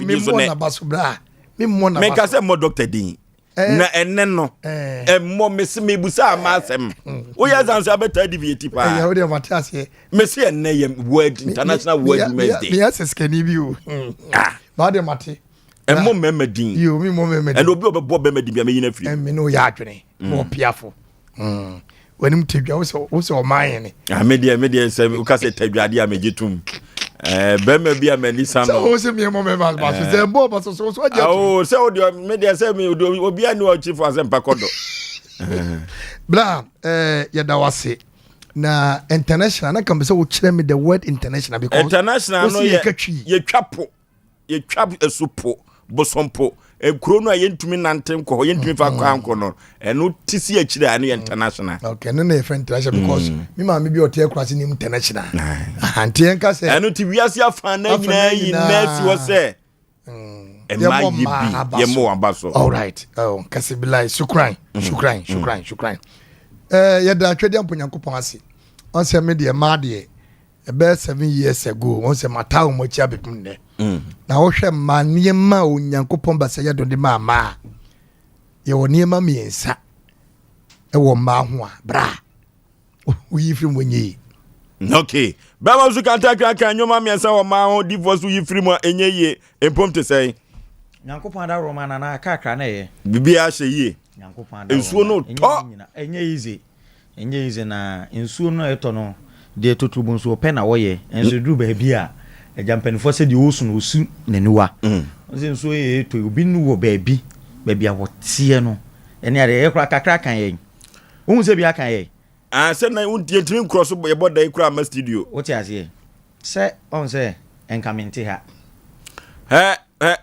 afidi so ne me ka say mo doctor din na enne no mo me busa ma asem wo ya zanso abeta diviti pa ya wo de matiase me se enne ye word international word Wednesday me yes skani bi o ba de mate mo memedin yo mi mo memedin and obi obebo memedin bia me yina firi me no ya adwene mo piafo wanim tedwa wo so o man ne media say o ka say tadwade a megitum bema bia mani sam so se me mo me ba so se bo ba so aja oh se o de media say me obi ani o chief Asem Mpe kodo bla ya da wase na international na kan be say wo kire me the word international because international no ye twapo ye twap esupo bosompo ekuro no yentumi nantem ko yentumi fa kwa anko no eno tisi akire anu international okay no na international because me ma me bi ote akurase ni international anti enka say eno ti wiase afa na nyina yi nurse wo say ema yibi ye mo abaso all right oh kasi bilai shukran ya da twede amponyankopon ase on say me de ma de about 7 years ago on say matawo mo chia bepum ne na wo hwe ma niema onyankopon ba say yado de ma ye wo niema miensa e wo ma ho a bra uyi firi mo nyi okay baba su kanta kaka nyoma miensa wo ma ho divorce uyi firi mo enye ye empom te say nyankopon da roma na kakra na ye bibia hye ye nyankopon da ensuo no to enye easy na ensuo no eto no de totubu nso pe na wo ye enso duru ba bia ejampanifo se de osu no osu neniwa nse nso ye to obi nu wo ba bia wo tie no ene ade ye kura kakra kan ye wo se bia kan ye se na wo tie trim cross ye boda ye kura ma studio wo ti ase se on se enkamenti ha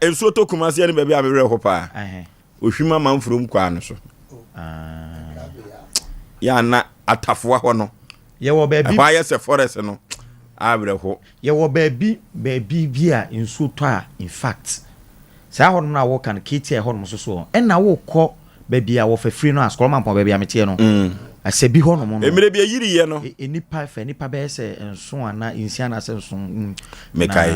enso to kuma se ne ba bia me ho pa ohwima manfrom kwa no so ya na atafo ho no ye wo baabi ba ye se forest no abre ho ye wo baabi bia nso to a in fact sa ho no na wo kan kiti e ho no so e na wo kọ baabi a wo fa free no askoro man pon baabi a metie no asebi ho no mo no emire bia yiri ye no nipa be se enso ana insia na se enso mekai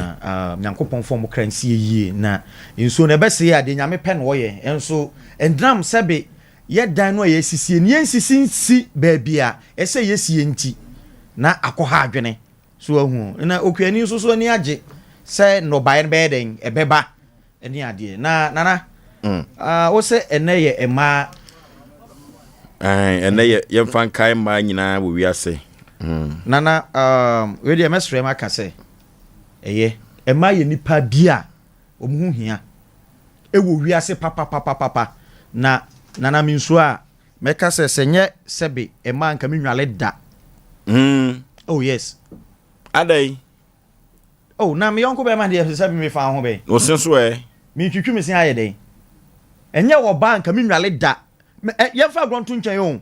nyankopon fo kran si yie na enso na be se ade nyame pe no ye enso endram sebe ye dan no ye sisie ni ensisi baabi a ese ye sie nti na akoha adwene so ahu na okuani so ni age se no bae be den ebeba eni ade na nana wo se ene ye ema ene ye fan kai ma nyina wo wiase nana we de mesre ma ka se eye ema ye nipa bia omuhu hia ewo wiase papa na nana minso a meka se senye sebe ema nka menwale da oh yes adai oh na me yonko be ma de se me fa ho be o senso mi twitwi me sin aye den enye wo ba nka menwale da ye fa gronto nchen yo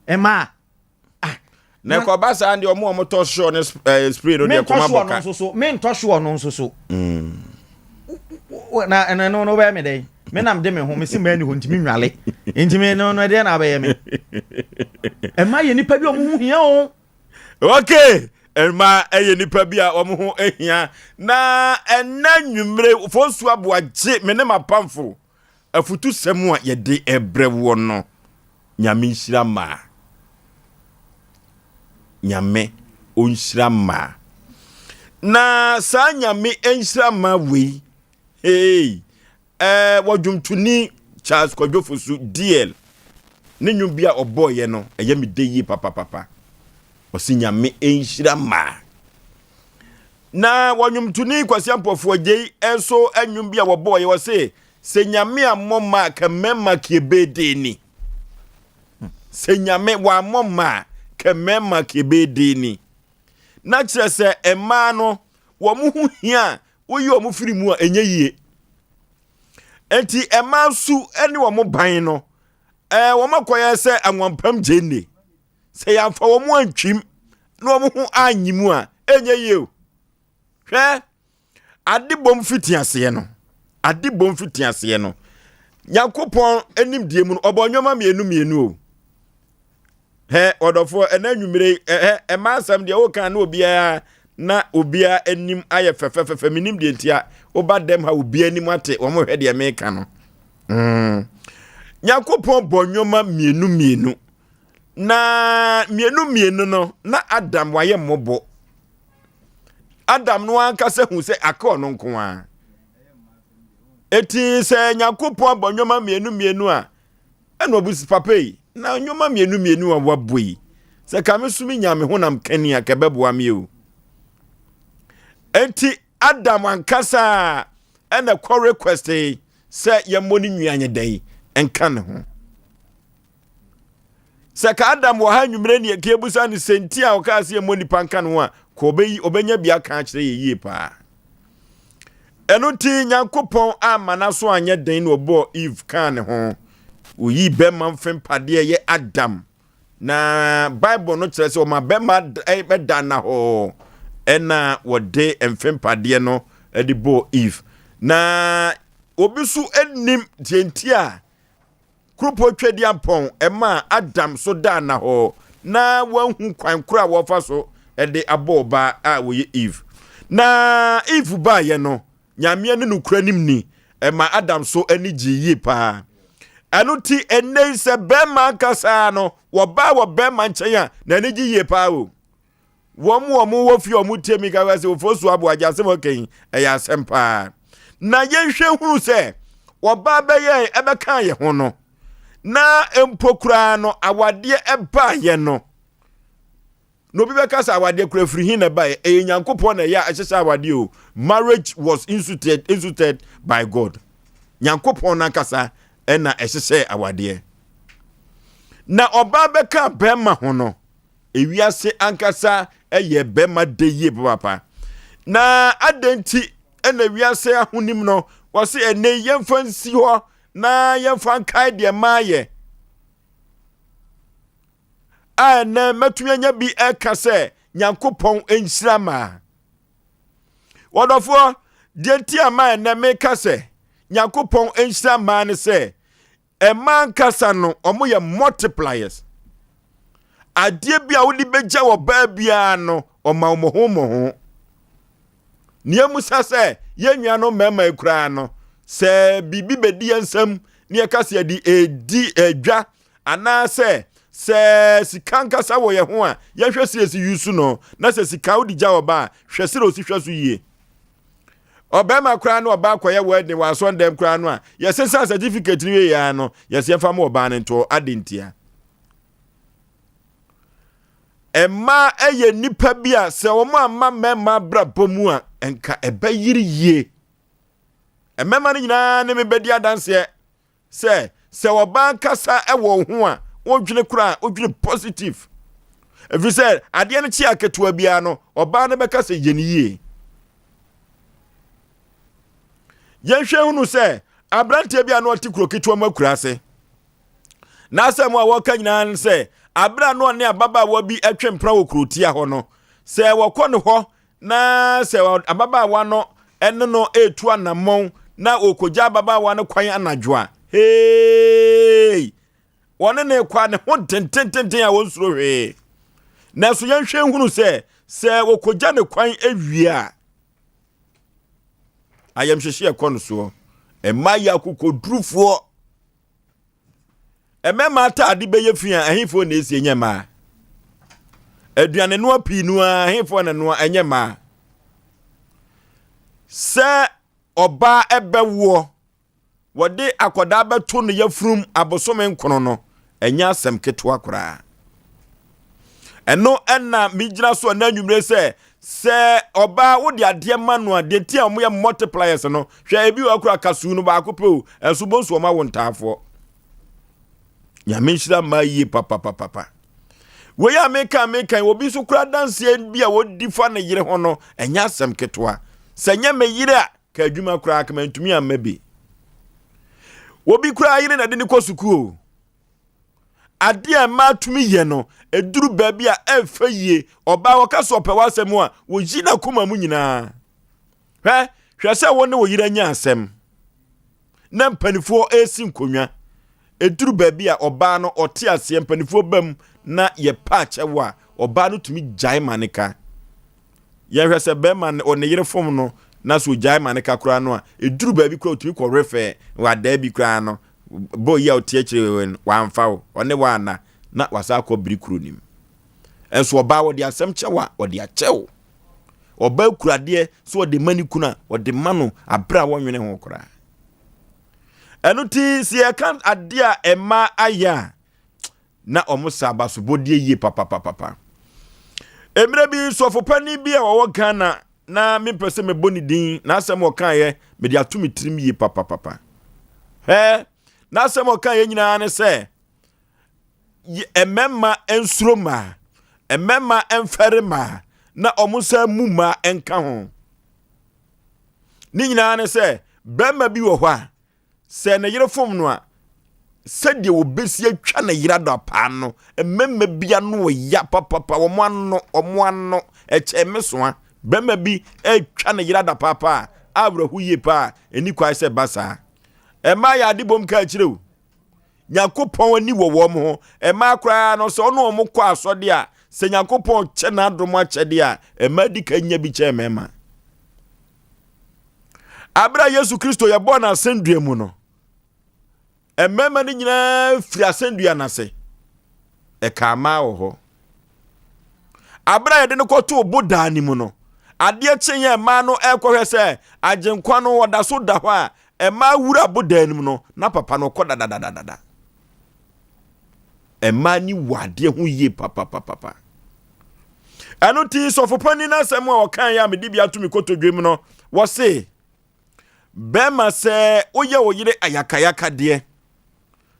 ema na ko ba sa ande omo to show ne spray no de ko ma boka me nto show no so na no be me den me nam de me ho me si ma ni ho ntimi nwale ntimi no de na ba ye me ema ye nipa bi omo hia o okay ema ye nipa bi a omo ho ehia na enanwumre fonsu aboagye me ne mapamfo afutu semu a ye de ebrewo no nyame nhira ma nyame onhira ma na sa nyame enhira ma we wadwumtuni Charles Kwadwofosu DL ne nwum bia oboye no eye me de yi papa osinyame enhira ma na wadwumtuni Kwasi Ampofo Agye enso anwum bia woboye wo se nyame amoma ka memma kiebede ni se nyame wa amoma ka memma kiebede ni na kire se ema no wo muhu hia wo yi omu firi mu a enye yie enti ema su ene wo mo ban no wo makoye se anwampam jenne se yamfa wo mo antwim na wo mo hu anyimu a enye yie o hwe adibom fitiase no yakopon enim die mu no obonwoma mienu o odofo enanwumire ema asam de wo kan na obiaa na obia anim aye fefefefe minim de ntia oba dem ha obia anim ate wo mo hwe de meka no Nyankopon bonyoma mienu na mienu no na Adam waye mmobo Adam no ankasa hu se aka no nko a eti se Nyankopon bonyoma mienu a eno busi papai na nyoma mienu a waboi se kame sumi nyame honam kani akebeboa mi o enti Adam ankasa ena ko request se yemoni nnuanye dai enka ne ho se ka Adam wo ha nwumre ne ke busa ne senti a oka se yemoni panka ne ho a ko obenya bia ka kire yeye pa eno ti Nyankopon amana so anye den no obo Eve kan ne ho oyi bema mfem pade ye Adam na Bible no kire se o ma bema beda na ho ena wode mfem pade no edi bo Eve na obisu enim tientia krupo twedi ampon ema Adam so da na ho na wanhu kwankura wo fa so ede aboba a wo ye Eve na Eve ba ye no nyame ne nukura nim ni ema Adam so ani giyi pa anu ti enei se bema kasa no wo bema nchen a na ani giyi pa o wo fi omu temi ka wase Oforisuo Aboagye Asem oken eya Asem pa na yenhwe hunu se wo beye ebeka ye ho no na empokura no awade eba ye no no bi beka sa awade kura firi hin na ba e Nyankopon na ya ahyehya awade o marriage was instituted by God Nyankopon na kasa ena ehyehye awade na oba beka bema ho no ewiase ankasa eye bema de ye papa na adenti ena wiase ahonim no wose ene yemfa nsi ho na yemfa kai de maaye na metuanya bi eka se Nyankopon enhyira ma wodofo de nti ama na meka se Nyankopon enhyira ma ne se e man kasa no omo ye multipliers adie bia wodi beja wo ba bia no oma omoho niemu sase yenwa no mema ekura no se bibi bedi ensam ne yakase adi edi edwa ana se sikanka sa wo ye ho a ye hwese esi yusu no na se sika wodi ja wo ba hwese ro si hweso yie obema kura no oba akoye wedding wa so ndem kura no a ye sensa certificate ni we ya no ye se fa mo oba ne to adentia Emma eye nipa bia se wo ma mema bra bomu a enka ebayiri yie emema ni nyina ne mebedi adanse se wo ban kasa ewo ho a wodwene kura wodwene positive if you said ade ne chi aketua bia no oba ne beka se yeni yie yenhwe hunu se abrante bia no otikuro ketua makura se na asem a woka nyina se abra no ne ababa wa bi atwempra wo krotia ho no se wokɔ ne ho na se ababa wa no ene no etu anamon na okogya ababa wa no kwan anadwoa hey wone ne kwa ne ho tentententen a wonsuro hwe na so yenhwe hunu se okogya ne kwan awia ayam hwehwe ekɔ so emaya kokodrufo emema ta ade beye fia ahifo na esi enyema aduane no apinu ahifo na no enyema se oba ebewo wode akoda beto no yafrum abosome nkono no enya asem ketwa kora eno enna migira so na nwumre se oba wode ade ma no ade ti a mo ye multipliers no hwe ebi wakura kasu no ba akopɛ enso bonso ma wontafo Yamenshira mayi papa. We ya meka obi so kura danse bia wodi fa na yire ho no enya asem ketwa. Senya me yire a ka adwuma kura aka mantumi amabe. Obi kura yire na de ne kosuku o. Ade a ma tumi ye no eduru ba bia efa yie oba woka so pe wasem a wo jina kuma mu nyina. Hwe se woni wo yire nya asem. Na mpanifo esi nkonwa eduru baby a oba no ote ase mpanifo bam na ye pa chewa oba no tumi jai maneka yɛhwɛ sɛ bɛma o ne yere fom no na so gyae ma ne kakra no a eduru ba bi kra otumi kɔ refe wa da bi kra no bo ya otie kyerɛ wa amfa wo ɔne wa ana na wasa akɔ biri kuro nim enso ɔba wo de asɛm kyɛwa ɔde akyɛw ɔba kurade so ɔde mani kuna ɔde mano abra wɔnwene ho kra ɛno ti si ɛka ade a ɛma aya na ɔmo saba so bodie yie papa emre bi sofo pani bi a wɔwɔ Ghana na me pese me boni din na asɛm ɔka yɛ me de atumi tirim yie papa na asɛm ɔka yɛ nyina ne sɛ emema ensuroma emema enferema na ɔmo sa muma enka ho ni nyina ne sɛ bɛma bi wɔ hɔ a sɛ ne yere fom no a sɛdeɛ obesi atwa na yira do apa no emema bia no ya papa ɔmo ano ɛkyɛmesoa bɛma bi atwa na yira da papa abrahu yie pa eni kwai sɛ basa ɛma ya de bom ka kyerɛw Nyankopɔn ani wɔ wɔm ho ɛma akra no sɛ ɔno ɔmo kɔ asɔde a sɛ Nyankopɔn kyɛ na adom akyɛde a ɛma di ka nya bi kyɛ mɛma abra Yesu Kristo yɛ bɔ na asendua mu no ɛmɛma ni nyina firi asendua na se ɛka ma wɔ hɔ abra yɛ de no kɔto boda ni mu no adeɛ kyenye ɛma no ɛkɔhwɛ sɛ agyenkwa no wɔda so da hɔ a ɛma wura boda ni mu no na papa no kɔ dadadadada ɛma ni wade ho yie papa ɛno ti sɔfo pani na asɛm a ɔkan ya me dibia to me kotodwem no wɔ se bɛma sɛ woyɛ wo yere ayakayaka de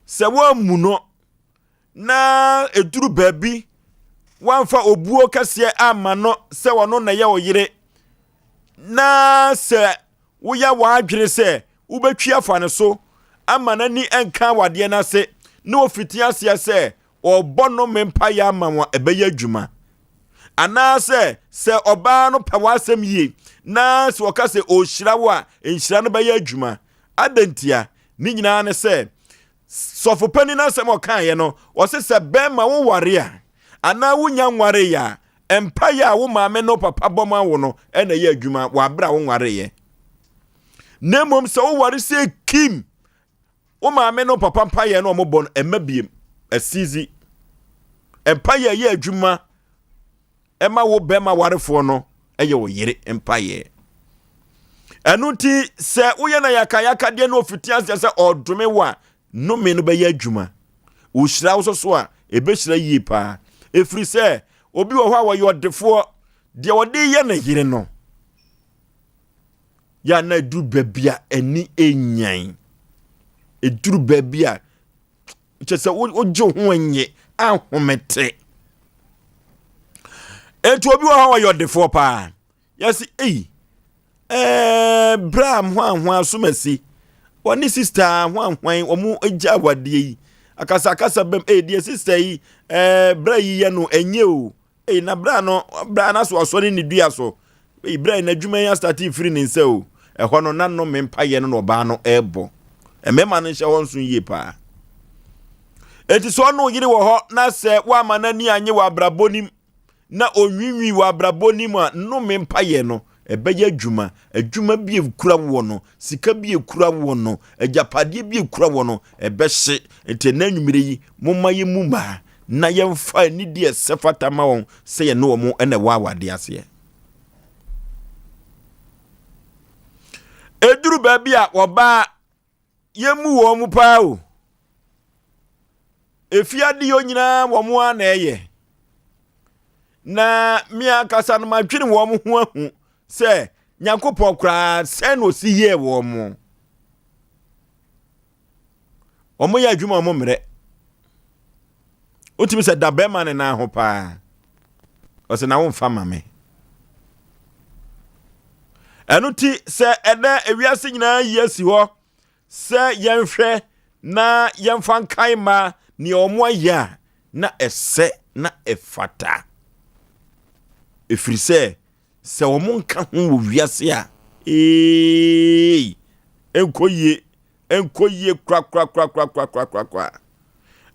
sɛ woamu no na eduru baabi wanfa obuo kase ama no sɛ wono na yɛ wo yere na sɛ woyɛ wadwere sɛ wobɛtwi afa ne so ama nani enka wade na se na ofiti asia sɛ ɔbɔ no mempa ya ama wa ɛbɛyɛ adwuma anase se oba no pa wasem yie na se woka se ohyira wo a enhyira no bɛyɛ adwuma adantia ni nyina ne se sofo pani na asem oka ye no wo se bema wo ware a ana wonya nware ya empa ya wo maame no papa boma wo no ena ye adwuma wa bra wo nware ye nemom se wo ware se kim wo maame no papa mpa ye no mo bon emabiem asizi empa ye adwuma ema wo bema warefo no eye wo yere empaye enu ti se uye na yakayaka de no ofitianse se odome wa no me no beye adwuma wo hyira wo so a ebe hyira yie pa efri se obi wo hwa wo yodefo de wo de ye na yire no ya na du babia ani enyan eduru babia chese wo jo ho anye ahomete etu obi wa wa yodefo pa yesi bram hwan asumasi woni sister hwan omu agya wade yi akasa bem die sister yi bra yi ye no enye o na bra na so osori ni dua so bra na dwuma ya start free ni nse o ho no nanno mempa ye no ba no ebo emema no hye ho nso yie pa eti so no yire wo ho na se wa manani anye wa brabonim na onwinwi wa brabonim a no mempa ye no ebeye adwuma bi ekura wo no sika bi ekura wo no ajapade bi ekura wo no ebehye ente na nwumire yi momma ye muma na yemfa ni de sefata ma won se ye no mo ene wa wade ase eduru ba bi a oba yemu wo mu pa o efiade yo nyina wo mo ana eye na mi akasa no madwene wo mo ho ahu se Nyankopɔn kra se no si ye wo mo omo ya adwuma omo mre otimi se da be man na ho pa o se na wo mfa mame enu ti se eda ewiase nyina yesi ho se yenhwe na yemfa nkai ma ni omo ya na ese na efata efrise se omo nka ho wo wiase a enkoye kra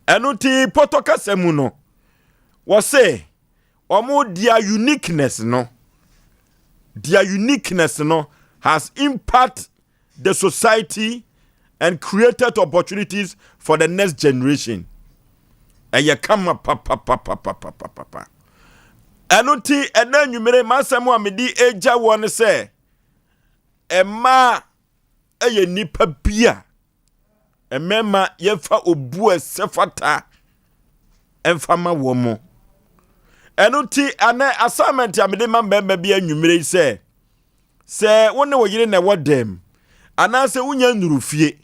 enu ti potoka semu no wo se omo dia uniqueness no their uniqueness has impacted the society and created opportunities for the next generation. And you come up, papa. Anoti, and then you may masamu amedi eja one say, Emma, a nipa bia, a mema yefa obue sefata, and fama womo. Anoti, and assignment amedi man bia numere say, one no yiri na wadem, and I say unya nurufie,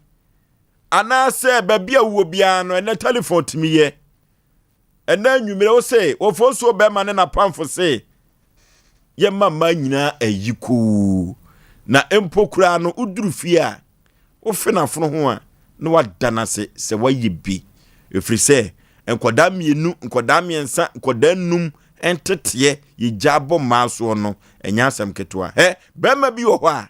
and I say baby a wobiano and a telephone to me ye. And then you may say, Oforisuo Bema na pamfo say, ye mama nyina ayiku. Na empo kura no uduru fie a, wo fena fono ho a, na wadana se waye bi. Efri se, enkoda mienu, enkoda miensa, enkoda num, entete ye jabo maso no, enya asem ketewa. Bema bi wo ho a.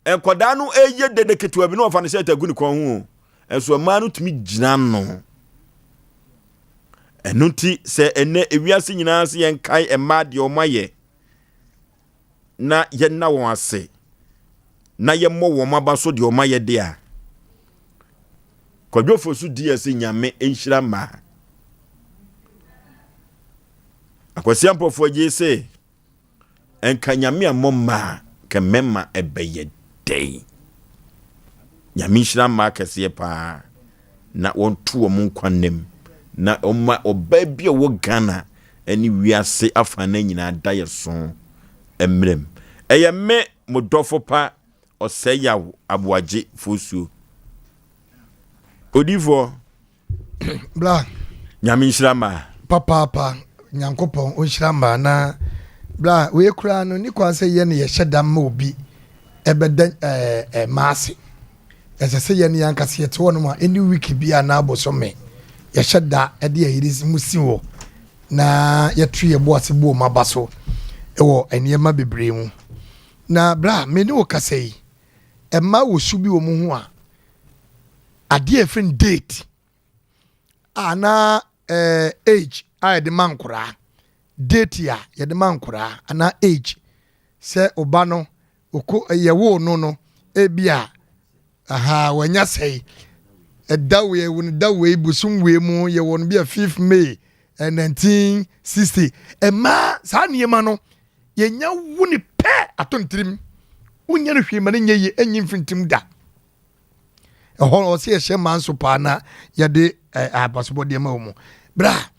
Enkoda no eye dede ketewa bi no ofa ne se tagu ni kon ho. Enso ma no tumi gina no. Enunti se ene ewiase nyina se yenkai ema de omaye na ye na won ase na ye mo won maba so de omaye de a Kwadwo Oforisuo di ase nyame enhira ma akwasi ampofo je se enka nyame amoma ke mema ebeye dey nyame enhira ma kese pa na won tu o mun kwanem na oba bia wo Ghana ani wiase afa na nyina daye so emrem eye me modofo pa Osei Aboagye Oforisuo Odivo bla nyame nhyirama papa nyankopon onhyirama na bla we kura no ni kwanse ye ne ye hyedam ma obi ebeden maase ese ye ne yankase ye to no ma any week bia na abosome ye hyeda ede ye yiri musi wo na ye tu ye boase bo mabaso ewo eniyema bebre mu na bra me ne wo kasei emma wo subi wo mu ho a ade a friend date ana age a de mankura date ya ye de mankura ana age se oba no oko ye wo no ebia aha wanya sei dawe won dawe busumwe mu ye won bia 5th May 1960 emma sa niema no ye nya wuni pe atontrim unya no hwe mane nye enyi mfintim da ehon se ye hye so pa na ye de abasobo de ma mu bra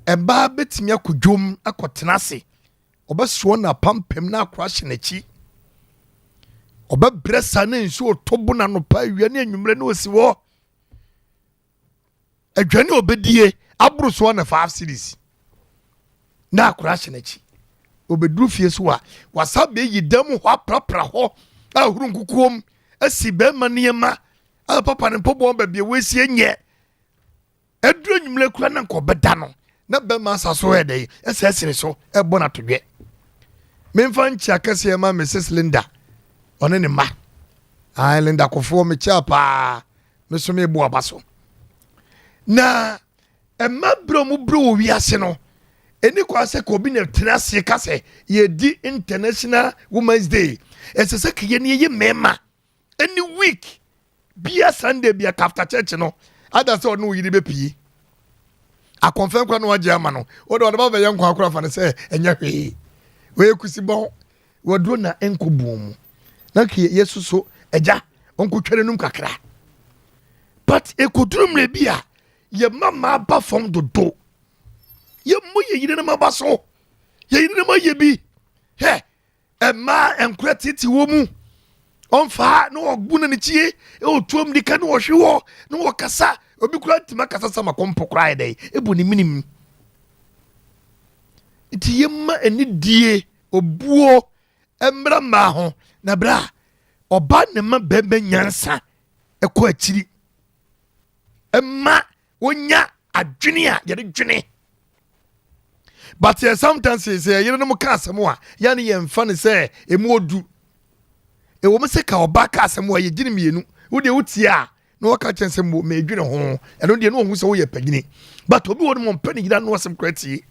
eba betimi akodwom akotenase obaso na pampem na akwahye nachi oba bresa na nsu otobo na no pa wi na anwumre na osi wo adwane obedie abruso na 5 series na akwahye nachi obedru fie so a wasabe yidam ho aprapra ho ahuru nkukuom asi be maniema papa ne pobo ba bia wesi enye adru anwumre kura na nko beda no na be ma saso ede esesene so ebo na todwe memfa nchi akase ma Mrs Linda one ne ma Linda kofo me chapa me so me bo abaso na emma bro mu bro wi ase no eni kwa se ko bi na tenase kase ye di International Women's Day esese kiye ne ye mema any week bia Sunday bia after church no ada se onu yiri be pii a confirm kwa no waje ama no o do ba ye nkwa akura fa ne se enya hwe we kusi bon wodro na enkobu mu na kiye yesu so eja onko twere num kakra but ekodrum le bia ye mama ba fom dodo ye mo ye yire na mabaso ye yire na ma ye bi he emma enkura titi wo mu onfa no ogbuna ne chie e otuom dika no hwewo no wakasa obi kura tima kasa sama kompo kura dai ebu ni minim iti yemma eni die obuo emra ma ho na bra oba ne ma bebe nyansa ekọ akiri emma wonya adwene a yede dwene but sometimes say yere no ka asemo a ya ne ye mfa ne say emu odu e wo mse ka oba ka asemo a ye gine mienu wo de wuti a no waka chense mo me dwene ho e no de no hu se wo ye pagini but obi wo no mpani gida no asem kwati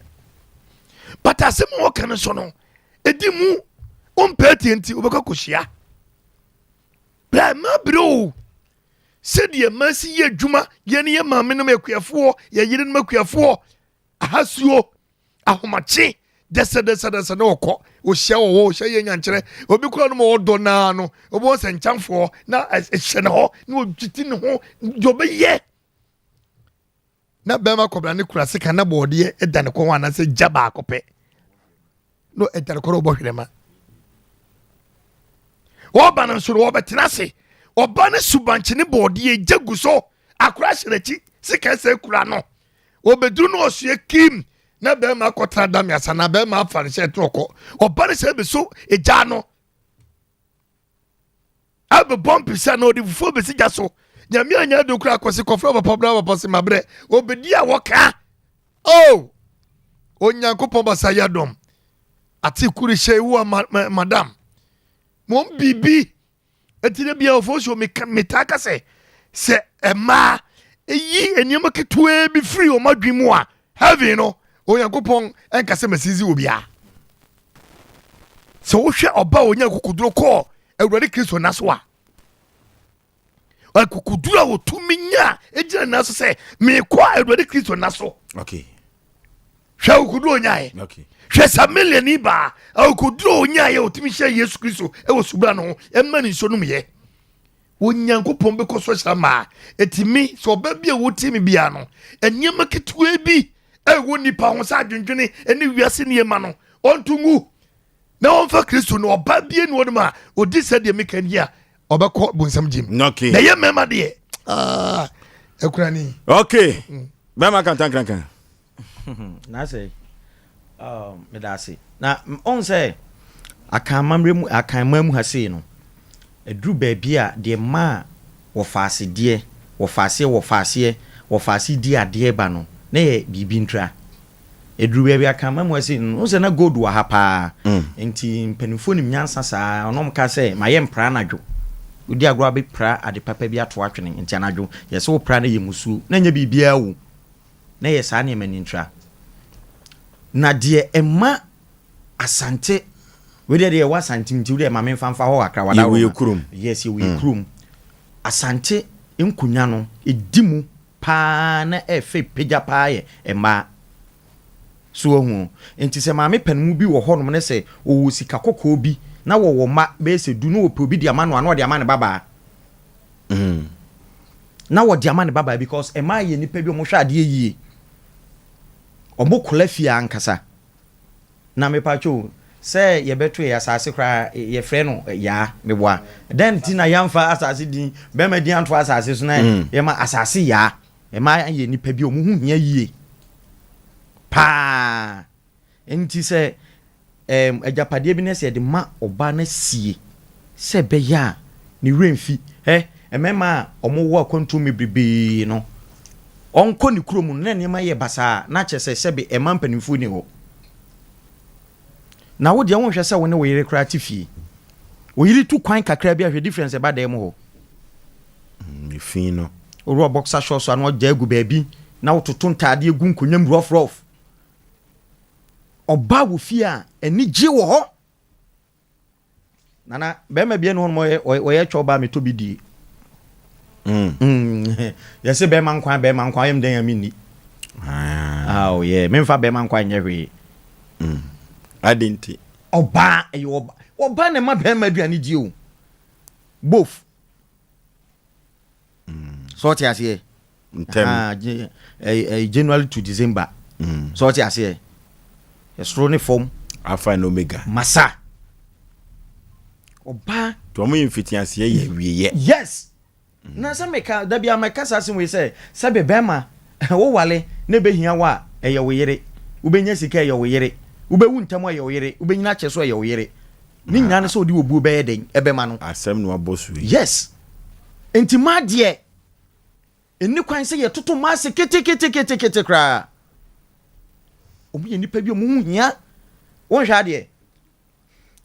but asemo wo kan so no edi mu ompeti enti obeka koshia bra ma bro sɛdeɛ masi yɛ adwuma yɛne yɛ maame no makuafoɔ yɛyere no makuafoɔ ahasuo ahomakye dɛsɛ na ɔkɔ ohyia wɔ ohyia yɛ nyankyerɛ obi kora no ma ɔdɔ naa no obi wɔ sɛ nkyamfoɔ na ɛhyɛ ne hɔ na ɔgyiti ne ho deɛ ɔbɛyɛ na bɛrima kɔbra ne kura sika na bɔɔdeɛ ɛda ne kɔn ho anaasɛ gya baako pɛ no ɛda ne kɔn ho ɔbɔ hwerɛma ɔba no nso no wɔbɛtena ase ɔba ne subankye ne bɔɔdeɛ gya gu so akora hyɛ n'akyi sika sɛ kura no ɔbɛduru no ɔsoɛ kim na bɛrima akɔtena dame asa na bɛrima afa ne hyɛ torɔkɔ ɔba ne sɛ bɛso egya no abɛbɔ mpisa na ɔde fufuo bɛsi gya so nyame anya de kura akɔsi kɔfrɛ papa se mabrɛ obɛdi a wɔka o onyankopɔn basa yɛ dɔm ate kuri hyɛ wu madam mom bibi etire bia ofosio meta ka sɛ ɛma eyi eniema ketewa bi free o madwi mu a heavy no onyankopɔn enka sɛ masizi obia sɛ wohwɛ ɔba onya kokuduro kɔ awurade kristo naso a kokuduro a wotumi nya egyina naso sɛ mekɔ awurade kristo naso okay hwɛ kokuduro nya e okay hwɛ sa million ba kokuduro nya ye otumi hyɛ yesu kristo ɛwɔ subra no ɛma ne nso no myɛ onyankopɔn bɛkɔ so hyama etimi sɛ ɔba bia wotimi bia no eniema ketewa bi ɛwɔ nipa ho sa adwendwene ɛne wiase ne ma no ɔntungu na ɔmfa kristo no ɔba bia ne wɔdom a odi sɛ deɛ meka ni a ɔbɛkɔ bonsam gyim okay na yɛ mɛma deɛ ɛkura ni okay bɛma kan tankrankan na sɛ medase na on sɛ akanma mu ha sei no eduru baabi a deɛ ma wɔfaase di adeɛ ba no na yɛ bibi ntra eduru baabi akanma mu ha sei no sɛ na gold wɔ ha paa enti mpanimfo nim nyansa saa ɔnom ka sɛ ma yɛ mpra anadwo odi agorɔ be pra ade papa bi ato atwene enti anadwo yɛ sɛ wo pra na yɛ musuo na nya bibia wo na yɛ saa ne mani ntra na deɛ ɛma asante wede deɛ wa asante nti wede ma memfa hɔ akra wada wo kurom yes yɛ kurom asante nkunya no edimu paa na efe pagya paa yɛ ɛma so hu enti sɛ ma me panimu bi wɔ hɔ nom ne sɛ wo sika kokɔ bi na wo ma be sɛ du no wo probi di ama no ano de ama ne baba na wo di ama ne baba because ɛma yɛ nipa bi mo hwɛ ade yie omo kola fia ankasa na me pacho sɛ yɛbɛto yɛ asase kra yɛ frɛ no ya meboa then ti na yamfa asase din be ma di anto asase so na yɛ ma asase ya e ma yɛ nipa bi omo hu hia yie pa enti sɛ agapade bi na sɛ de ma oba na sie sɛ be ya ni remfi emema omo wo akontu me bibi no onko ni kurom na nneema ye basa na kyese sebe ema mpanimfu ni ho na wo de won hwɛ sɛ wo ne wo yere kreative fie wo yiri tu kwan kakra bi ahwɛ difference ba dem ho ni fi no oro boxer shorts anu gya gu baabi na wo toto ntade gu nkonyam rough oba wo fie a ani gye wo ho nana be ma bia no ho mo ye choba me to bi di yɛsɛ bɛma nkwa yɛm dan amini oh yeah memfa bɛma nkwa nyɛ hwee adenti ɔba ɛyɛ ɔba ne ma bɛma aduane gye o both so te aseɛ January to December so te aseɛ yɛsoro ne fam alpha and omega masa ɔba to mo yɛmfiti aseɛ yɛ wieyɛ yes na sɛ meka da bia meka sase we sɛ be bema wo wale ne behia wa ɛyɛ wo yere wobɛnya sika ɛyɛ wo yere wobɛwu ntam ɛyɛ wo yere wobɛnyina kyɛ so ɛyɛ wo yere ne nyina ne sɛ odi wo bu bɛyɛ den ɛbɛma no asɛm no abosu yes enti ma deɛ eni kwan sɛ yɛ toto ma se kete kra omu yɛ nipa bi omu hu hia wo hwa deɛ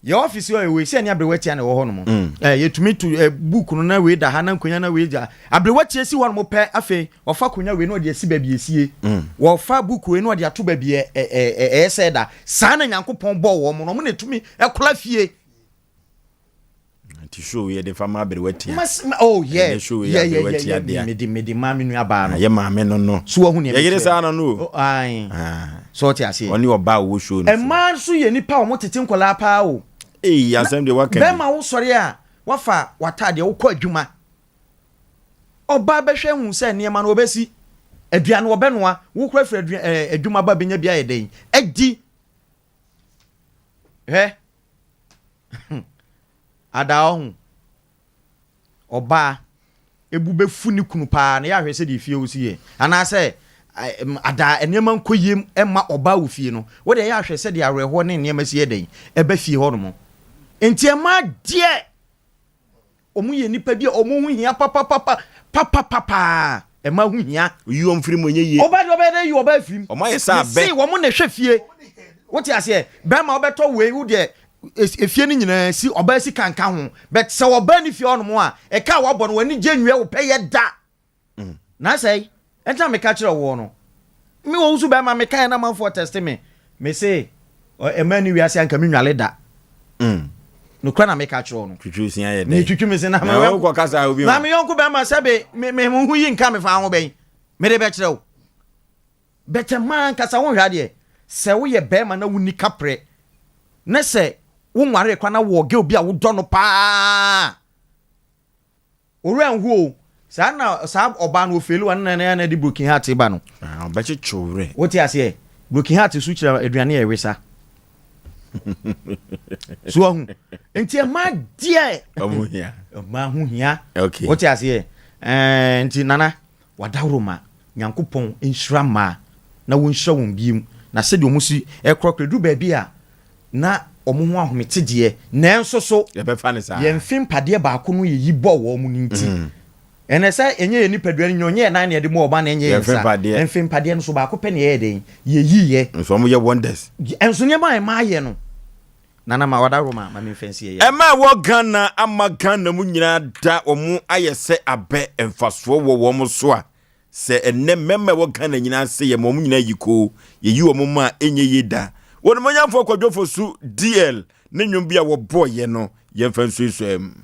your office we say any abrewati na wo ho no mo yetumi to book no na we da ha na nkonya na we ja abrewati esi wo no mo pɛ afi ofa konya we no de esi ba bi esie wo fa book we no de ato ba bi say da sa na nyankopɔn bɔ wo mo no mo na tumi ekola fie ti show ye de fama bere watia oh yeah yeah medi mami nu aba no ye mame no so hu ne ye gere sa no ai so ti ase oni oba wo show no e man so ye nipa o motete nkola pa o Asem de waka be ma wo sori a wafa watade wo kɔ adwuma oba behwe hu se ne ma no obesi aduane wo benoa wo kura fra adwuma ba benya bia ye den adi ada ohun oba ebu be funi kunu pa na ya hwese de fie osi ye ana se ada enema nkoyem ema oba wo fie no wo de ya hwese de areho ne enema si eden eba fie ho no mo enti ema de omu ye nipa bi omu hu hia papa ema hu hia yi om firi mo nye ye oba de yi oba firi o ma ye sa be si wo mo na hwe fie wo ti ase be ma obeto we wo de efie ni nyina si oba si kanka ho but se oba ni fie ono mo a e ka wo bo no wani gyenwe wo peye da na sei enta me ka kire wo no me wo su be ma me kan na man for test me say e ma ni wi ase anka me nwale da no kwa na me ka kire no twitwi sia ye ni twitwi me se na me wo kasa obi na me yonko be ma sebe me hu yi nka me fa ho ben me de be kire wo bete man kasa wo hwa de se wo ye be ma na wuni kapre na se wo nware kwa na wo ge obi a wo do no pa oran hu sa na sa oba no ofelu wan na di broken heart ba no ba che chore wo ti ase broken heart su kira aduane e wesa so hu enti ma die ma hu hia okay wo ti ase enti nana wadawroma nyankopon enhira ma na wo nhira won biem na se de omusi e krokredu ba bia na omo ho ahomete de nanso so ye be fa ne sa ye mfim pade ba ko no ye yibo wo mu ninti ene sa enye ye nipadua nyonye na na de mo oba na enye ye sa mfim pade no so ba ko pe ne ye den ye yiye so mo ye wonders enso ne ma ye no nana ma wada roma ma me fancy ye e ma wo Ghana ama Ghana mu nyina da omo ayese abe emfaso wo mo so a se enne memme wo Ghana nyina se ye mo nyina yiko ye yi omo ma enye ye da wonu manyamfo kwadwofo su DL ne nwom bia wo boye no ye mfanso so am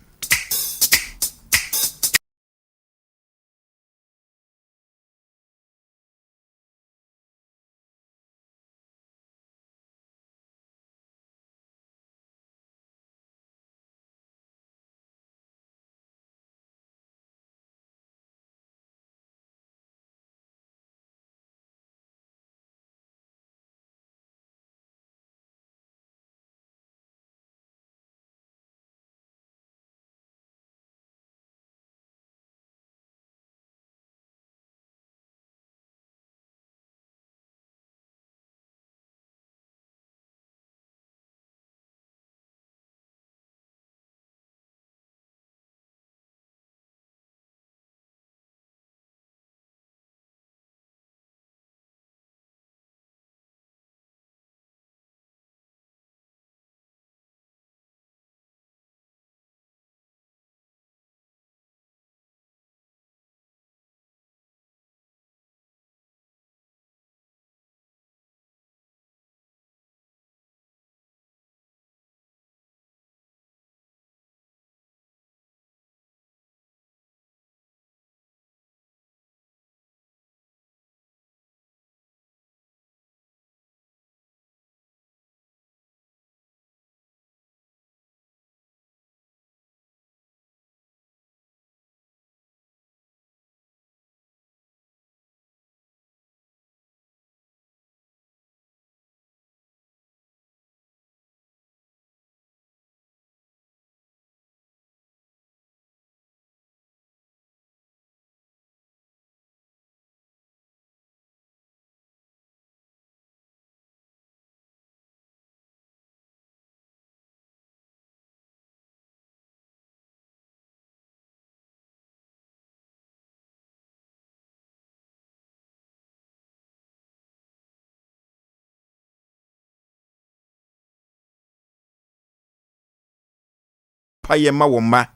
paye ma wo ma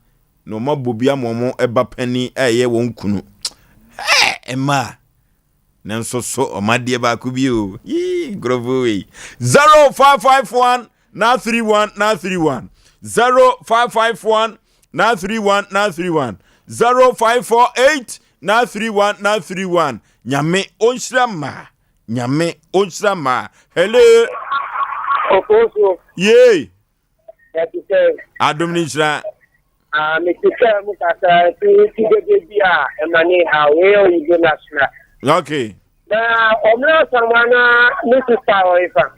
no ma bobia momo eba pani eye won kunu ema nanso so omade ba ku bi o grovo we 0551 na 31 0551 931 931 0548 931 931 nyame onshira ma hello Okoso ye yatike adom nshira mikika mukasa ti bebia emani hawe o international okay na omna samana nisisa oifa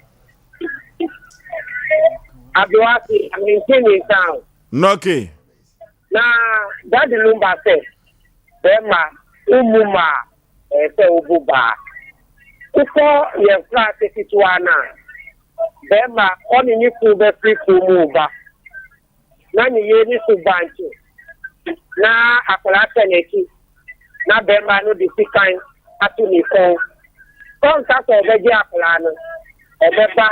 Abduwasi amintini sound okay na dadi lumba se bema umuma se ububa uko ye flat situana bema oni ni ku be free ku muba na ni ye ni su banchi na akola seneki na bema no di sikan atu ni ko kon ka so be ji akola no ebeba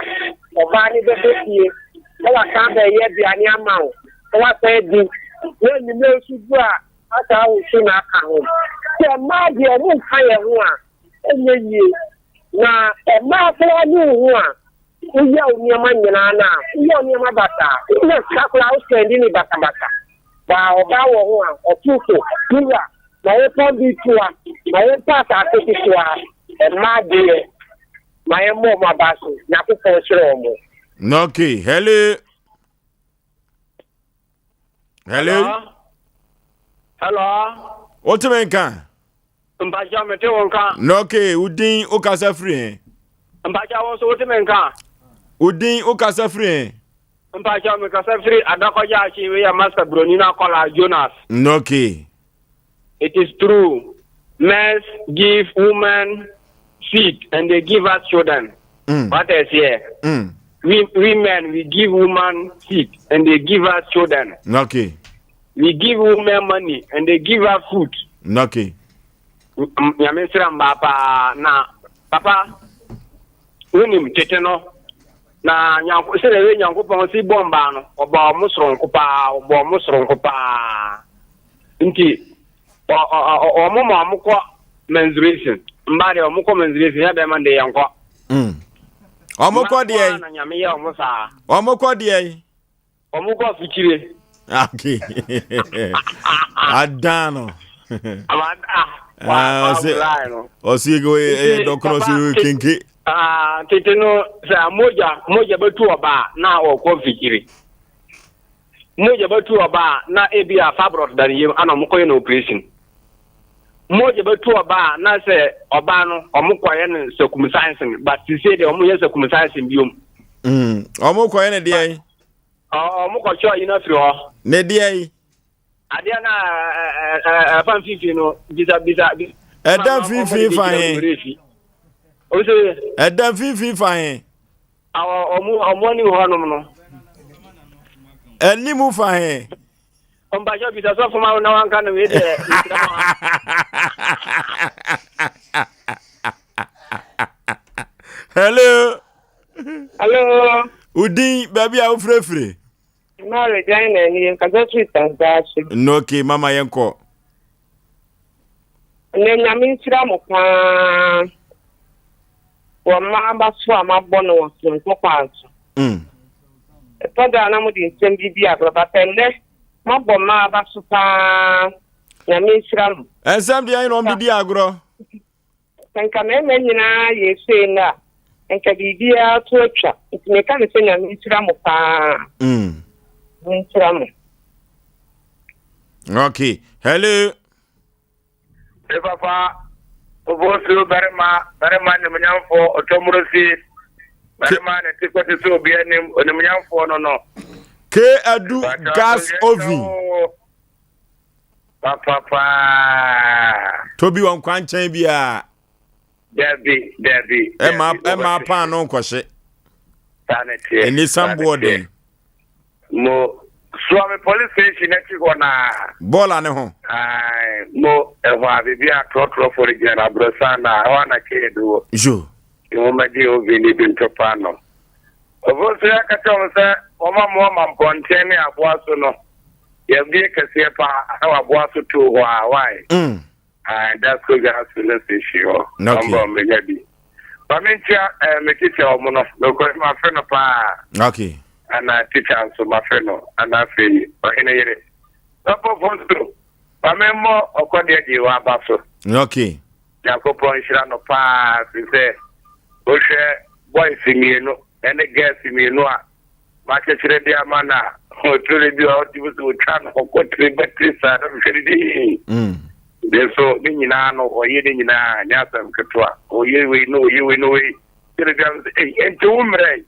oba ni be tie wa kan be ye bi ani amawo wa se di ni me sugu a ata wo shi na aka ho se ma di o mu kan ye ho a enye yi na e ma fo ni ho a uya oni ma nyina na uya oni ma bata na sakula o sendi ni bata ba oba wo ho a otuko tuwa na ye pon bi tuwa na ye pa ta ko tuwa e ma di ma ye mo ma baso na ko fo shiro mo okay hello Otemenka Mbaja mete wonka okay udin okasa free Mbaja wo so otemenka udin okasa free Mbaja me kasa free adakoja achi we ya master broni na kola Jonas okay it is true men give women seed and they give us children what is here we men we give women seed and they give us children okay we give women money and they give us food okay ya mesra mbapa na papa unim teteno na nyanko sele we nyanko pon si bomba no oba musron kupa nti omo amukọ menstruation mbare omukọ menstruation ya be man de yanko omukọ de na nyame ya omusa omukọ de omukọ fikire okay adano osigo dokoro si kinki teteno sa moja betu oba na okọ fikire moja betu oba na ebia fabros dari yem ana omukọ na operation moja betu oba na se oba no omukọ ye ne circumcision but say de omu ye circumcision biom omukọ ye ne de omukọ cho ina firi ho ne de ade na fan fifi no bisa edan fifi fahin o se edan fifi fahin omu ni ho no no eni mu fahin ombajo bisa so fuma na wanka no we de hello Udin baby a frefre. Na regina ni kaza twitter dashi. No ke mama yenko. Ne nyame ntira mo pa. Wo ma ba so amabọ no wo so kwanso. Pada na mo di nsem bibi agba pende. Mabọ ma ba so pa. Nyame ntira mo. Ensem de ayi no bibi agro. Kanka me nyina yese na. Enka bibia to atwa. Ntime ka ne se nyame ntira mo pa. Ntira mo. Okay. Hello. Hey papa. Obosu barema ne mnyamfo otomurosi. Barema ne tikoti so bi ne mnyamfo no. K adu gas oven. Papa. Tobi won kwanchan bia. Debbie. Emma pan no kwose. Sanity. Eni samboarding. Mo Swami police station eti kona. Bola ne ho. Ai mo ewa bibia trotro for the abrosana wana kedo. Jo. Yo maji ovini bintopano. Oboso yakata onse oma mo mampontene aboaso no. Yebie kese pa aboaso to ho why. That's good gas let's issue. Number maybe. Pamincha me teacher omono. No ko ma friend pa. Okay. And teacher so my friend and I feel in a year. Papa Fonso. Pamemo okode di wa baso. Okay. Yakopon shira no pa se ohwe boy simienu ene girl simienu a ma chechere dia mana o tire bi o ti busu tran ko tire batri sa na shiri so ni nyina no o ye ni nyina nya sam ketwa o ye we no tire bi ento umre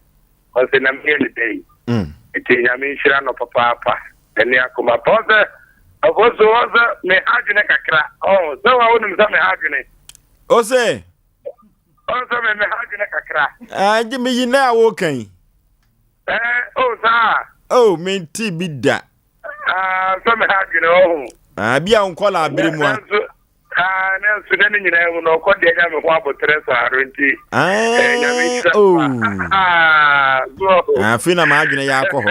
o se na mele dei eti nya mi shira no papa ene akoma pose ozo me hajine kakra oh so wa wonu me hajine Osei Ozo me hajine kakra aje me yina awo kan sa oh me ti bida so me hajine bia unkola abere mu a na so ne nyina mu no ko de nya me ho abotre so arunti nya me shira fina ma adwene ya akọ ho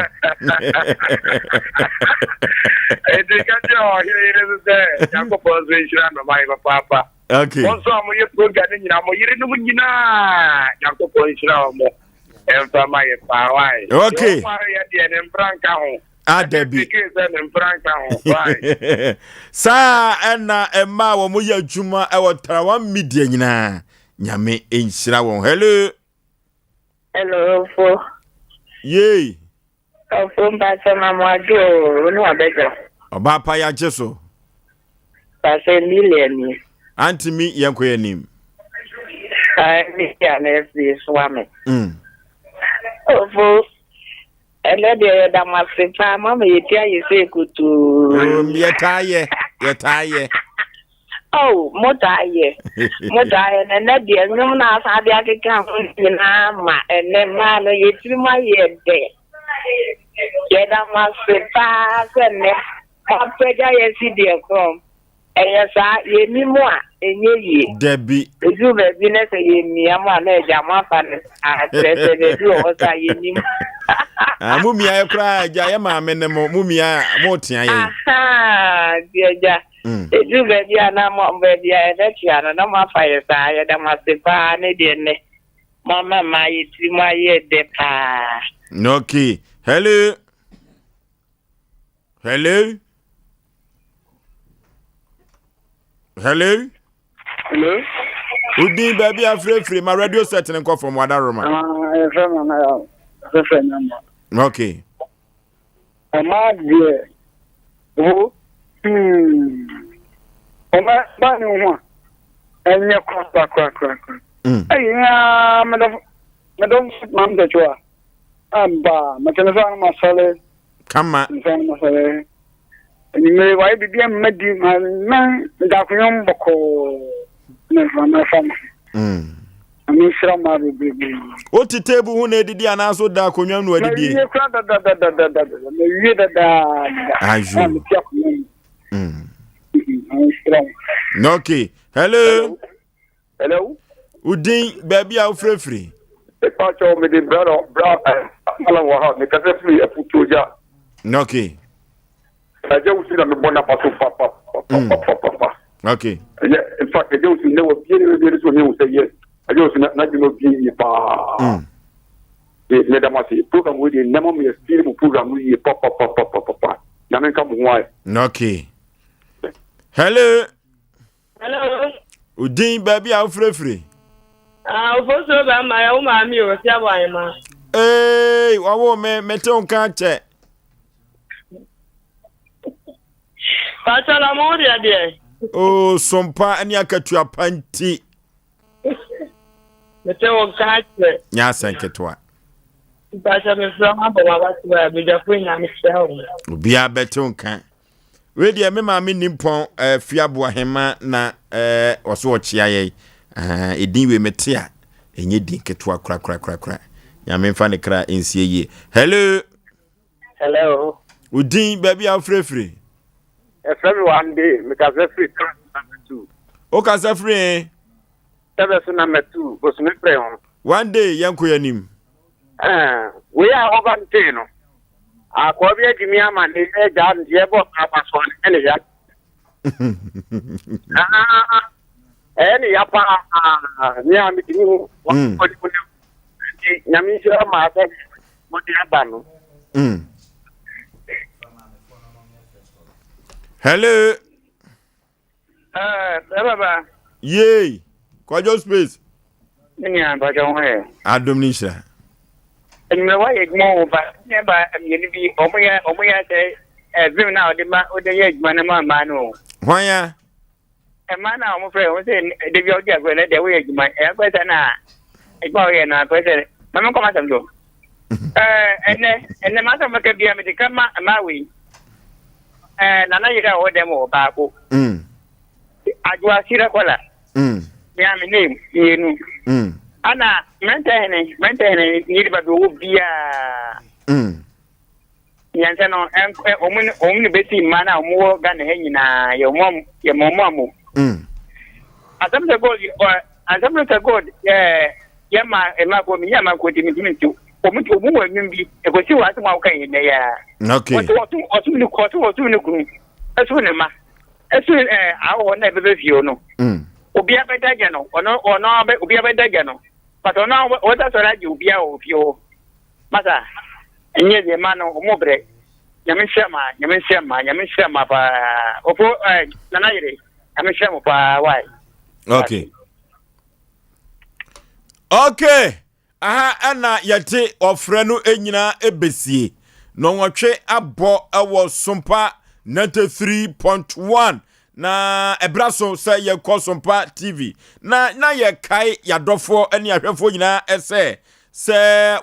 edikati o hire de yakopon so shira no mai papa okay onso mo ye program nyina mo yire no nyina yakopon shira mo emfa mai pa wai okay wa ya de ne mbranka ho Adebi. Sa ena emma wo mo ya dwuma e wo tara media nyina nyame enhyira won Hello fo ye fo mba sama mwajo no abejo oba pa ya jeso pa se million anti mi yenko yanim mi ya na fi swame fo ele de da masifa mama yeti ayi se kutu yetaye oh motaye na de nyum na asa de akeka na ma ene ma no yeti ma yede da masifa sene ma peja yesi de kom eyesa yemi mu a enye yi debi eju be bi na se yemi ama na eja ma fa ne a trese de du o sa yemi mumia ye kra ja ye ma me ne mo mumia mo tia ye dia eju be bi ana mo be bi e da tia na ma fa ye sa ye da ma se pa ne de ne mama ma yi ti ma ye de pa okay hello Udi baby afrefre my radio set and call from Wadaroma. Okay. Ama de o Oma ba ni ho enye kwa ya madam mam de chwa amba matene fa ma sale Kama masale ni me wai bibia madi ma da kunyo mboko na fama ami shira ma bebe o ti table hu na edidi anaso da konwa nu adidi na kwa da na wie da aju okay hello udin baby a ofrefri e pa cho me de bra ala wa ha me ka se free aputoja okay aje usira me bona paso papa okay in fact aje usira ne wo biere so ne wo say yes aje usira na dimo bi pa ne da ma se program we dey nemo me film program we pop na men come why okay hello udin baby a ofrefri ofoso ba ma ya uma mi o si Aboagye ma wawo me te on kan che Pachala mo de oh Sompa ani akatua panti me te on kan che nya sanketwa Pacha me from Aboagye ba ti ba be jafo nya me se bia bete on kan we de me ma me nimpon fiabo ahema na oso ochia ye edin we mete a enye din ketwa kra ya me fa ne kra ensie ye hello udin baby afrefre one day me ka se free number 2 o ka se free service number 2 go so me pray on one day yanko yanim we are over no akobi edimi ama ne eja ndie bo apaso ne ya eni ya pa ni ami tini wa ko ni nyami sira ma ta mo di aba no Hello. Baba. Yay. Kwajo space. Nya ba jo he. Adomnisha. Enwe wa ye gmo ba. Nya ba amyeni bi omoya say vim na ode ye adwuma na ma no. Hwanya. E ma na omo frɛ o say de bi ode agwe na de we adwuma. E kwese na e gba ye na kwese. Mama koma sam do. Ene ma sam ka bia me de kama ma we. Nana yira o dem o ba ko. Ajwa sira kola. Ya mi name yenu. Ana mentene ni ba do bia. Yanse no omuni beti mana omo ga na nyina ye momo. Asem the god ya ma ko mi ya ma ko timi tu. Omu wa nyumbi e ko si wa asem wa kan ne ya. Okay. Otu ni kunu. Esu ne ma. Esu awo na bebe fio no. Obi abedage no. Ono obi abedage no. But ono wota so raji obi a ofio. Masa enye de ma no omobre. Nyame shema pa. Ofo nana yire. Nyame shema pa why. Okay. Okay. Aha ana yete ofre no enyina ebesie. No nwotwe abo ewo Sompa 93.1 na ebraso say ye call Sompa TV na ye kai yadofo ene ahwefo nyina ese se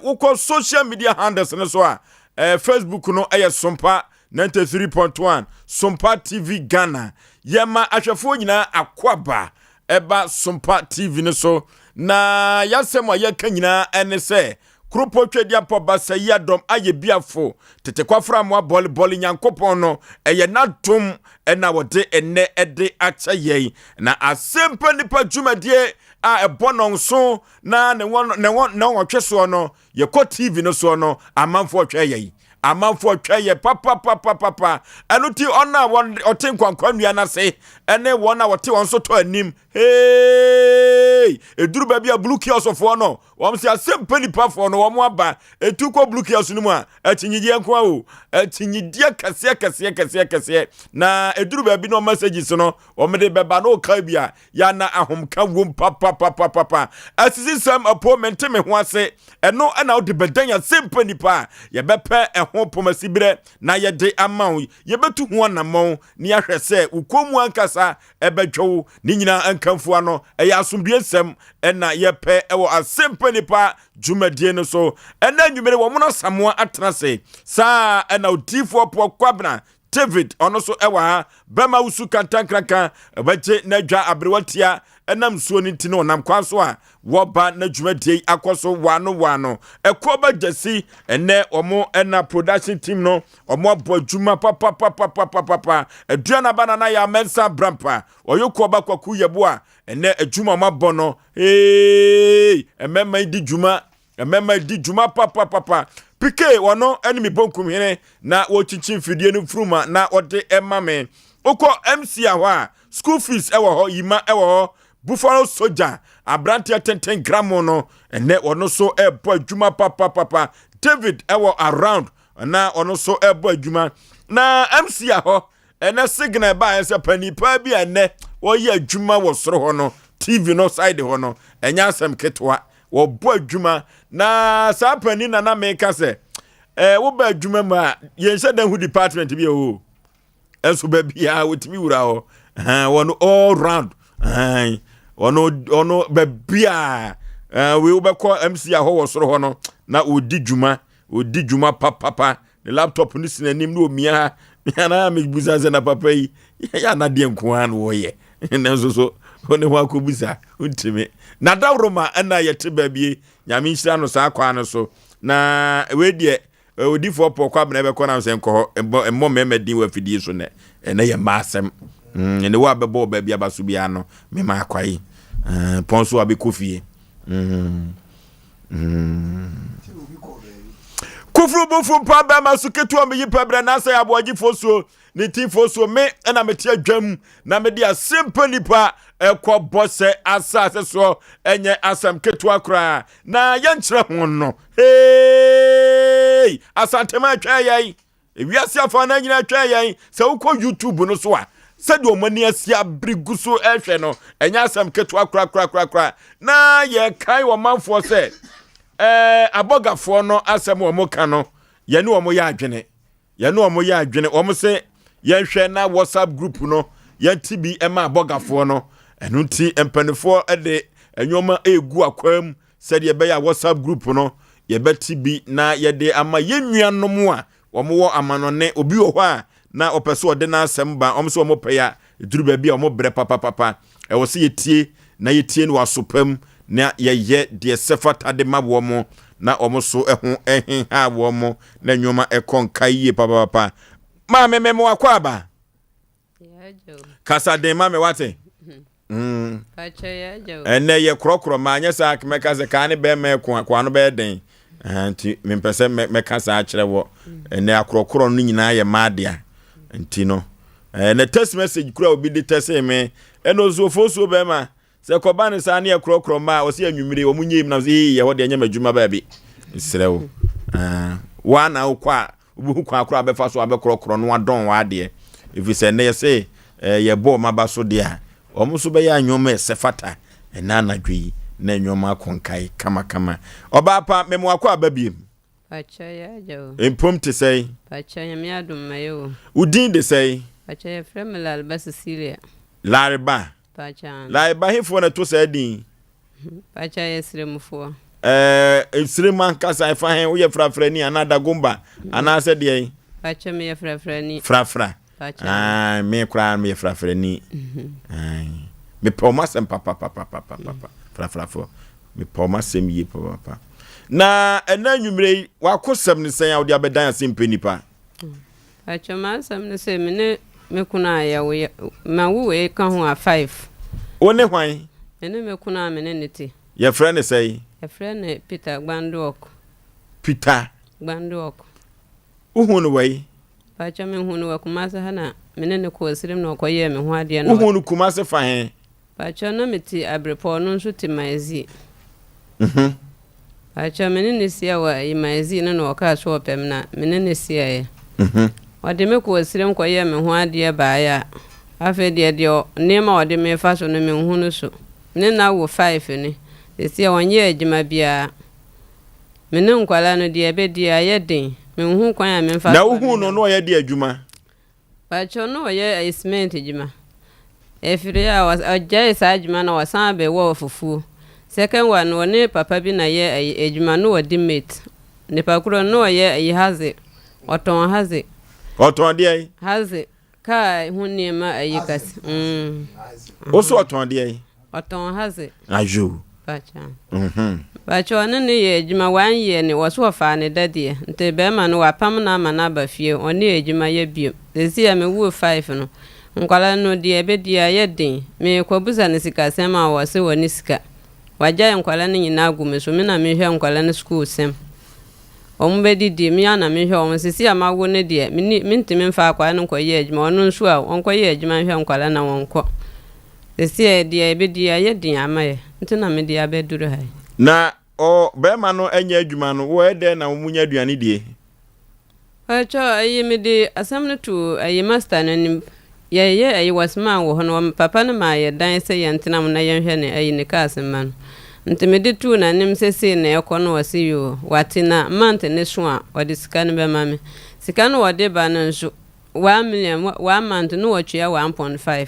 woko social media handles ne so a Facebook no Sompa 93.1 Sompa TV Ghana yema ahwefo nyina akwaba eba Sompa TV ne so na yasemo ye kanyina ene se Krupo twedia po basa yadom aye biafo tete kwafra mo bol nyankopon no eye nadom ena wode ene ede acha ye na Asem Mpe Nipa dwumadie a ebono nso na ne won tweso no ye ko TV no so no amanfo twa ye amanfo twa ye papa enuti ona won otenkwankwanua na se ene won na wote won so to anim hey eduru ba bia blue kiosk ofo no won se Asem Mpe Nipa fo no won aba etuko blue kiosk no mu a atinyidie nko o atinyidie kase na eduru ba bi no messages no won de beba no ka bia ya na ahomka wom papa asisi sam appointment me ho ase eno na wo de bedan Asem Mpe Nipa ye bepe ho pomasibre na ye de amawo ye betu ho anamon ni ahwe se ukomu ankasa ebedwo ni nyina ankamfu ano eya asomdue sem ena ye pe ewo Asem Mpe Nipa dwumadie no so ena nwumere wo mono samoa atrase sa ena odifo po kwabna David ono so ewa ha bema usu kantankraka baje na dwa abrewatia enam suo ni ntino nam kwaso a woba na dwumadie akoso wano ekoba jesi ene omo ena production team no omo abo dwuma papa aduana banana ya mensa brampa oyoko ba kwaku yebo a ene adwuma mabono emema di dwuma papa Pike wano enemy bonkum hene na wo chinchin fidie no fruma na ode emame oko MC ahwa school fees ewo ho yima ewo ho Buffalo Soldier abrante 10 gram no ene wono so ebo adwuma papa David ewo around na ono so ebo adwuma na MC ahwa ene signal ba ese panipa bi ene wo ye adwuma wo soro ho no TV no side ho no enya asem ketwa wo bo adwuma na sa pani na meka se wo ba adwuma ma ye se dan hu department bi o enso ba bia wotimi wura ho wono all round ono ba bia we wo be ko MC a ho wo soro ho no na odi dwuma papa the laptop ni sinanim no mia na me buzaze na papa yi ya na de nko an wo ye nenso so one ho akobusa untime na dawroma na yete babie nyame nhira no sa akwa no so na we de odifo pokwa bna be kona nsen ko emmo memedin wa fidie so ne ye masem ne wa bebo babia baso bia no me ma akwai ponso abekofie Kufru bufu pa ba masuketu am yipa bra na Osei Aboagye Oforisuo ni ti Oforisuo me na meti adwam na me dia Asem Mpe Nipa ekwo bose asase so enye asam ketu akra na ye nkyere ho no hey asante ma twa yai ewiase afa na nyina twa yan sɛ wokɔ YouTube no so a sɛ de omani asia brigu so ehwɛ no enya asɛm keto akra na ye kai wo manfo sɛ abogafo no asɛm wo moka no ye ne wo mo yɛ adwene wo mo sɛ ye hwɛ na WhatsApp group no ye tibi ema abogafo no enu nti empanifo de enwoma egu akwam sɛ de be ya WhatsApp group no ye betibi na ye de ama ye nuanom a wo mo wo amanone obi wo hɔ a na opeso ode na asɛm ba omso mo pɛya duru ba bi a mo brɛ papa e wo se yetie na yetie no asopam na ye de sefata de mabo mo na omso eho ha wo mo na nwoma ekonka yie papa ma me mo akwa aba yajo kasa de ma me wate pacho yajo ene ye krokro ma anya sa meka se ka ne be me kwa no be den anti me pese me kasa a kyerɛ wo ene akrokro no nyina ye maadea nti no na text message kura obi de text me eno so be ma se koba ne sa ne akrokro ma o se anwumire o munyim na ye ho de anya madwuma ba bi srewo wa na ukwa ubu kwa akra befa so abekrokro no adon wa de if se ne say ye bo ma ba so de a o mo so be ya anwoma sefata na anadwi na anwoma konkai kama oba pa memo akwa babiem pacho yajo empom te say pacho nyame adom mayo udin de say pacho ye fremel ba Cecilia Lariba pacho Lariba hefo na to say din pacho ye sremfo Sreman kasa fa hen wo ye frafrani anada gomba ana se de pacho me ye frafrani frafra pacho me kra me frafrani me promise papa frafrafo me promise me papa na ena nwumre wakosam ne sen a wo de abedan Asem Mpe Nipa pacho ma sam ne se me kuna ya wo ma wo e ka ho a 5 one hwan ene me kuna me ne nete ye frɛ ne sɛ ye frɛ ne Peter Peter Gbandok uhunu wai pacho me hunu wa kuma sa hana me ne ko sirim no koye me ho ade no uhunu kuma se fa hen pacho na meti abrepo no nso ti maizi pacho me ne sia wa i maizi no ka so opem na me ne sia ye ode me ko sirim koye me ho ade ba ya afa de nema ode me fa so no me hunu so ne na wo 5 ni sia wonye adwuma bia me ne nkwala no de be dia ye den me hu kwan a me fa na uhunu no ye de adwuma pacho no ye cement adwuma efiri a ajai sa adwuma na wasan be wo fufu second one no ne papa bi na ye adwuma no wodi mate ne pakuro no ye haze oton haze de haze ka hunni ma ayikasi oso oton de oton haze ajo pacha pacho ne ye adwuma wan ye ne waso fa ne dade nte be ma no wapam na ama na ba fie oni adwuma ye biem esi ya me wo 5 no nkwala no de ebe dia ye den me kwabusa ne sika sema wo se woni sika waja nkwala ne nyina agume so me na me hwe nkwala ne school sem ombe didi me ana me hwe o sisi amago ne de me ntimi mfa akwa ne nkoye adwuma ono nso a onkoye adwuma hwe nkwala na wonko sisi de ebe dia ye den amaye ntina me dia be duru hai na o be ma no anya adwuma no wo ede na munya aduane die pacho ayi me de asam ne to ayi master nanim ye ayi wasman wo hono papa ne ma ye dan se ye ntenam na ye hwe ne ayi ne kaasman ntemede tu na nim sese na ekono wase yo watina mante ne so a ode sika ne be ma me sika no wode ba no nso 1 million 1 month no watwa 1.5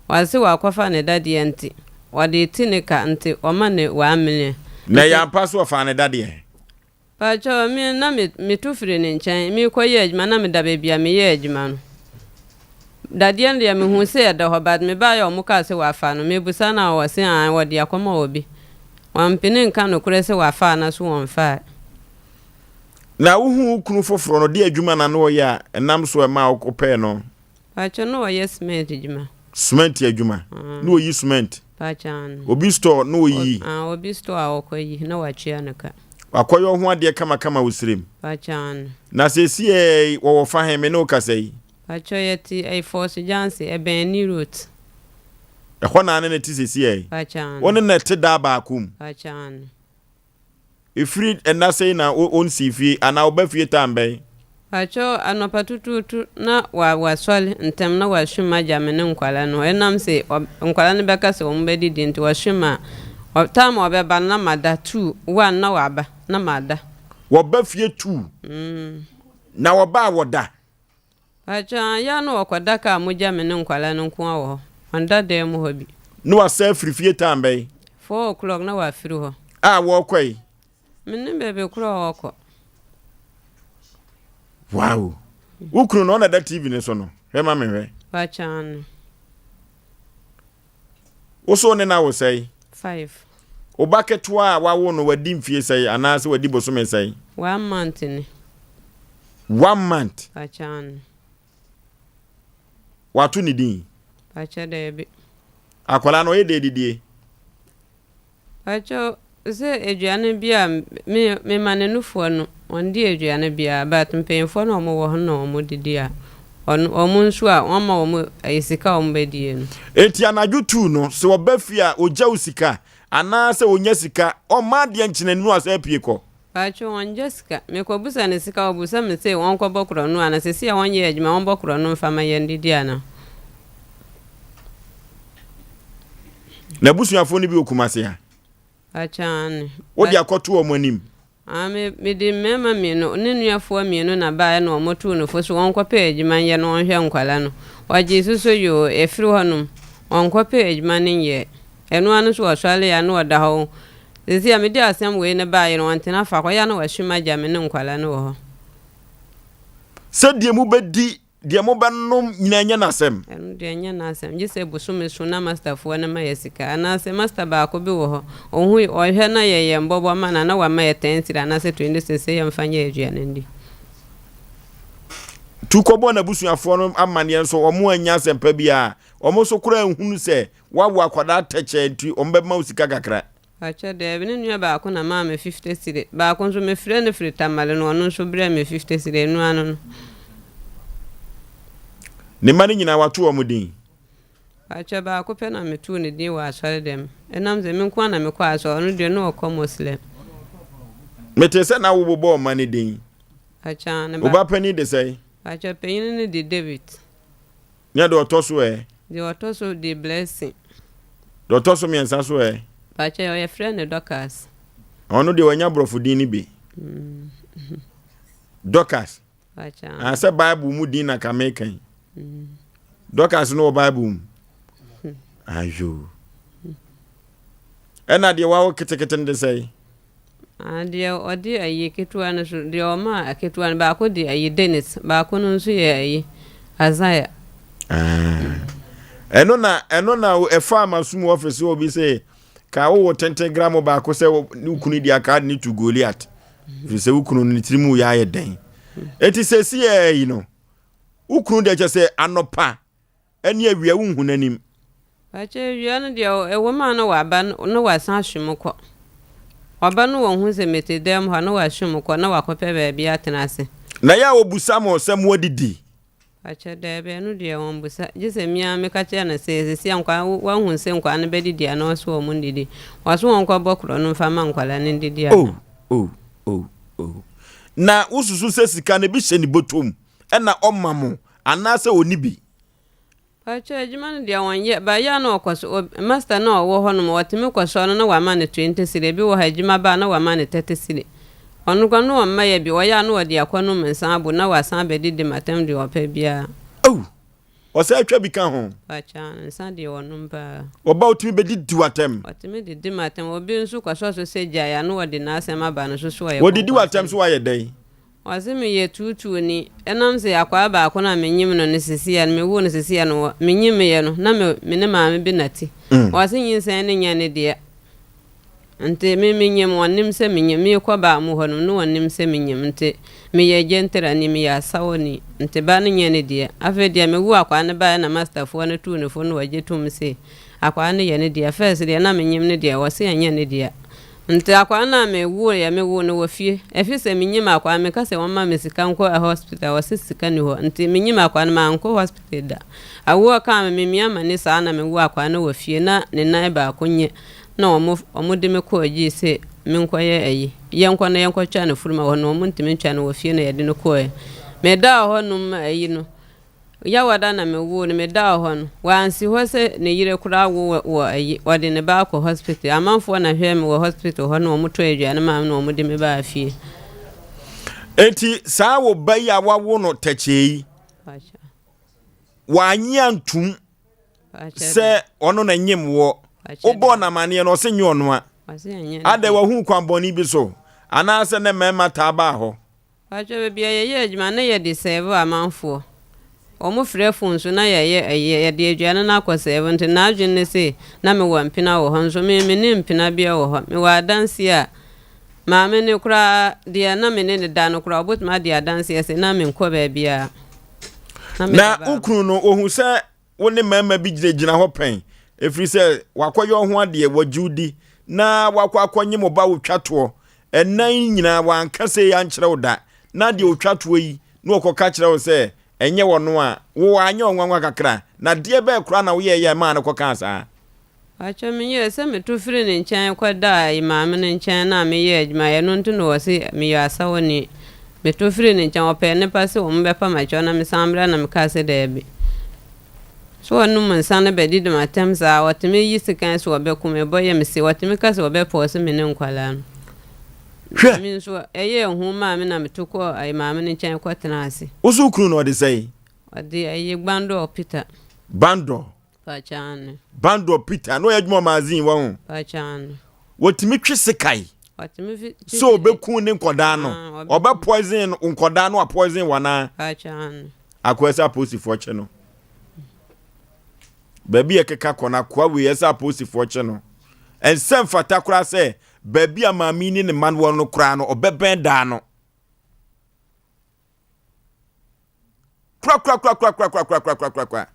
wase wakofa ne dade enti wode tinika enti o ma ne 1 million na ya paso of an dade pacho mi na mi tu firi ne nchen mi koye adwuma na me da be bia me ye adwuma no dade ende me hu se da ho bad me ba ya omuka se wafa no me busa na wo se an wode akoma obi wampene nka no kure se wafa na so wonfa na uhu kunu foforo no de adwuma na no ya enam so e ma okopɛ no pacho no ye cement adwuma cement adwuma no yi cement pachan obi store no yi obi store akoyi na wachia naka akoyo ho ade kama wosrem pachan na sesi e wo fa he me no kasai pacho yeti ai force jansi e ben ni route e ho na ne ti sesi e pachan woni na te da ba akum pachan ifri enna sei na on si fi ana obafie tambe Pacho anopatututu na waswali ntem na washuma jamene nkwala no enam se nkwala ne beka se ombedi di nti washuma time obeba na mada 2 1 na waba na mada Woba fie 2 na woba woda Pacho ya no wakwada ka mo jamene nkwala no nko awo onda de mo hobi no wasa frifie tambe 4 o'clock na wafiri ho wo kwai minne bebe kuro wako wow ukunu no na da TV ne so no hema me hwe Pachan Oso ne na wo sei 5 Obaketwa wawo no wadi mfie sei anase wadi bosome sei 1 month ni 1 month Pachan watu ni din Pacha debe akwala no yede didie Pacho se eduane bia me manenufo no ondi eduane bia but mpemfo no mo wo ho no mo didi a omo nso a oma omo esika ombedie no eti anaju 2 no se woba fie a ogya usika anase onya sika o ma de nkyinanu asa pie ko Pacho on Jessica me ko busa ne sika obusa me se won ko bokro no ana se sia won ye adwuma won bokro no mfa ma ye ndidi ana na busuafo ni bi okumase ha Pachan odi akoto omanim me di mema mienu ne nuafo mienu na baa na omotu no fo so won ko page man ye no hwe nkwala no waje suso yo efiri honum won ko page man ye enu anu so oswale ya no oda ho ezi a me di asem we ne baa ye no antena fa kwa ya no wahwima jame ne nkwala no ho se die mu bedi die mo banom nyinanya nasem enu de nya na asem je se busume so na master fo na ma yesika na se master ba ko bi wo ho ohu ohwe na ye mbobo ma na wa ma ye tensira na se 20 se ye mfanya eduane ndi tu kobo na busuafo no amane so omo anya sempa bia omo so kura ehunu se wawo akwada tache nti ombema usika kakra Acha de bi ne nua ba ko na ma me 50 sire ba ko so me frɛ ne frɛ tamale no no so brɛ me 50 sire enu anu no ne mani nyina watu omudin Acha ba ko pe na me tu ne din wa asɔre dem enam ze me nko na me kɔ asɔ no de no kɔ muslim metese na wo bobo mani din Acha ne ba oba pani de sei Acha pe yin ne de David nya do otoso de otoso de blessing do otoso mi ensa so Acha yo ye frɛ ne Dorcas ono de wanya brofo din ni bi Dorcas Acha asa bible mu din na kamekan Dorcas no bible ajo ena de wawo ketekete de sei de odi ayi ketua no so de o ma ketua no ba ko de ayi Dennis ba ko no so ye ayi Azaya eno na efa masum office obi say ka wo 10 gram ba ko se ukunu di aka ni to Goliath fi se ukunu ni tirimu ya ye den eti se si yi no ukunu de che se anopa eni awia wo hunanim Acha awia no de e wo ma no wa ba no wa san hwemko oba no wo hu se metedem ha no wa hwemko na wa kopɛ ba bia atenase na ya obusa mo se mo didi Acha de be no de won busa jese mia me ka che na se ankwa wa hu se nkwa no be didi na so wo mun didi waso won kwa bokro no mfa ma nkwala ne didi na ususu se sika ne bi hye ni botom na omamo anase onibi Acha ejima no de won ye ba ya na okoso master na wo ho no watimi koso no na wa ma ne 20 sire bi wo ha ejima ba na wa ma ne 30 sire onu kwa no ma ye bi wo ya na odi akwano mensan abu na wa san be didi matem de opa bia Osei atwa bi kan ho Acha nsan de wonum ba oba otimi be didi watem watimi didi matem obi nso kwaso so se gya ya na odi na asem aba no so ye wo didi watem so wa ye den Wasemi ye tutu ni enam se akwa ba ko na menyim no ne sisia me wo ne sisia no menyim ye no na me ne maame bi nati wasenyin sen ne nya ne de nte me menyim wonim se menyim me ko ba mu ho no wonim se menyim nte me ye gentera ni me ya sawoni nte ba ne nya ne de afa de me wo akwa ne ba na master fo ne tu ne fo no waje tum se akwa ne ye ne de first de na menyim ne de wase anya ne de nte akwa na me wo ya me wo no wafie efise menyim akwa me ka se won ma me sika nko a hospital wase sika ni ho nte menyim akwa na ma nko hospital da awo ka me mia ma ne sa na me wo akwa na wafie na ne nan ba akonye na omo de me ko agi se me nko ye ayi ye nko na ye nko twa na furuma ho no omo ntimi twa na wafie na ye de no ko me da ho num ayi no ya wada na me wo ne me da ho no wansi ho se ne yire kura wo ayi wode ne ba ko hospital amanfo na hwe me wo hospital ho no mo to aduane ma no mo de me ba afie enti saa wo baya wawo no techei wanyi antum se ono na nyim wo obo na mane no se nyo no a ade wa hu kwamboni bi so ana se ne mema ta ba ho acho bia ye adwuma na ye de save amanfo omo frefo nso na ye de aduane na akoseve nti na adwene se na me wa mpina wo ho nso me ne mpina bia wo ho me wa danse a ma me ne kura de na me ne da no kura obotuma de adanse se na me nkọ ba bia na ukru no ohun se woni mama bi gina ho pen efri se wakoyo ho ade wajudi na wakwakonye mo ba wo twato enan nyina wankase ya nkyerɛ wo da na de otwato yi na okoka kyerɛ wo se enye wono a wo anye onwanwa kakra na de be kura na wo ye ma na koka saa acho me ye se me to firi ne nkyɛn kwada imam ne nkyɛn na me ye adwuma ye no nto no wo se me ya asawo ni me to firi ne nkyɛn opɛ ne pa se wo mbe pa ma cho na me samra na me ka se da bi so anu mansa na bedi de matem za watime yi sikan so obekum ebo ye me se watime ka se obepo se me ne nkwala no hwe mi so eye hu ma me na metoko ai ma me ne nkyɛn kwatena ase osu kru no de sei ade aye gbando Peter bando pachane bando Peter no yadwuma magazine wo ho pachane watime twe sekai watime so obekum ne nkoda no obe poison nkoda no a poison wana pachane akwesa posifo che no baby ekeka kona kwa we yesa posifo che no ensem fata kura se baby amami ni ne man wo no kura no obeben da no kwa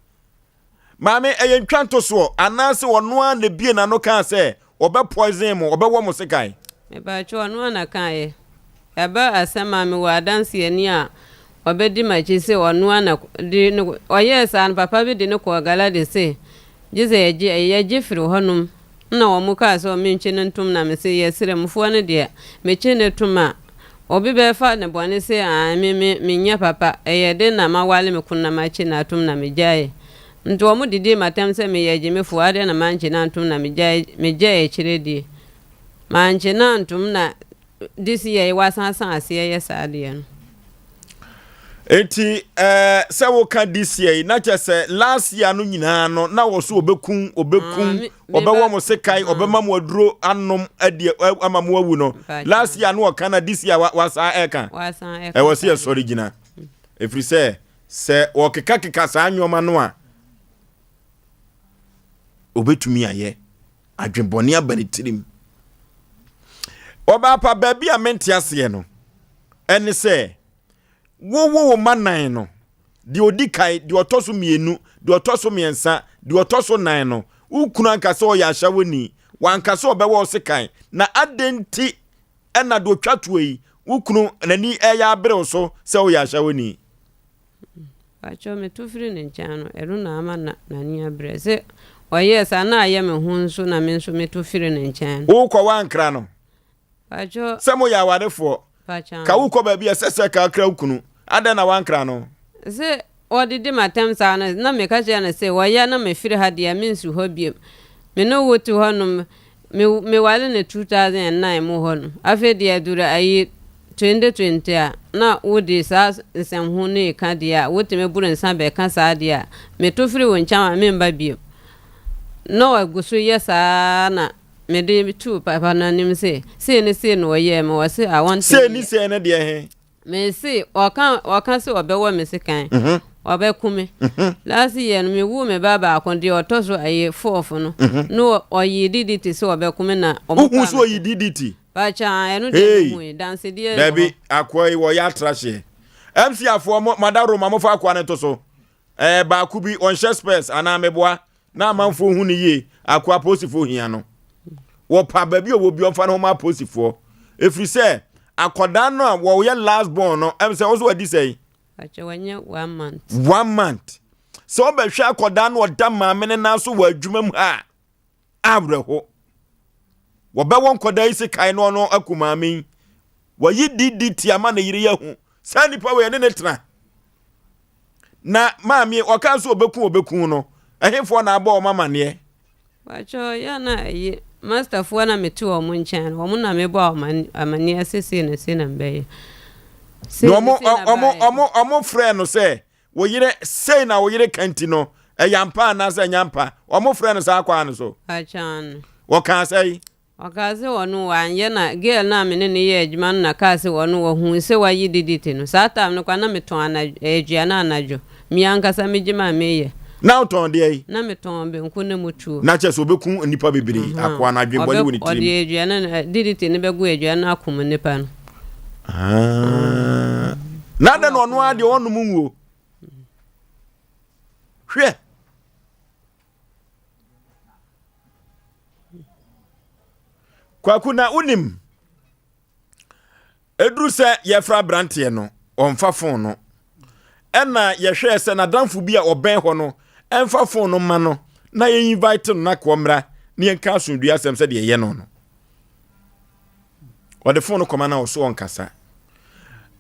mame eye ntwanto so anase wono a na bie na no kan se obe poison mo obe wo mo sekai me ba cho no na kan ye eba asema me wa dance ani a obedi machi se wono na di oye san papa bi di ne ko gala de se jize ye jifiri honum na wo mu ka so me nche ntum na me se ye sire mfo ne de me che ne tuma obi be fa ne bone se a me nya papa eye de na ma wale me kunna ma chi na tum na me jaye nto mu didi matem se me ye je me fu ade na manche na tum na me jaye chire di manche na ntum na disi ye wasansan ase ye saade no enti se wo ka this year na chese last year no nyina no na wo so obekun obewo mo sekai obema mo aduro anom ade amamo awu no last year no ka na this year wasa eka wo se sorry gina efri se wo keka sa anwoma no a obetumi aye adwenbone abanitirim oba pa ba bia mente ase no ene se wo manan no de odikai de otoso mienu de otoso miensa de otoso nan no ukunu ankase o ya ahawoni wankase obewo sekan na adenti ena de otwatoe yi ukunu nani eya abere so se o ya ahawoni acho me tufiri ne nchano eru na ama na ni abere se oye sa na aye me hunso na me nso me tufiri ne nchano wo kwa wankra no acho se mo ya wadefo ka wo kwa ba bia sese ka akra ukunu ada na wankra no se odidi matem sa na me ka je na se waya na me firi ha dia me nsu ho biem me no wotu honum me wale ne 2009 mo honum afi dia dura ayi 2020 a na wodi sa nsem hu ne ka dia wote me buru nsa be ka sa dia me to firi won chama me mba biem no agusu yesa na me de tu papa na nim se ne no ye me wase I want se ni se ne de he me se okan se obewo me se kan obekume last year no me wu me baba akonde otoso aye 4 no no oyi diditi se obekume na omu so oyi diditi bacha enu de mu dance die baby akwai wo ya trashe MC afo madaro mamofo akwa ne to so ba ku bi on share space ana meboa na amanfo hu ne ye akwa posifo hia no wo pa baby owo bi onfa no ma posifo efri se akoda no wo ye last born no MC also wadi say bacha wanye 1 month 1 month so obehwe akoda no oda maamene na so wa adwuma mu ha abreho wo be won koda isi kai no no akumamin wo yi diditi ama na yiri yahu sani pa we ne tena na maami oka so obeku no ehemfo na aba o mama ne wacho ya na yi master fo na metu o mun chan o mun na me bo amani asese na se na mbe no omo frɛ no sɛ wo yire sei na wo yire kanti no yampa na sɛ nyampa omo frɛ no sa kwa no so achan wo ka sei okaze wonu wanye na girl na me ne ye adwuma na ka se wonu wo hu se wayi diditi no saa tam no kwa na meton ana aduana anajo mi ankasa megima meye na uton de yi na meton be nko ne mutuo na che so beku nipa bebere akwa na adwen bole woni tim odi aduana na diditi ne begu aduana akom nipa no na da no no ade wonu mu wo hwe kwakuna unim edru se yefra brante no onfa fon no ena yehwe se na danfo bi a oben ho no enfa fon no ma no na ye invite no na kwomra ne enka asundua asem se de ye no no o de fon no koma na o so onkasa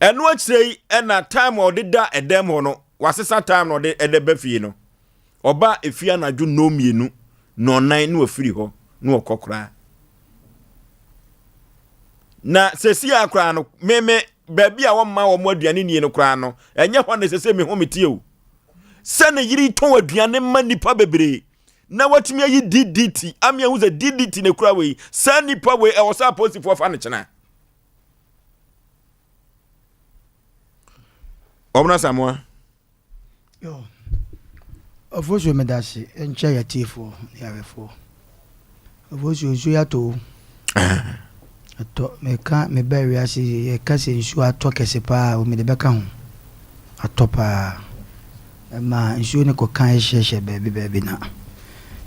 eno akirei ena time o de da edem ho no wasesa time no de edeba fie no oba efia na dwo no mienu no nan no afiri ho no okokora na sesi akra no meme baabi a womma wo mo aduane nie no kra no enye ho na sese me ho metie o se ne yiri ton aduane ma nipa bebre na watimi ayi DDT amia hu ze DDT ne kra we sa nipa we e wo sa positive fa ne chena obna samwa yo Oforisuo medasi enche ya tifo ya refo Oforisuo zo ya to ato meka me bari asi e kase nsu ato kese pa o me de beka ho atopa ma nsu ne ko kan hye baabi na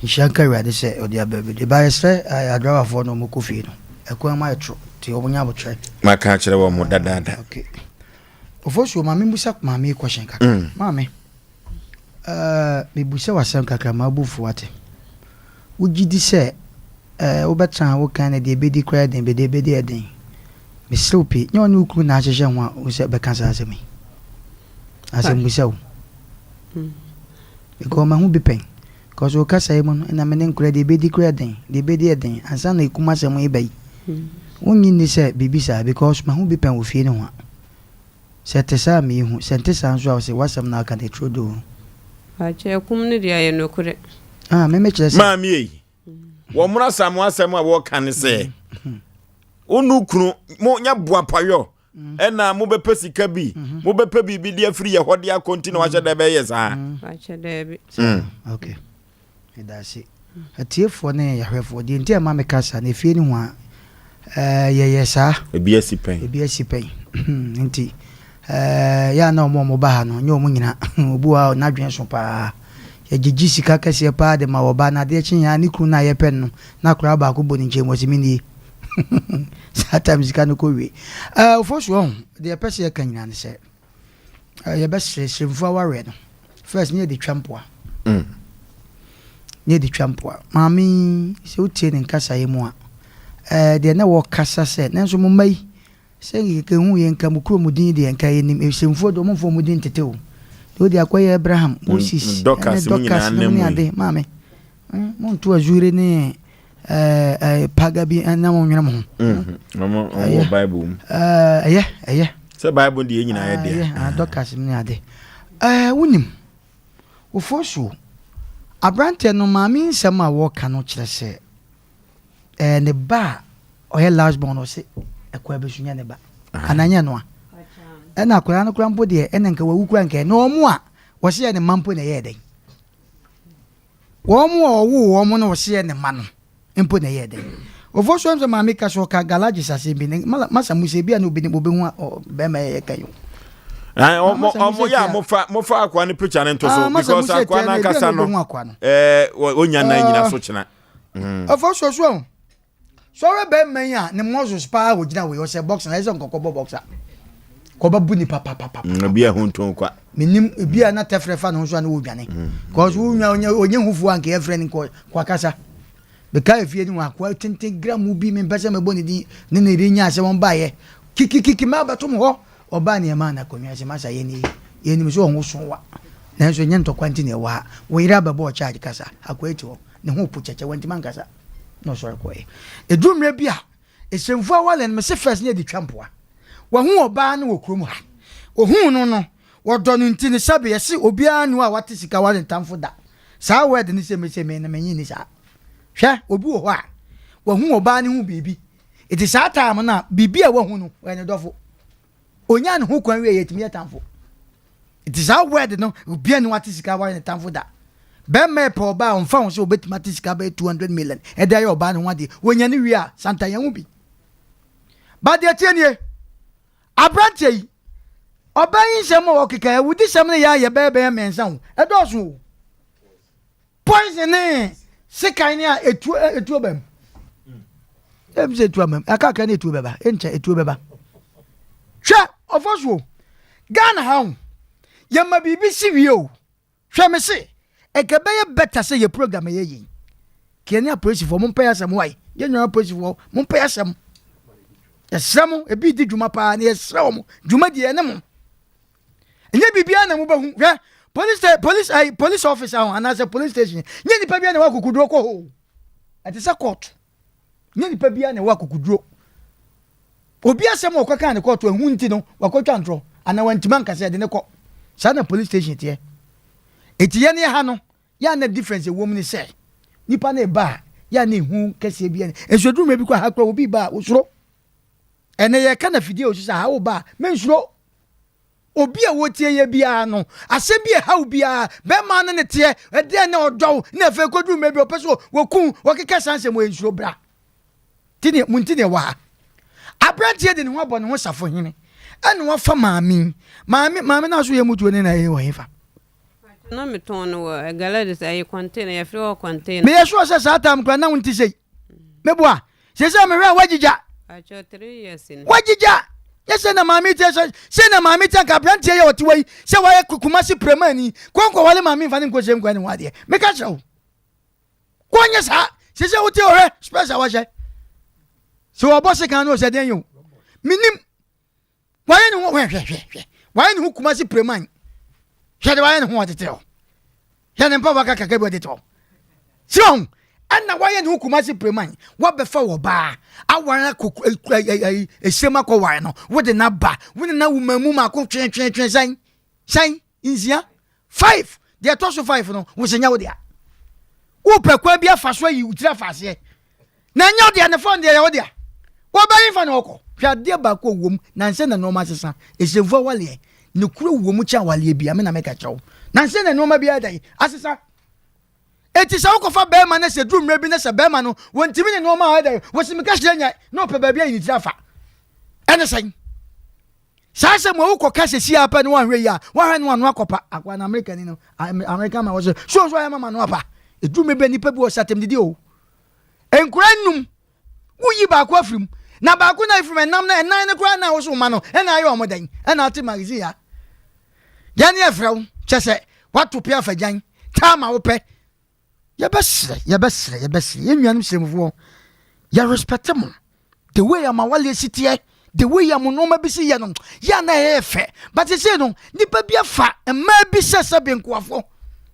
nshanka wi ade se o dia baabi de ba yesre adrawa fo no mo kofi no e ko ma etro ti o nya botre maka kire wo mo dadada okay Oforisuo ma me busa ma me question kaka ma me me busa wasam kaka ma bufu ate ugidi se obetran wo kan de bedi kra den bedi eden me slopi nyo ne ukru na ahyehe ho wo se be kan sa asemi asem busaw e ko ma hu bi pen ko so ka sai mo na me ne nkra de bedi kra den de bedi eden ansa na ikuma asem e bai wonyi ni se bibisa because ma hu bi pen wo fie ne ho se tesa me hu se tesa nso a se wasam na aka de trodo ache kum ne dia ye no kure me kire se ma mi wo mura samu asem a wo kan se onu kunu mo nya boa payo ena mo be pesika bi mo be pe bibi dia free ye hode a continue wa hye be ye sa ache de bi okay edasi atiefo ne yahwefo di ntia ma me kasa na fie ni ho ye sa ebi asipen nti ya na mo ba ha no nyo mo nyina obu a na dwen so pa ya gigi sika kase pa de ma oba na de chinya ni kru na ye pen no na kra ba ko boni nche mo simi ni sata muzika no ko wi Oforisuo de pese kan nyina ne se ye be shremfu aware no first ne de twampoa ne de twampoa mami se utie ne nkasa ye mu a de na wo kasa se nanso mo mai se ke hu ye nka mu kro mu din de nka ye nim shremfu do mo fo mu din teteu do de akoye Abraham Moses Dokas ni ade mame mon to ajure ne pagabi na mo nwena mo mo Bible se Bible de nyina ye de Dokas ni ade wonim Oforisuo abrante no mame nsem a wo ka no kire se ne ba oye large born o se ekwa besunya ne ba ananya no a ena akora no kura mpo de ena nka wawu kura nka no omo a wo se ne mampo ne ye den wo mo owu wo mo no wo se ne ma no mpo ne ye den Oforisuo mse mame ka so ka galaji sase bi ne masa muse bi na obi ne bobe hu be ma ye kayo omo ya mo fa akwa ne picture ne ntoso because akwa na kasa no onya na nyina so chena Oforisuo so we be man ya ne mozo spa wo gina we o se box na iso nkokọ boxer ko babu ni papa bia hu nton kwa minim bia na tefrefa no so na wo dwane cause wo nya onye hufu anke e friend ko kwa kasa be ka efie ni wa kwa 20 gram bi me pese me boni di ne ri nya ase won ba ye kiki ma batum ho oba ne ma na konwa se masa ye ni so ho so wa nanso nyɛ ntɔkwa nti ne wa wo yira bɛbɔ charge kasa akwati hɔ ne ho po kyɛkyɛ wanti man kasa no sɔre kɔɛ edumre bi a esemfo awale no se first ne di twampoa wa hu oba ne wɔ kurom ha ohun no wɔdɔ no nti ne sabe yɛse obiara no a wate sika wale ntamfo da saa word ne se me na manyi ni saa hwɛ obi wɔ hɔ a wa hu oba ne hu bibi iti saa time na bibi a wa hu no ɛne dɔfo onya ne ho kwan wie yɛtimi yɛtamfo iti saa word no obiara ne wate sika wale ntamfo da bɛmɛ pɛ ɔba a ɔmfa ho sɛ obɛtumi ate sika bɛyɛ 200 million ɛda yɛ ɔba ne ho adeɛ wonya ne wie a santa yɛn ho bi badeɛ tie nie aberanteɛ yi ɔba yi nsɛm a wɔkeka awudi sɛm no yɛ bɛyɛ mɛnsa ho ɛdɔɔso o poison ne sekan ne a etuo bɛm ɛm sɛ etuo bɛm akaka ne etuo bɛba ɛnkyɛ etuo bɛba hwɛ ɔfɔ so Ghana ha ho yɛma biribi si wie o hwɛ me se ɛkɛbɛyɛ better sɛ yɛ program yɛ yi kɛne a polisifoɔ mo mpɛ asɛm wai yɛ nyɛ polisifoɔ mo mpɛ asɛm yɛsrɛ mo ebi di dwuma paa ne yɛsrɛ mo dwuma di ɛne mo ɛnyɛ bibia na mo bɛhu hwɛ police officer ho anaasɛ police station nyɛ nipa bia na wɔ akokuduro kɔ hɔ ɛte sɛ court nyɛ nipa bia na wɔ akokuduro obi asɛm wɔ kɔka ne court ɛhu nti no wakɔtwa ntorɔ ana wantima nkasa de ne kɔ saa na police station teɛ eti yɛ ne ha no ya na difference ɛwɔ mu ne sɛ nipa na ba ya na ehu kɛseɛ bia ne nsoduruma bi kɔ ha kɔ obi ba osoro ɛnɛ yɛ ka na fidie o sisa ha wo ba mensuro obi a wotie yɛ bia no asɛm bi ha wo bia bɛma no ne teɛ ɛdeɛ na ɔdɔw na afei koduruma bi ɔpɛ so wɔku wɔkeka sansɛm wɔ nsuro bra tini muntini wa abrantie de ne ho abɔ ne ho safo hene ɛne wɔfa maame na so yɛ mutuo ne na yɛ wɔ hefa na me ton no egala de say container ya free o container me yeso se sa tam kwa na wonti sei meboa se se me hwa wagigya acho 3 years ni wagigya yese na maame tie se na maame tie ka brantie ye wote wai se wa ye kukumasi premani konko wale maame fa ne nko se nkwa ne wade me ka kyerɛw konye sa se se wote ore special wa hye se wo boss kan no se den yo minim waye ne ho hwehwehwe waye ne ho kumasi premani hwede waye ne ho wateteo hwede mpa waka kaka bi wateteo siron anna waye ne ho kumasi premani wabefa wo ba awara esema ko waye no wode na ba wone na wumamu ma ko twen san inzia 5 de to so 5 no wo senya wo dia wo pekwa bi afa so yi utira fase na nya wo dia ne fon dia wo dia wo ba yin fa no ko hwade ba ko wom na nse na no ma sesa esemfo wale ne kuro wo mu cha wale bia me na meka chawo na nse na no ma bia dai asesa eti sa ukofa be ma na se drum rebi na se be ma no wontimi ne no ma dai wo se meka hye nya na opa ba bia ni tira fa ene sen sa se mo ukoka se sia pa ne wa hwe ya wa hwe no anu akopa akwa na America ni no America ma wo so ya mama no apa edrum be nipa bi wo satem didi o enkura num wuyi ba akwa frim na ba ku na ifrim nam na enan ne kura na wo so ma no ena ayo omodan ena ati magazine ya yani efrew chese watu pia fajan tama wo pe ye besre ennuanum semfo ya respect mo the way am wale sitie the way am no ma bi si ye no ya na efe but say no nipa bi afa ma bi sese bi nkoafo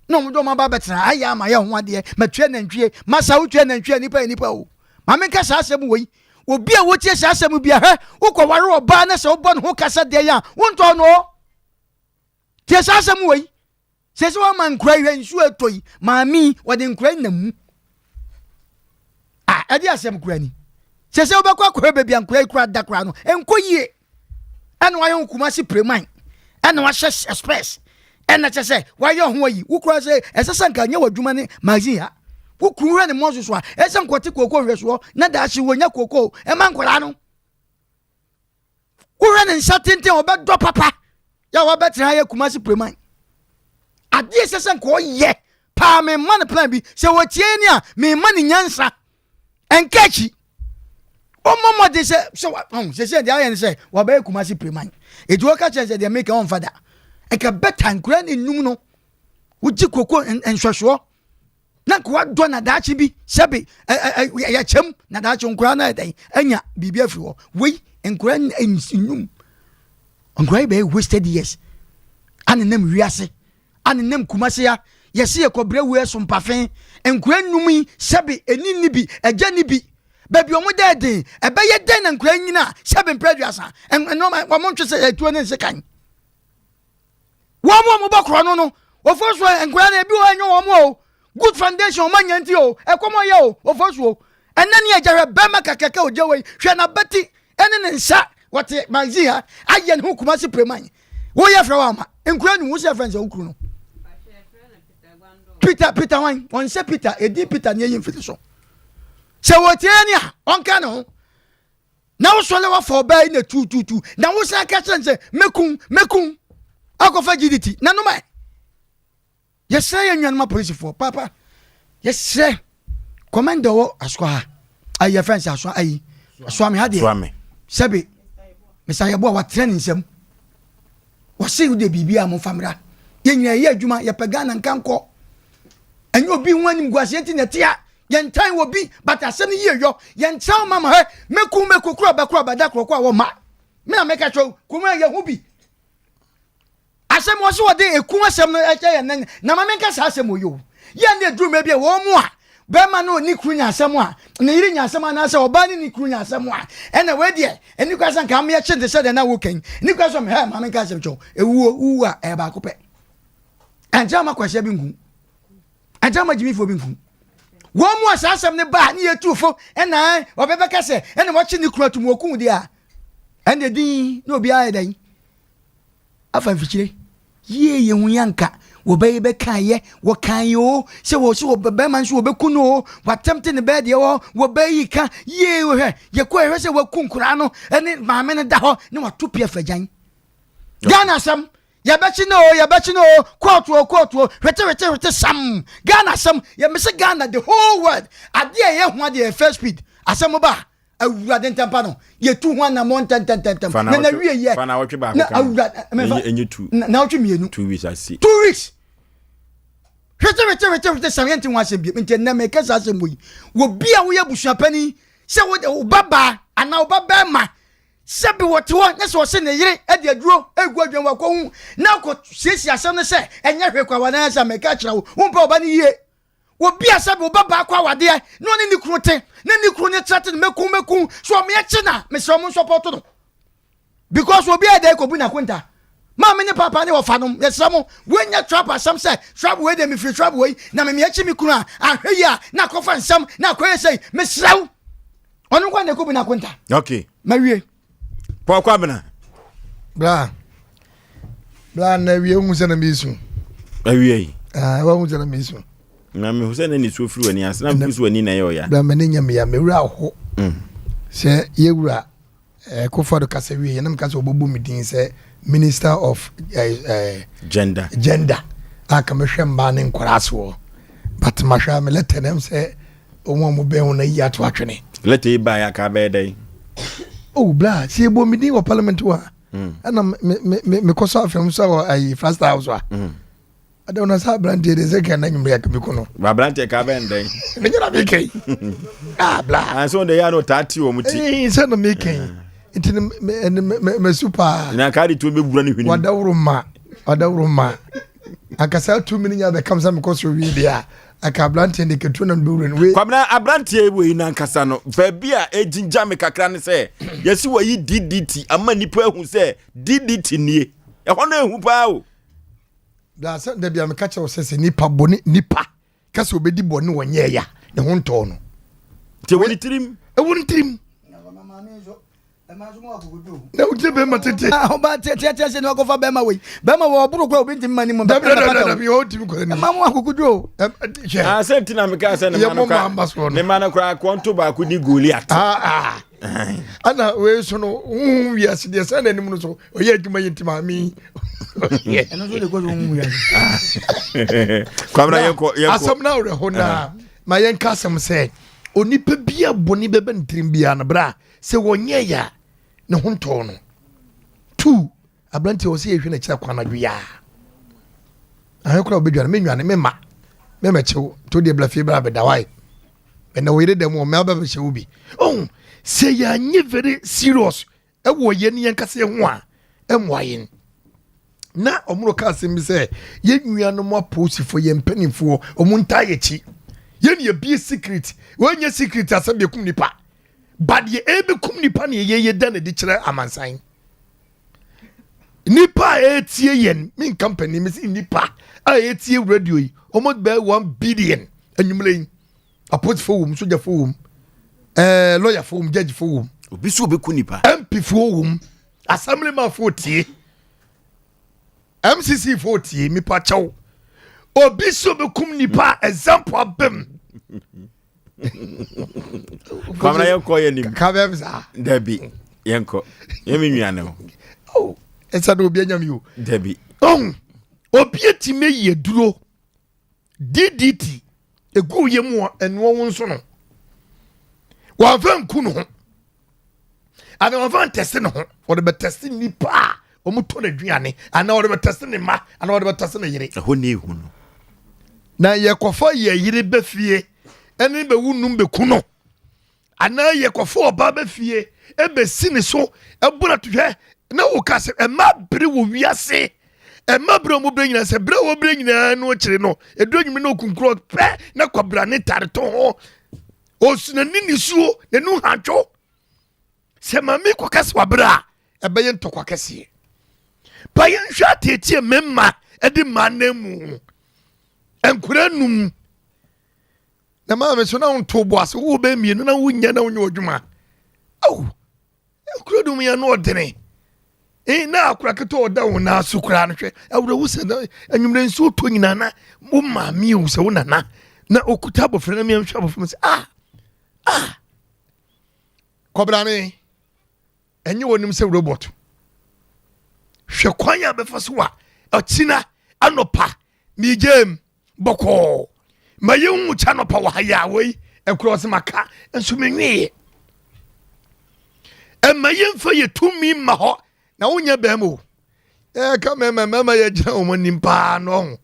no mo do ma ba betra aya ma ye ho ade matwe nantwie masa wo twe nantwie nipa o ma me ka sa asem wo yi obi a wotie sa asem bi a he ukoware oba na se obo no ho kasa de ya wonto no tie sa asem wo yi se wa man kura hwe nsu atoi maami wode nkura namu ade asem kura ni se obekwa akwa bebi ankura kura dakura no enkoyie ene wa yon kumasi preman ene wa hye express ene che wa yon ho yi ukura se esesa nka nya wadwuma ne magazine ha ukuru hwe ne mozo so a ese nkote kokko hwe so na da hye wonya kokko e man kwara no uhwe ne nsatente obedo papa ya wa betra ya kumasi preman ade sesen ko ye pa me man plan bi se wo tie ni a me man nyansa enkachi o momo de se de ayen se wo ba kumasi preman edu o ka chense de make on father e ka better nkura ni num no uji koko enhwehwo na ko do na daachi bi sebe ya chem na daachi nkura na dan anya bibia fi ho we nkura num nkura be wasted years anenam wiase ane nam kumase ya yɛse yɛ kɔbrɛ wu Sompa fen nkura nnum yi sɛbe eni ni bi agya ni bi baby omo de den ɛbɛyɛ den na nkura nyina sɛbe mpraduasa ɛno ma mo ntwe sɛ etuo ne nsekan wɔn mo bɔkoro no Oforisuo nkura na ebi wɔ enyo wɔn o good foundation o manyanti o ekomo yɛ o Oforisuo ɛnani agya bɛma kakaka o gyewe hwɛ na beti ɛne ne nsa wɔte manzi ha ayɛ ne ho kumase preman wo yɛ frɛ wa ma nkura nu wo sɛ friends okuru no Peter wan on say Peter edi Peter ne yin fiti so se wo tie ni a onka ne ho na wo so le wa for bai na tu na wo sa ka chen se mekun akofa GDT na no mai ye say ye nwan ma police for papa ye say commander wo asko ha ayi friends aso ayi aso me ha de sebe me say bo wa training nsem wo say wo de bibia mo famra ye nyina ye adwuma ye pega na nkanko enyo bi wanim guasienti na tia yentan wo bi but asem ye yo yentan mama he meku kura bada kro wo ma me na meka cho kuma ye hu bi asem wo so de eku asem no ye na mama meka sa asem yo ye na drum e bi wo mu a be ma no ni kru nya asem a na yiri nya asem na se oba ni kru nya asem a ena we de eni kwasa nka me ye chinde se de na wo kan ni kwasa me he mama meka asem cho ewu a e ba ko pe anja ma kwasa bi ngu anja ma jimi fo bi ngu wo mu asasem ne ba ni etufo ena obebeka se ena mo chi ni kru atum okun de a ena din na obi ayi dan afa mfichire ye hu yanka wo be kan ye wo kan yo se wo be man so wo be kuno wo attempt ne be de wo be yi ka ye wo he ye ko he se wo kunkura no ene maame ne da ho ne wo topia fagan Ghana sam ya bechi no kotu hwete sam Ghana sam ya mese Ghana the whole world ade ye hu ade first speed asem ba awurade ntampa no ye tu ho na mo ntantantam na wie ye fana wotwe ba na awurade enye 2 na wotwe mienu 2 weeks asi 2 weeks hwete sam yenti ho asem bi nte na make sa asem yi wo bia wo ye busuapani se wo baba ana wo baba ma sebi wote wo na so se ne yire e de aduro egu adwen wa ko hu na ko siesi asem ne se enye hwe kwa wana sa make kira wo mpa oba ni yie wo bia sebi wo baba kwa wade no ne ni krote na ni kro ne trate mekun so me ye na me se mo support no because wo bia de ko bu na kwenta ma me ne papa ne wo fa no ye se mo wenya trap asem se trap we de me free trap we na me ye chi me kunu a ahwe ya na ko fa nsam na ko ye sei me sraw onu kwa ne ko bu na kwenta okay ma wie kwa bena bra na wie hu se na misu awie wa hu se na misu na me hu se na ni so firi wani asena me so wani na ye oya bra me ne nyam ya me wura ho se ye wura ko fa do kasa wie na me kasa obobu me din se minister of gender aka me hwe mba ne nkwaraso but ma hwa me letenem se omo mo be hu na yi ato atwene lete ba ya ka be dai oh bla si ebo mi din wo parliament wa ana me koso afem so ai first house wa ada ona sa brand de ze kan na nyumre ka bi kono ba brand ka be ndai me nyira bi kai bla an so de ya no tati wo muti se no me kai it me super na ka di to be bura ni hwini wadawru ma akasa 2 minutes ya be come some because we there aka brante ne ketu na buren we kwamna abrante we na nkasa no fa bia ejinja me kakra ne se yesi wayi DDT ama nipa hu se DDT nie e hono ehu pa o da se da bia me ka che wo se nipa boni nipa kase obedi boni wonye ya ne ho nto no te woni tirim na uje be matete oba tete se no ko fa be ma we wo buru kwa obi ntim mani mo da bi o timi ko ni ma mo akukudu senti na me ka se ne manu kwa kwonto ba ku ni Goliath ana we so no wi aside se na nim no so oye adwuma yintima mi eno so de ko wi kwamra yeko asam na ore ho na ma yen ka asam se onipa bia boni bebe ntrim bia na bra se wonye ya ne ho nto no 2 abranti o se ehwe na kira kwana dwea ahekura obedwa me nwane me mechew to de blafi bra be dawai me na wire dem o me aba be chew bi oh se ya nye very serious e wo ye ne yankase ho a e mwayen na omuro ka asem bi say ye nwia no mo post for ye mpanimfo omunta ye chi ye ne be secret wonye secret asem be kum nipa but ye ebe kum nipa ne ye da na di kire amansan nipa etie yen min company mi nipa a etie radio yi omo be 1 billion anwumle apot fo wum soja fo wum lawyer fo wum judge fo wum obi so be ku nipa MP fo wum assembly man fo tie MCC fo tie mi pa chaw obi so be kum nipa example abem kamera yenko yenim kabemza dabi yenko yemi nnuane ho oh esa do obi anyam yo dabi obi etime ye duro DDT egu ye mu enwo wonso no wa van ku no ana wa van test no ho wo de be test ni pa o mu to na duane ana wo de be test ni ma ana wo de be test ni yire ho ne hu no na ye kofa ye yire be fie eni be wunum be ku no ana ye kofa oba be fie e be sini so e buna to hwe na wo ka se e ma bere wo wiase e ma bere mo bere nyina se bere wo bere nyina no kire no e do nyime no kunkro pe na kwabra ne tare to ho o suna nini suo ne nu hancho se ma mi kwakase wabra e be ye ntokwa kase pa ye nhwa tetie memma e di manemu enkura num na ma me so na nto bo ase wo be mie na wo nya na wo nyodwuma aw enkura dum ya no odene na akura keto oda wo na sukura no hwe awura wo se na anwumre nso to nyina na mo ma mi wo se wo nana na okuta bofre na mi nhwa bofre se kobra ne enye wonim se robot hwe kwan ya befa so wa atina anopa mi game boko mayewu cha nopa wa haya we enkura se maka enso menwe mayemfa ye tumi ma ho na wonya bemo ka mama ye gina o monim pa no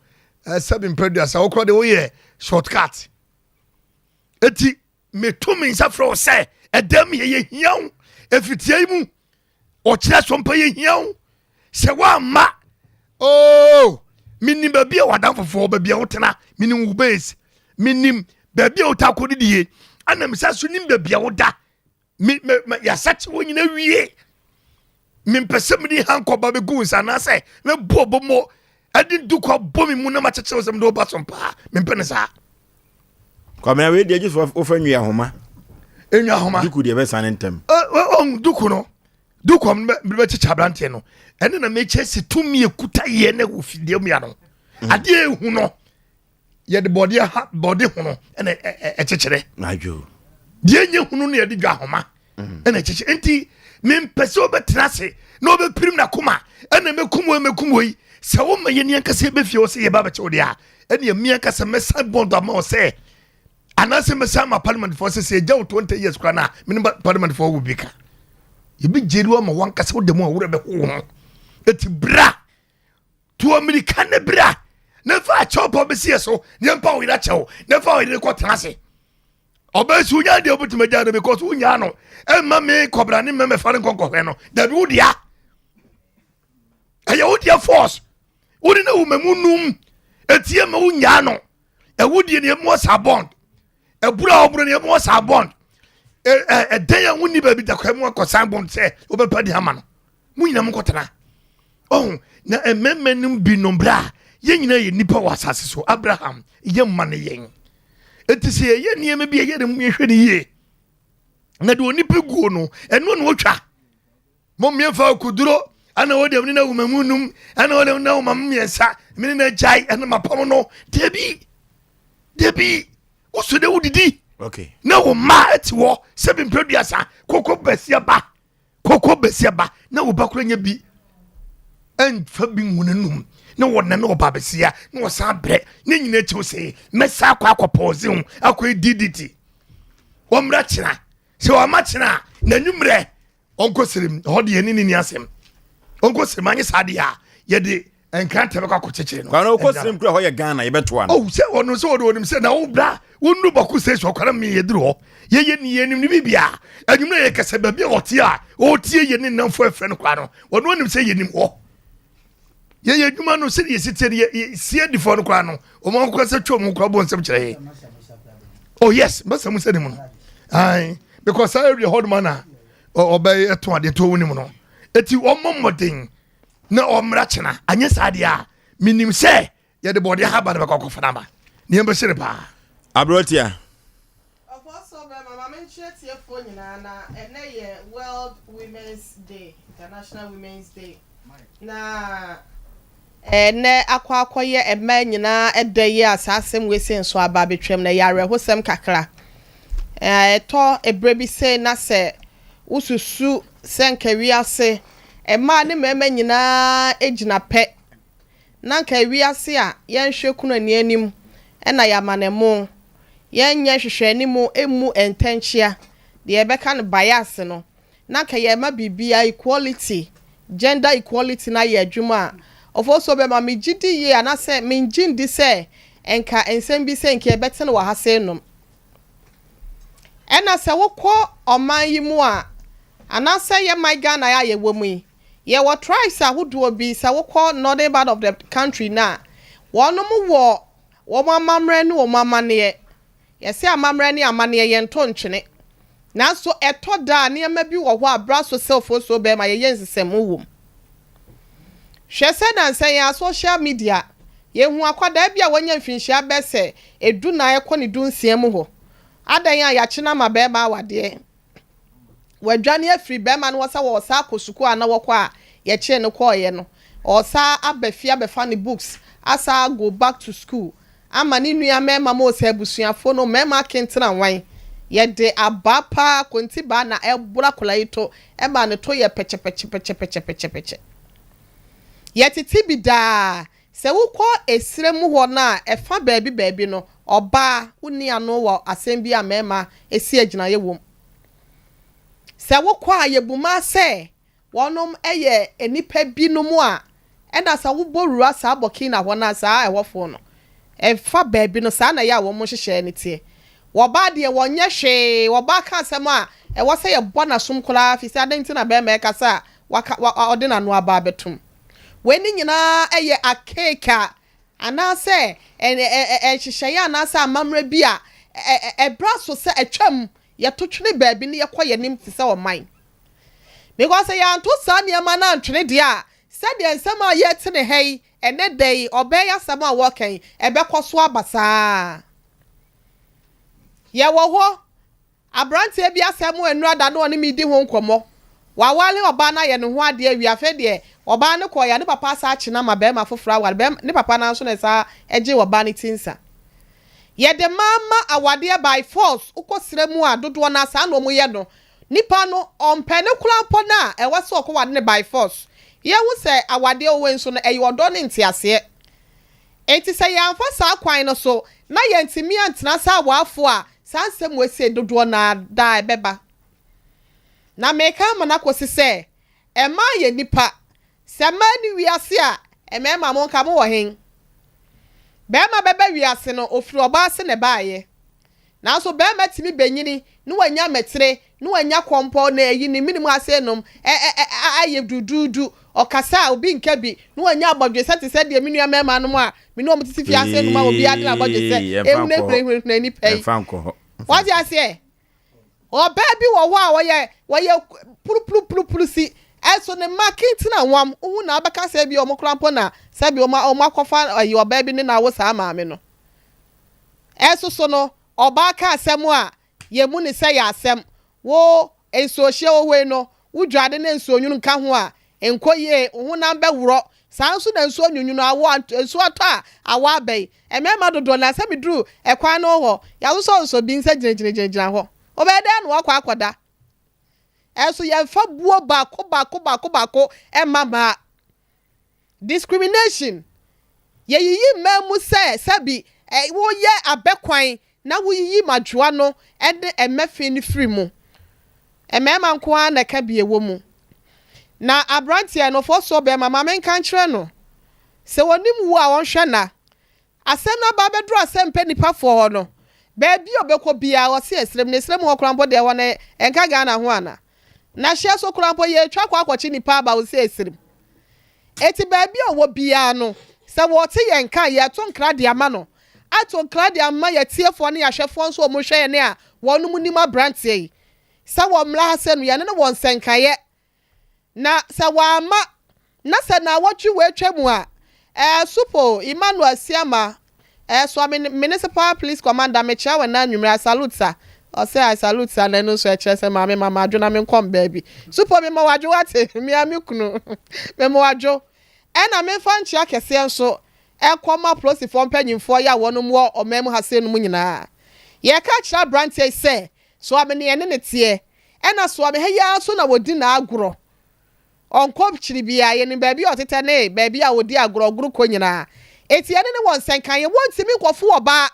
sabin producer wo kro de wo ye shortcut eti me tumi nsafro se edam ye hiaw efitie mu o kira sompa ye hiaw se wa ma minim babia wadan fofo babia wotena minim ubase minim babia utakodidie ana misaso nim babia woda ya sachi wo nyina wie mimpesem di hankoba be gunsa na se me bobo mo adi dukwa bomi mu na macheche sem do ba sompa mimpene sa kwamena we de just ofanwi ahoma enwa ahoma duku de be san ntem duku no duku be cheche abrante no ene na meche se tumi ekuta ye na wo fidie mu ya no ade ehu no ye de body hu no ene echechere ajo die nye hu no ye de dwa ahoma ene cheche enti mimpese obetrase na obepirim na kuma ene mekumwo yi se wo ma ye ni ankase be fie wo se ye ba beche wo dia ene mi ankase mesa bond ama wo se anase mesa ma parliament for se jaw 20 years kra na min parliament for wo bika ye bi jeri wo ma wankase wo demu awure be ho eti bra to america ne bra na fa chopo be sie so ne mpa wo ira chewo ne fa wo ire ko trase obesu nya de obutima jare because unya no emma me kobra ne me fare konko no da bi udia aya udia force udi na umemunum etie ma unya no e wudi ne mo sabond e bura obro ne mo sabond den ya wuni ba bi da kwa mo ko sabond se obepa di hama no mu nyina mo kotena na emmenum bi no bra ye nyina ye nipa wasase so Abraham ye mane yen eti se ye niam bi ye de mu hwe ne ye na de oni peguo no eno no otwa mo miemfa kuduro ana wo de na wumamunum ana wo de na wumamiensa mini na jai ana mapam no debi oso de wudidi okay na wo ma eti wo sebin producer kokko besia ba na wo bakura nya bi en fa bi ngunanum na wona na oba besia na wo sa bre na nyina chi wo se mesa akwa pause hu akwa DDT wo mra kira se wo ma kira na nwumre onko sirim ho de yeni ni asem onko sirim anye sade a ye de enkante be kwa chechire no kwa onko sirim kura ho ye Ghana ye beto no se wono se wodo nim se na wo bra wonu baku se so kwara me yedru ho ye ni yenim ni bibia anwumre ye kase ba bia otie ye ni namfo efe no kwa no wono nim se yenim ho ye adwuma no se ye sitere sie di for no kwa no o mo ko se twom kwa bo nsem kire oh yes masa mu se ni mu no ai because I every hard man obey eto ade to woni mu no eti o momoden na o mra chena anye sade a minim se ye de body ha ba na ko fa na ba ni embe sire pa abrotia also mama mention tie fo nyina na ene ye World Women's Day, International Women's Day na ene akwakoye ema nyina edayi asasem wese nso aba betwem na yare hosem kakra to ebrebi se na se ususu senkawi ase ema ne mema nyina ejina pe na nkawi ase a yenhwe kunu ani anim ena yamanemu yenye hwehwe animu emu entenchia de ebeka no bias no na ka yema bibia equality gender equality na ye adwuma of also be ma me gidi ye anase me ngindi se enka ensem bi se enka ebete no wa hase nom ena se wokọ oman yi mu a anase ye my Ghana ya ye womu ye wo tribes ahodo bi se wokọ northern part of the country na wonom wo mamamre ne wo mamane yesi amamre ne amane ye nto ntwene na so eto da ne ma bi wo ho abraso selfo so be ma ye yensesem wom hwese na nsen ya social media ye hu akwada bia wonya mfinhia bese edu na ekọ ne du nsiem ho adan ya chena ma be ma awade wadwane afri be ma no wasa wo sa akosuku ana wokọ a ye che ne kọ ye no osa abafia befa ne books asa go back to school ama ni nua mema mo Osei abusuafo no mema kentena wan ye de abapa kontiba na ebura kolaito e ma ne to ye peche ye titi bida se wukọ esremu ho na efa baabi no oba uni ano wo asem bi amema esi agina ye wom se wukọ ayebuma se wonom eye enipa bi no mu a enda sa wuborura sa aboki na ho na sa ewofo no efa baabi no sa na ya wo mo hyehyɛ ne tie wo ba de wonye hwe wo ba ka asem a e wo se ye bona som kola fi sa denti na be me kasa ode na no aba betum weni nyina eye akeka anase hyehyɛ ya anase amamra bi a braso se atwam ye totwene baabi ne ye koye nim ti se wo man because ya nto sa ne ma na ntwene de a said the ensema ye tene hei ene day obey asem a wokan ebekoso abasa ye wo ho abrante bi asem enu ada no ne mi di ho nkomo wawale oba na ye ne ho ade awiafe de oba ne koya ne papa sa achi na ma be ma fofora wale be ne papa na so ne sa eje oba ne tinsa ye de mama awade by force ukosire mu a dodo na sa na omu ye no nipa no ompene kurampo na e wase okowade ne by force ye hu se awade owe nso no eyi odo ne ntiase enti se ya amfa sa kwan no so na ye ntimi antena sa awafo a sansem wese dodo na da ebeba na meka mana kosi se ema ye nipa se ma ni wiase a emema mo nka mo wo hen be ma bebe wiase no ofiri oba se ne baaye na so be ma timi benyini no wanya metre no wanya kompo na eyi ni minimu ase nom aye dududu okasa obi nka bi no wanya abodwe sete se de minu amema no a minu o mtiti fi ase no obi ade abodwe se emne brehwe na ni pay what you say o baby wo a woye puru si eso ne market na wam hu na abaka se bi o mokrampo na se bi o makofa ayi o baby ne na wo sa maame no eso so no obaka asem a ye mu ne se ya asem wo enso hye wo we no wudwade ne enso nyunu nka ho a enkoye hu na be wuro sanso na enso nyunu awo enso ato a awa bai emema dodo na se bi dru ekwan no ho ya so bi nsa gina ho obede na wakwa akoda eso ye fa buo bako mama discrimination ye yi memu se bi wo ye abekwan na wo yi madwoa no ede emefe ni free mu emema nko a na ka bie wo mu na abrantie no fo so be mama men kan kire no se wonim wo a wonhwe na asem na ba bedro Asem Mpe Nipa fo ho no baabi obekọ bia wo se esrem ho krampo de wo na enka Ghana ho ana na hye so krampo ye twa kwa akwachi nipa ba wo se esrem eti baabi a wo bia no sɛ wɔte yɛn ka yɛ to nkra de ama no ato nkra de ama yɛ tiefo ne yɛhwɛfo nso ɔmo hwɛ yɛ ne a wɔnom nim abranteɛ yi sɛ wɔ mmla ha sɛ no yɛne no wɔn sɛnkaeɛ na sɛ wɔama na sɛ na wɔtwe wɔatwa mu a supo Emmanuel Siama so municipal police commander me chair when na nwumra salute sir or say I salute sir na no so e kire say mama adwo me kom baby supo me ma wadwo wate me amikunu me ma wadwo na me fa nchia kese nso ekoma police for mpanyimfo ya wonom wo omam ha se no mu nyina ye ka kira branch say so amene ene ne tie na so ame ya so na wodi na agoro onko chiri bia ye ni baby otete ne baby a wodi agoro guru ko nyina etiane ne won senkan ye won timi kwofo oba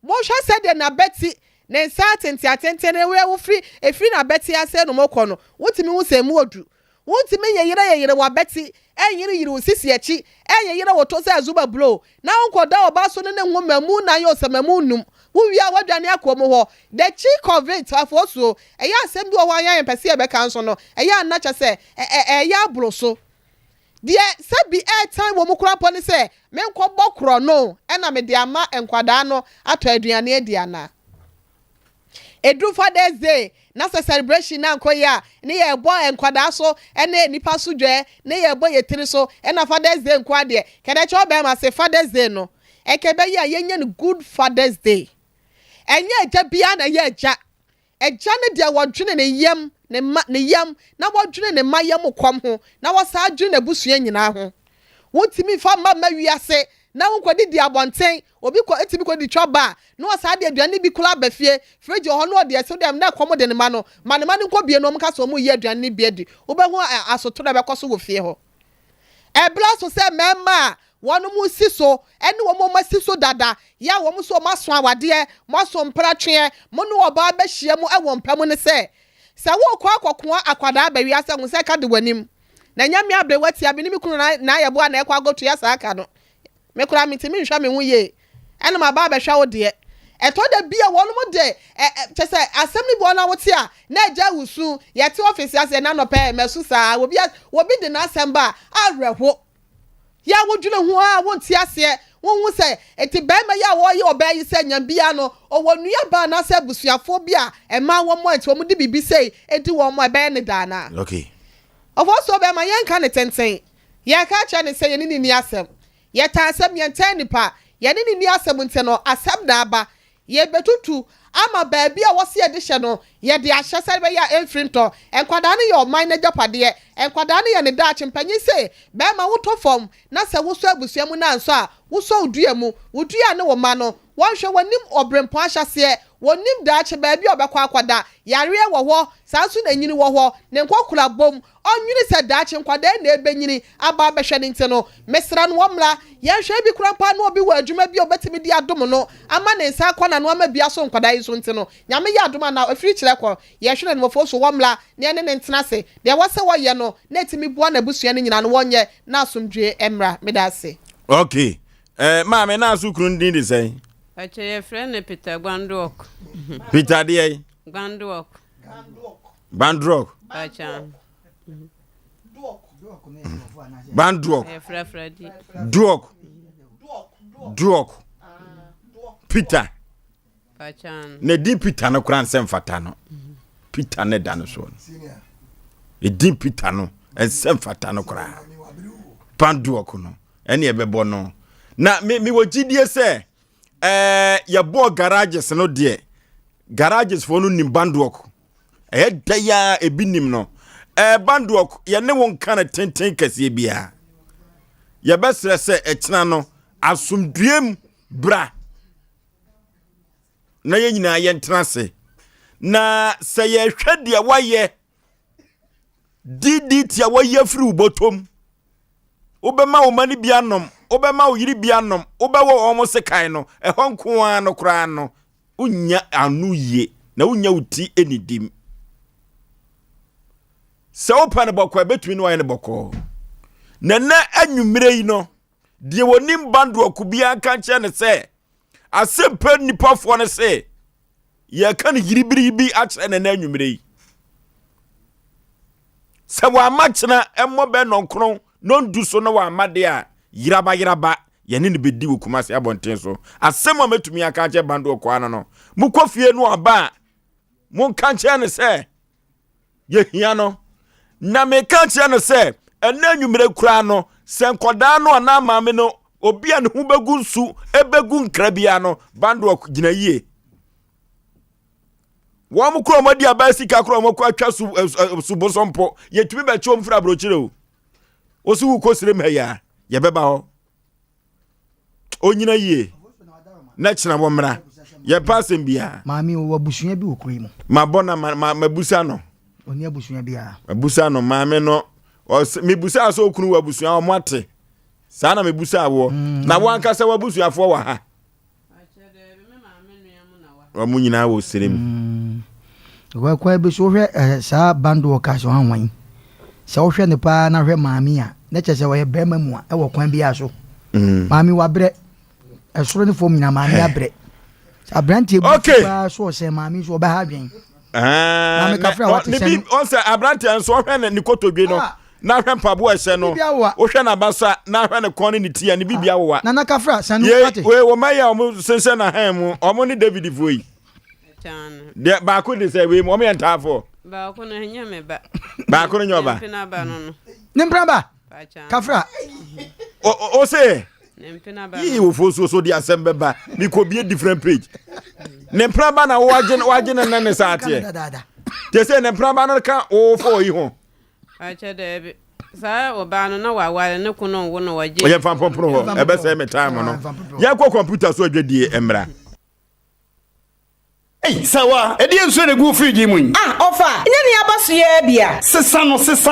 mo hwa se de na beti ne nsa atente ne we wo efri na beti ase no mokọ no wotimi wo semu odu wotimi yeyire wa beti yiri osisi echi yeyire wo to se azuba blow na nkoda oba so ne hu mamu na ye osemamu num wo wi a wadwane akomo ho the chief of it afoso eya asem bi wo wan pese e be kan so no eya na che se eya abro so die sabi airtime wo mukura poni se me nkọ bokro no na me de ama enkwada no ato aduane adiana edu Father's Day na celebration na nko ya ne ye bo enkwada so na nipa so dwe ne ye bo ye tiri so na Father's Day nko ade kede cho be ma se Father's Day no ekebe ya yenye no good Father's Day enye eja bia na ye eja ne dia wodwene ne yam ne yam na wodwene ne mayam kom ho na wasa adwene na busua nyina ho wotimi fa ma wiase na wonkodi di abonten obi ko etimi ko di choba na wasa de aduane bi kula bafie fridge ho no de so dem na komo de ne ma no nko bie no mka so mu ye aduane bi adi obehu asoto da bekoso wo fie ho ebla so se mema wonu mu siso ene wo mo masiso dada ya wo mu so maso awade mo so mpratwe mo no oba ba hia mu e wo mpam ne se wo kwa akokoa akwada ba wiase hu se ka de wanim na nyame abre wati abi ni mikunu na yebo na ekwa goto ya sa aka no mekura mitimi nhwa me hu ye ene ma ba ba hwa wo de eto da bia wonu mu de chese assembly bo na wote a na eja wusu ye te office ase na no pe mesu sa obi de na assemba arehwo ya wodwene ho a wonti ase wonhu se eti ba ma ya wo ye oba yi se nyambia no owonua ba na se busuafo bia ema wo mo enti wo mu de bibi sei eti wo mo ba ne dana okay ofoso be ma yenka ne tenten ye ka cha ne se ye ni asem ye ta asem ye ntan nipa ye ni asem nte no asem da aba ye betutu ama baabi a wose ye de hye no ye de ahye sare be ya enfrinto enkwada ne ye oman na japade enkwada ne ye ne da chimpanyi se be ma woto fom na se wo so abusua mu na nso a wo so odua mu odua ne wo ma no won hwe wonim obrempo ahyase wonim da che baabi obekwa akwada yare wo ho sanso na nyini wo ho ne nkokura bom onwiri se da che nkwada na ebenyini aba behwe ne nte no mesra no womla ye hwe bi kurampa na obi wa adwuma bi obetimi di adom no ama ne nsa akwa na ama bia so nkwada yi so nte no nyame ya adom na afiri kire ko ye hwe ne mofo so womla ne ne ntena se de wose wo ye no na etimi bua na busua ne nyina no wonye na asomdwe emra medase okay maame na asukuru ndin de sei ache ye friend Peter Gwandok Peter de Bandrock acha Bandrock Fredi Duok Peter acha ne di Peter no kran sem fata no Peter ne da no so e di Peter no sem fata no kran Bandrock no ene e bebo no na mi wogidie se ya bo garages no de garages for no nim Bandrock da ya ebinim no Bandrock ye ne won kan tenten kase bia ye besre se ekyina no asomduem bra na ye nyina ye ntrase na se ye hwede waye didi waye firi ubotom obema wo mani bianom obema wo yiri bianom obewo omo sekai no ehonko an no kra no unya anu ye na unya uti enidim se open bokọ betumi no ayene bokọ na anwumire yi no de wonim Bandrock bia kan che ne se Asem Mpe Nipa fo ne se ye kan yiribiri bi a che ne na anwumire yi se wa machina emmo be nonkron non do so no wa amade a yiraba yene ne bedi wo Kumasi abonten so asem a metumi aka che bando kwa no mukofie no aba mon kanche ne se ye hia no na me kanche ne se ena nwumre kura no se nkoda no na maame no obi a ne hu begu nsu ebegu nkrabia no bando gina yie wa mu kro modi abasi ka kro mo kwa twa su bosompo yetumi be chom fra brochire o osu wu kosire meya ye beba ho onyina yie na china bo mra ye pasem bia maami wo busunya bi okuri mu mabona mabusa no oni abusunya bia mabusa no maame no me busa so okunu wa busunya o moate saa na me busa wo na wanka se wa busunya fo wa ha wa munyina wo serem kwa bi so hwe saa bando ka so hanwan se wo hwe ne pa na hwe maami a na che se wo ye bema mu a e wo kwan bia so maami wa bre esoro ne fo mina maami abre abrantie bu so se maami so ba ha dwen na me ka fra wa te se on se abrantie so hwe ne kotodwe no na hwe mpabo ehye no wo hwe na basa na hwe ne kon ne tia ne bibia wo wa na na ka fra sanu pate we wo maya o sense na han mu o ni David Voyi de ba ko de se we mo me ntafo ba ko no henya me ba ba ko no nyoba mpina ba no nimpra ba ka fra o se nimpina ba yi wo fo so di Asem beba mi ko be different page nimpra ba na waje na ne saate te se nimpra ba no ka o fo yi ho acha de sa oba no na wawale ne kuno wo no waje o ye fan pompro ho e be se me time no ye ko computer so adwedie emra Hey, sawa, edi enso ne gu free mun. Ofa, nya ne abaso ye bia. Sesa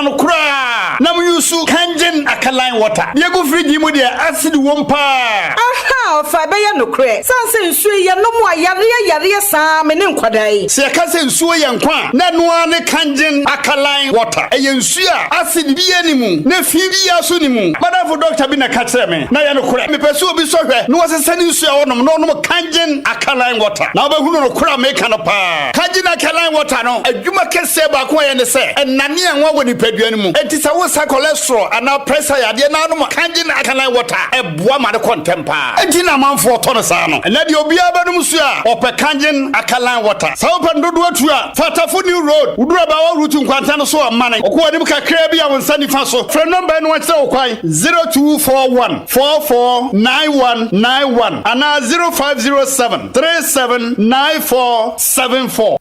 no kura. Na mu yusu kangen akaline water. Ye gu free mu dia acid wompa. Aha, ofa be ye no kure. Sanse nsu ye no mu ayare sa me ne nkwadai. Se ka se nsu ye nkwa. Na no ne kangen akaline water. E ye nsu a acid bi ye ni mu. Na fi bi ya so ni mu. Madam doctor bi na ka kire me. Na ye no kure. Me pesu obi so hwe. No sesa ni nsu a wonom no kangen akaline water. Na obahu no kura make no pa kagina kalan water no adwuma kese ba ko ye ne se enane anwa woni padua ni mu enti sa wo sa cholesterol ana pressure ya de na no kagina kalan water eboa ma de contempa enti na manfo to no sa no ena de obi aba no musu a ope kagin akalan water sa wo pandodo atu a fatafo new road udura ba wa route nkwanta no so amane okwo nim kakra bi a wonsa nifa so fra number no wate wo kwai 0241 449191 ana 0507 3794 74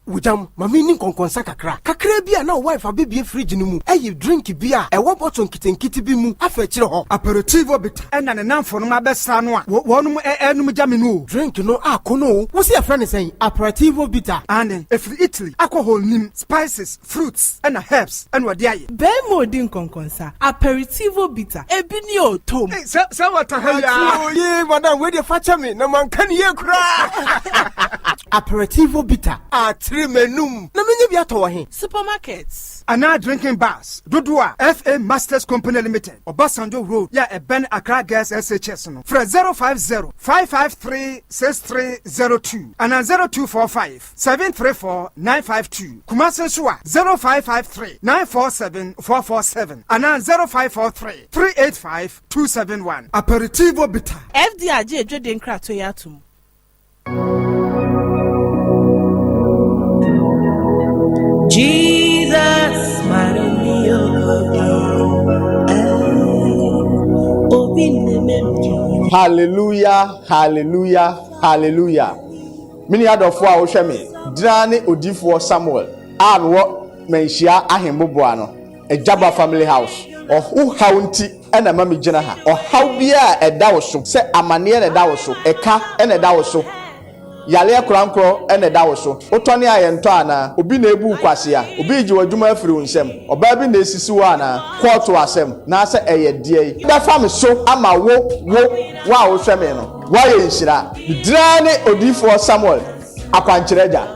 Wujam mami ni konkonsa kakra bia na wife abebie fridge ni mu eye drink bia e wo bottle nkitenkiti bi mu afa kire ho aperitivo bit ena ne namfo no mabesa no a wonum enum jame no drink no akono wo se afra ne sen aperitivo bitter and if Italy alcohol nim spices fruits and herbs and what dey be modin konkonsa aperitivo bitter ebi ni o tom say what hell ye madam we dey facha me na man kan ye kura aperitivo bitter menum na menye bia to he supermarkets ana drinking bars dodua FA Masters Company Limited Obasanjo Road ya Eben Accra Gas SHS no fra 050-553-6302 ana 0245-734-952 Kumasi Suwa 0553-947-447 ana 0543-385-271 aperitivo bitter FDAG edwede nkrato ya atum Jesus, my Hallelujah, hallelujah, hallelujah. Mini adofo a wo hwe me, drane odifo Samuel. Anwo menhia ahemboboa no. Ejaba family house. Ohu haunti ena mami gina ha. Ohaw bia eda wo so. Se amane na eda wo so. Eka ena eda wo so. Yale krankro ene da wo so otone ayento ana obi na ebu kwase a obi ji wadwuma afiri nsem oba bi na esisi wo ana court asem na ase eye die da fam so ama wo wa wo hwe me no wa ye nhira drane odifo Samuel akwanchereja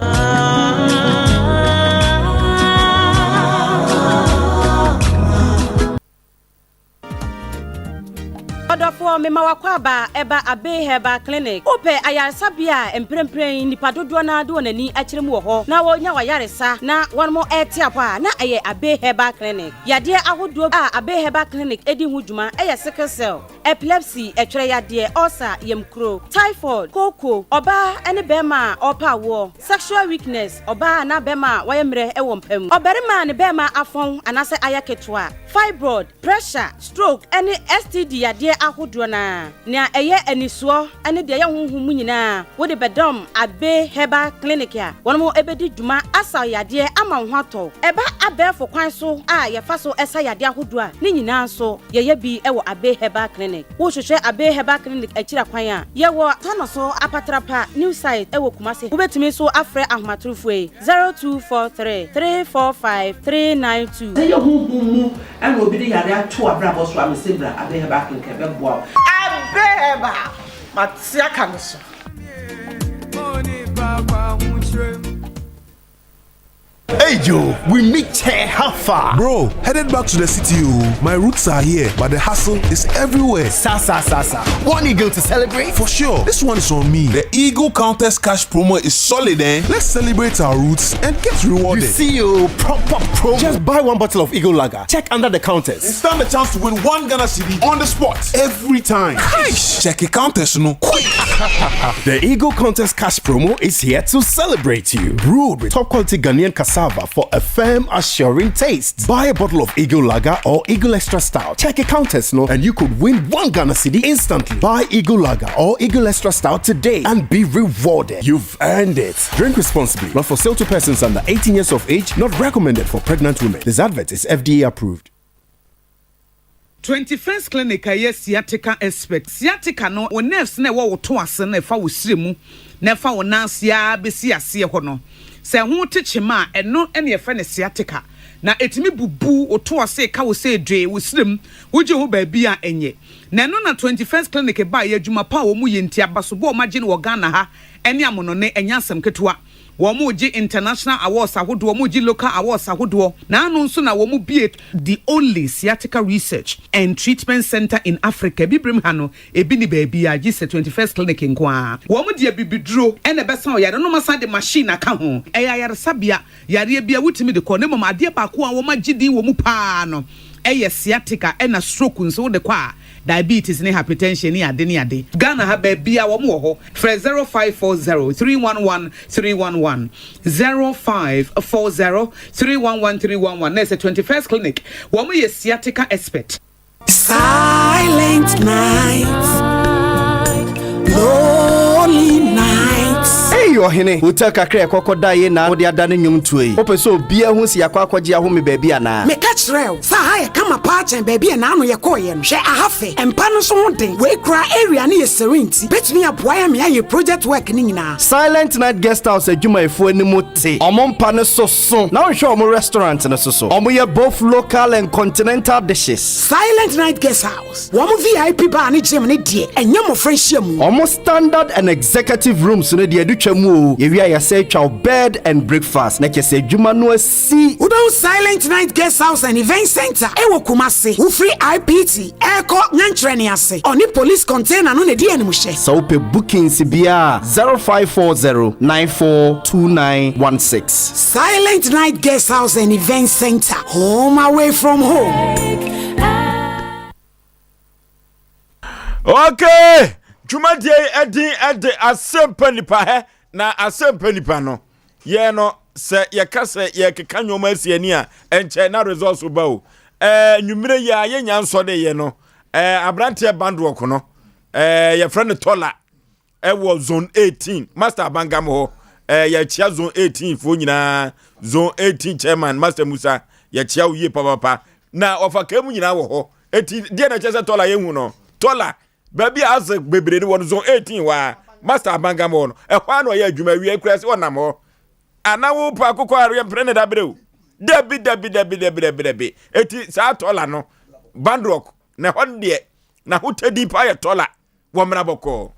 Atiefo me mawakwaba eba Abe Heba Clinic. Ope ayaresabia emprempren nipa dodo na do nani akyere mu ho. Na wonya wayaresa na one more etiapa na eye Abe Heba Clinic. Yade ahodo Abe Heba Clinic edi hu dwuma eye sickle cell, epilepsy, etwere yade, ulcer, yemkro, typhoid, koko, oba ene bema opa wo, sexual weakness, oba na bema wayemre ewo mpam. Oberima ne bema afon anase ayaketwa, fibroid, pressure, stroke, ene STD yade ahodo na. Nia eye enisuo ene de ye honhum nyina. Wo de bedom Abe Heba Clinic ya. Wono ebedi dwuma asa yade ama ho ato. Eba abefo kwan so a ye fa so esa yade ahodo a ne nyina so ye bi ewo Abe Heba Clinic. Wo hwehwe Abe Heba Clinic akira kwan a ye wo tanoso apatrapa new site ewo Kumase. Wo betumi so afre ahomatrofo 0243 345 392. Say your hum and obi de yare ato abrabo so amesebra Abe Heba Clinic ebe boa. Abe Heba matia kanso. Hey Joe, we meet here how far? Bro, headed back to the city. My roots are here, but the hustle is everywhere. Sa. One eagle to celebrate? For sure, this one is on me. The Eagle Countess Cash promo is solid, eh? Let's celebrate our roots and get rewarded. You see you, proper promo. Just buy one bottle of Eagle Lager, check under the counters, and stand the chance to win one Ghana cedi on the spot every time. Nice. Check a countess, no quick. The Eagle Contest Cash promo is here to celebrate you. Brewed with top quality Ghanaian cassava for a firm, assuring taste. Buy a bottle of Eagle Lager or Eagle Extra Stout. Check a countess, no, and you could win one Ghana cedi instantly. Buy Eagle Lager or Eagle Extra Stout today and be rewarded. You've earned it. Drink responsibly. Not for sale to persons under 18 years of age. Not recommended for pregnant women. This advert is FDA approved. 21st Clinic aye sciatica expert. Sciatica no wo nerves na wo to ase na fa wo siremu na fa wo nansia besi ase ho no. Se ho techema eno ene ye fa ne sciatica. Na etimi bubu wo to ase ka wo se dwe wo sirem wo je ho ba bia enye. Na no na 21st Clinic ba ye adwuma pa wo mu ye ntia baso bo ma je ne wo Ghana ha ene amono ne enya asem ketewa. Womuji international awards ahodo womuji local awards ahodo na anu nso na womu be the only sciatica research and treatment center in Africa bibrim hano ebi ni baby a gise 21st Clinic nkoa womu de bibiduro ene besa o yare no masa de machine aka ho eya yare sabia yare bia wutimi de ko ne mama ade ba ko a woma gidi womu pa no eye sciatica ena stroke nso de kwa diabetes ne hypertension ni ade Ghana ha ba bia wo mo ho 0540 311 311 0540 311 311 na 21st Clinic wo mo ye sciatica expert. Silent night, lonely nights. Hey, Ohene, hotel kakra kokoda ye na wo de adane nwum tuoi. Opeso bia hu si yakwa akwaje aho me baby ana. Me catch rail. Sa ha ye kama pa chen baby na anu ye koye no. Hwe ahafe. Empa no so hoden. We kra area na ye serenti. Betumi aboa ya me ye project work ni nyina. Silent Night Guest House adwuma efo animu te. Omompa ne soso. Na hwe omo restaurant ne soso. Omo ye both local and continental dishes. Silent Night Guest House. Womo VIP bar ni gym ne die. Enye mo friendship mu. Omo standard and executive rooms ne de adutwa mu o. Ye wi ya say twa bed and breakfast. Na kese adwuma no asi. Udo Silent Night Guest House and Event Center. Ewo Kumase. Wo free IPT. Eko nyantrene ase. Oni police container no ne die animu hye. So pe bookings bia 0540 942916. Silent Night Guest House and Event Center. Home away from home. Okay. Jumadi edi Asem Mpe Nipa he na Asem Mpe Nipa no. Ye no se ye kase ye keka nyoma asiani a enche na results ba o. Nwumire ya ye nyanso de ye no. Abrante bandwork no. Ye friend Tola. Wo zone 18 Master Bangam ho. Ye chia zone 18 fo nyina zone 18 chairman Master Musa ye chia uye papa. Na ofaka mu nyina wo ho. Eti die na chese Tola ye hu no. Tola baby as bebre ni won zone 18 wa Master Bangam ho no. Ehwa no ye adwuma wi akurase wonam ho. Anawo pa akoko are mprene da breu. Debi. Eti sa Tola no. Bandrock na hon de na hotedi pa ye Tola wo mra boko.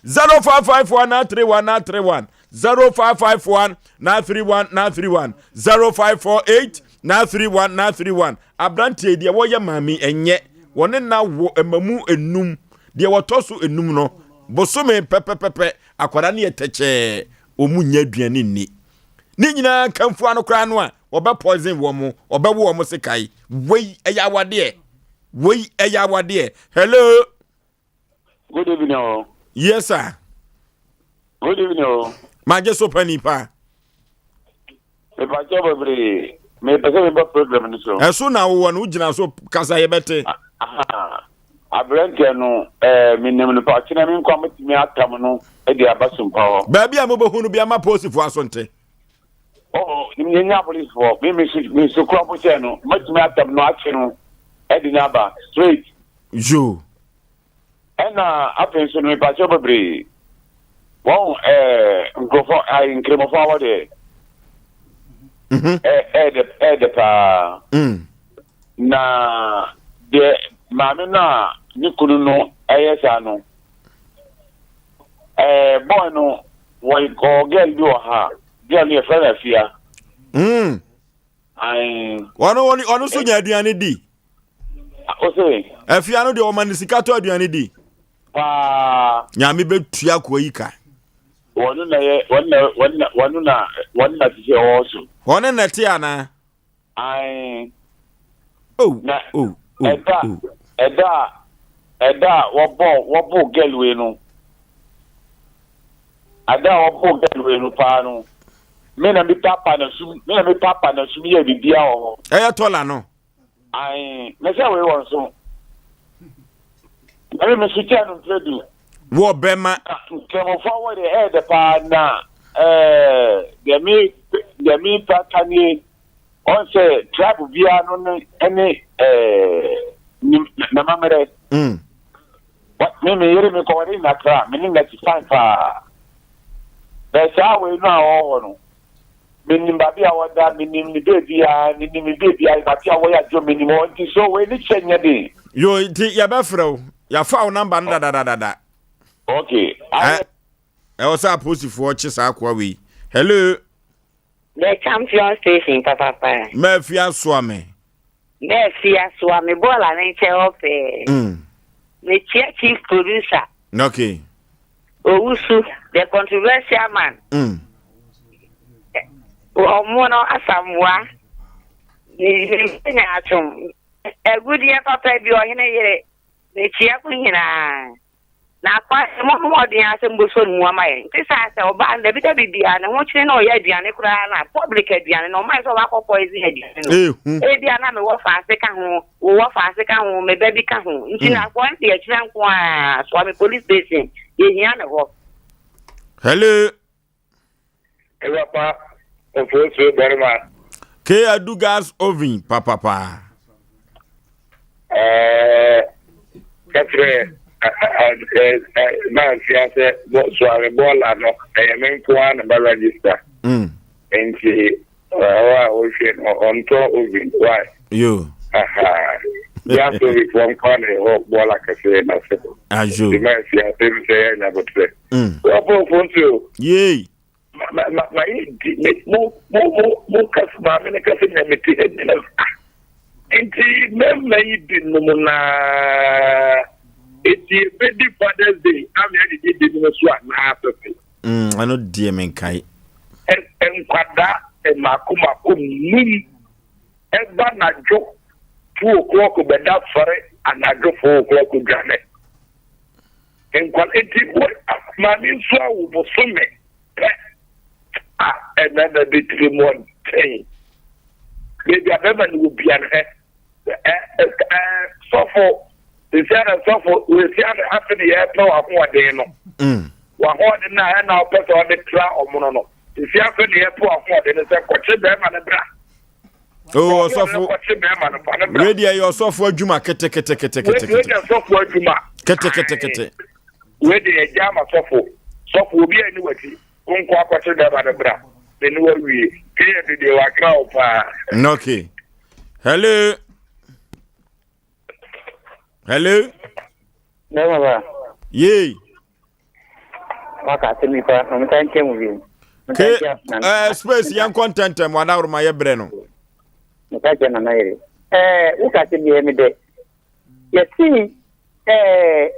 0551 0551 931 0548 931 Abrante de wo ye mami enye wone na wo emamu enum de wotoso enum no bosome pepepepe akwara ne yeteche omunya aduane ni ni nyina kamfu anokra no a oba poison wo mo oba wo mo sekai wei eyawade hello good evening. Yes sir. Good evening. Maje Sompa Nipa. Me pa job every me pese me ba program ni so. Eso na wo no gina so kasa ye bete. Abrante no me nem no pa kina me nkwa metimi atam no e de abasumpa ho. Ba bia mo bohunu bia ma post fo asonte. Oh, ni nya police for me so kwa po che no metimi atam no ache no e de naba straight. Jo. Ena apen so me pa job every. Well, go I increment forward there. Na de mame na ni kunu no ayesa no boy no we go girl do ha girl ye fara fia ai ono so nya aduane di Osei afia no de o manisika to aduane di nya me betua ko yika wonu na tise oso wonu na ti ana ai na eda wo gelwe no ada wo gelwe no pa no me na mi papa na sum ye bibia o eya tola no ai me se we won so ebe me sitia no tredu wo bema kemo forward the pa na the me pa kani on say trap via no any na mamere what me yere me ko wari na kra me ninga ti fan pa the sa we no a no me nimba bia wada me nim ni baby ba ti awo ya jo me nim on ti so we ni chenye de yo ti ya ba frɛ ya fa number da okay Osei Aposifo chi sa akwa we hello the champion station papa me fia so me bola na che ope me chief producer okay Owusu the controversial man omono asamwa ni nya atum egudi ya papa bi ohene yere ne chia kunyina na kwa mo de asem bo so nu amaye ntisa se oba nda bi da bibia ne ho kire na oya aduane kura na public aduane no mai so ba ko poison aduane no e bia na me wo fa ase ka ho me ba bi ka ho ntina kwa nti ya kire nko a so me police station ye hia ne ho hello Papa Oforisuo Berma ke adu gas oven papa katre man fiase so are bola no men ko an ba register enti o she on to oven why yo ya so we from corner o bola ka se na se ajo the man fiase say na botre o Oforisuo yey ma mo kasma me ka se na meti na enti mem na yidi no na eti bedi Father's Day am ya di no so na apepe I no die men kai enkwada makumakum num eba na jo 2 o'clock beda fare anajo 4 o'clock gane enkwal eti ma min so awu bo so me another bit more thing maybe abema ni obi an so for the center so for we see am happen here no akwode no wa hode na na person de tra omono no the see happen here po akwode no se kwache be ma na bra oh sofo radio your sofo adwuma kete radio sofo adwuma kete we de jama sofo obi ani wati konko akwache be ma na bra ni wa wie ke de wa kra opa okay hello no baba yey waka temi pa no thank you ke space yan content mo adawro ma yebre no ka jana na yere uka temi me de You see,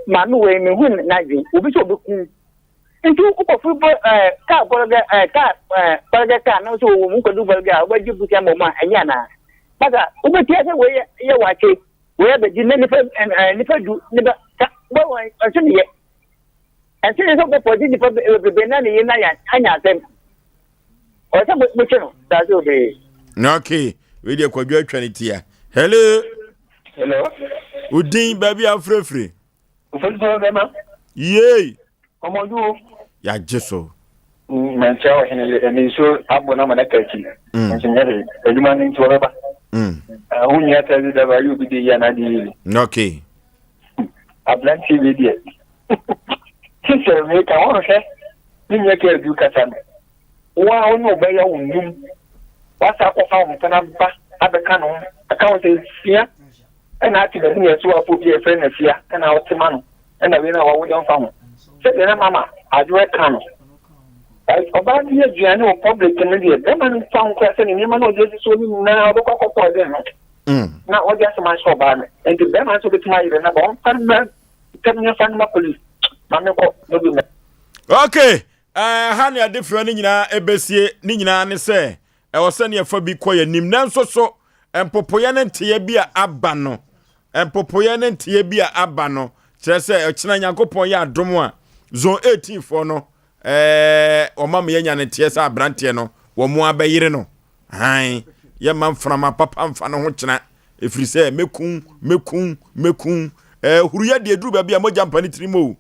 Manu, when you win, Nagin, will be so good. And you cook a football, car, car, no, so we could do Bulgaria, where you put your mamma and Yana. But, over the way you watch it, where the never and never do, never, well, I shouldn't yet. And so it's over for the banana in Anya, them. Or some which that's okay. Okay, we do quadro trinity. Hello. Hello. Udin, baby, I'm free. Yay. Come on, you. Yeah, just so. Manchao and so Abona Manakaki. And you man into rubber. Only I tell you that I will be the Yanadi. Okay. A blank TV. Sister, make a one, okay? You make a do Katan. Wow, no, by your own. What's up of our Tanamba at the canon? Account is here. And I think that we are so put your friend here and our man. And I will our young family. Said the Mamma, I do a canon. About the general public Canadian, the man found question in Yamano Jesus now, the cocoa for them. Now, what just my shop, and the them answer with my number, tell me a fan of police. Okay, honey, a different Nina, Ebesie, Nina, and say, I was sending a Fabi Koya, Nim Nanso, and Popoyan and Tiabia Abano, and Popoyan and Tiabia Abano, Chese, a Chinango Poya, Domoa, Zone 18 for no, or Mamma Yan and Tiesa Brantiano, or Moa Bayreno. Aye, your man from a papa and Fanochana, if you say, Mekun, Huria de Druba be a Mojam Panitrimo.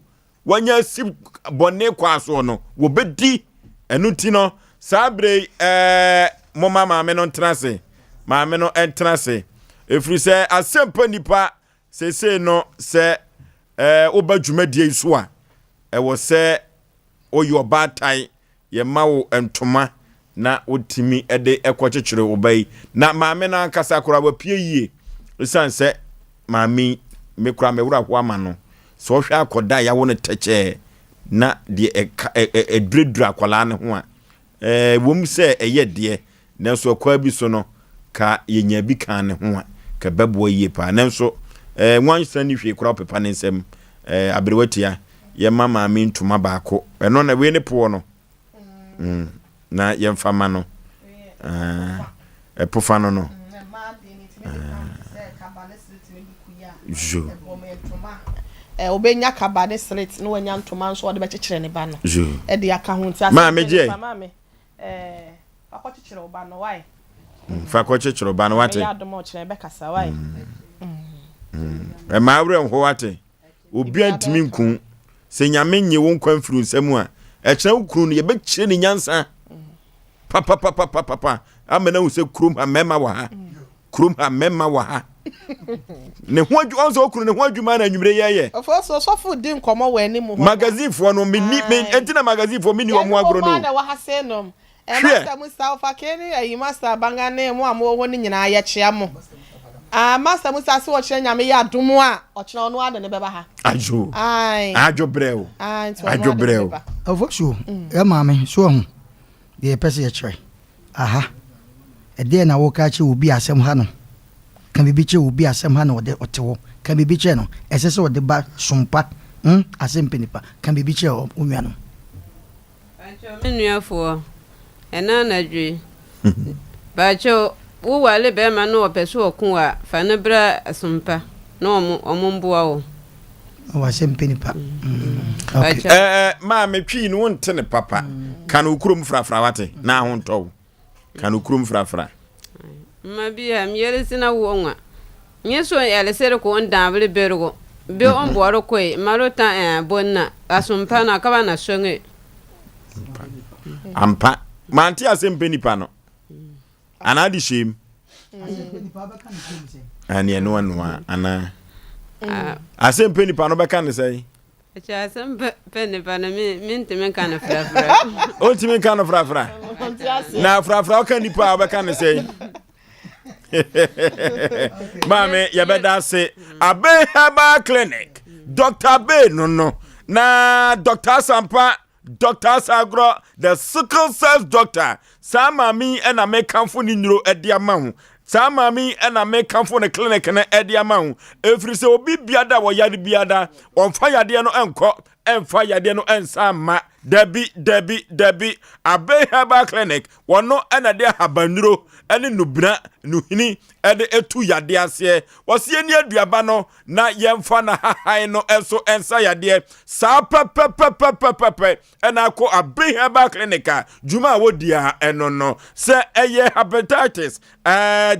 Wanya si bonne kwa so no wo bedi enutino sabre mama ma me no trase ma me no entrase efri se Asem Mpe Nipa se no se oba dwumadie so a wo se oyo batai ye mawo entoma na otimi ede ekwokyekere obai na ma me na nkasa kora wa pie yie esan se ma mi me kora me wura ho ama no so hwa akoda ya won teche na de edredra akwala ne ho a wom se eye de na so akwa bi so no ka yenya bi kan ne ho a ka bebo yie pa na so nwan san ni hwe kura pepa ne nsem abrewatia ye mama mi ntuma baako eno na we ne po no na ye mfama no epofa no jo obenya kabane slit no wanya ntoma nso ode bekyekere ne ba no e de aka ho nti ma meje akwakyekere oba no why fa akwakyekere oba no wate ya domo kyere be kasa why ma awre ho wate obi antimi nkun se nyame nye won kwan furu nsam a e kyere ukuru no ye bekyere ne nyansa papa amena wo se kurum ha mema wa ha kurum ha mema wa ha ne ho adwu onso okuru ne ho adwuma na anwumre yeye so food din komo we ni mu magazine fo no me entina magazine fo me ni omo agro no na wa ha se no master Musa fa keni ayi master banga ne mu amo ho ni nyina ya kyea mo master Musa se wo kyea nyame ya domo a o kyea ono ade ne beba ha ajo ajo breo ajo breo Oforisuo ya mame so ho de pese ya kyerɛ aha ede na wo ka kye obi asɛm ha no kan bibi kye obi asɛm ha no ode otewo kan bibi kye no ɛsɛ ode ba Sompa Asem Mpe Nipa kan bibi kye onua no ancho menuafo ɛna na dwe bacho wo wale be ma no opeso okun a fa ne bra Sompa no omo mboa wo Asem Mpe Nipa ma metwi no wonte ne papa kan ukurum frafra wate na ho ntɔw kan ukurum frafra ma biya mi yele sina wonwa nyeso yele sere ko ndable bergo be on boro koy marota bonna Sompa na ka bana songe ampa manti Asem Mpe Nipa no anadi shame ani no anwa ana Asem Mpe Nipa no beka ne sei Asem Mpe Nipa no mi ntime kan frafra o ntime kan frafra na frafra kan nipa beka ne sei Mame yabeda se Abe Herbal Clinic Dr. B no na Dr. Sampa Dr. Sagro the sickle cells doctor Sama mi and American for ni nyuro edi ama ho saa maami ɛna mekamfo ne clinic na ɛde ama wo ɛfiri sɛ obi biada wɔ yade biada ɔmfa yadeɛ no ɛnkɔ ɛmfa yadeɛ no ɛnsa ma dabi Abe Herbal Clinic wɔno ɛna de habanuro ɛne nubina nuhini ɛde etu yadeɛ aseɛ wɔsie ni aduaba no na yɛmfa na hahan no ɛso ɛnsa yadeɛ saa pɛpɛpɛpɛpɛpɛ ɛna akɔ Abe Herbal Clinic a dwuma a wɔdi a ɛno no sɛ ɛyɛ hepatitis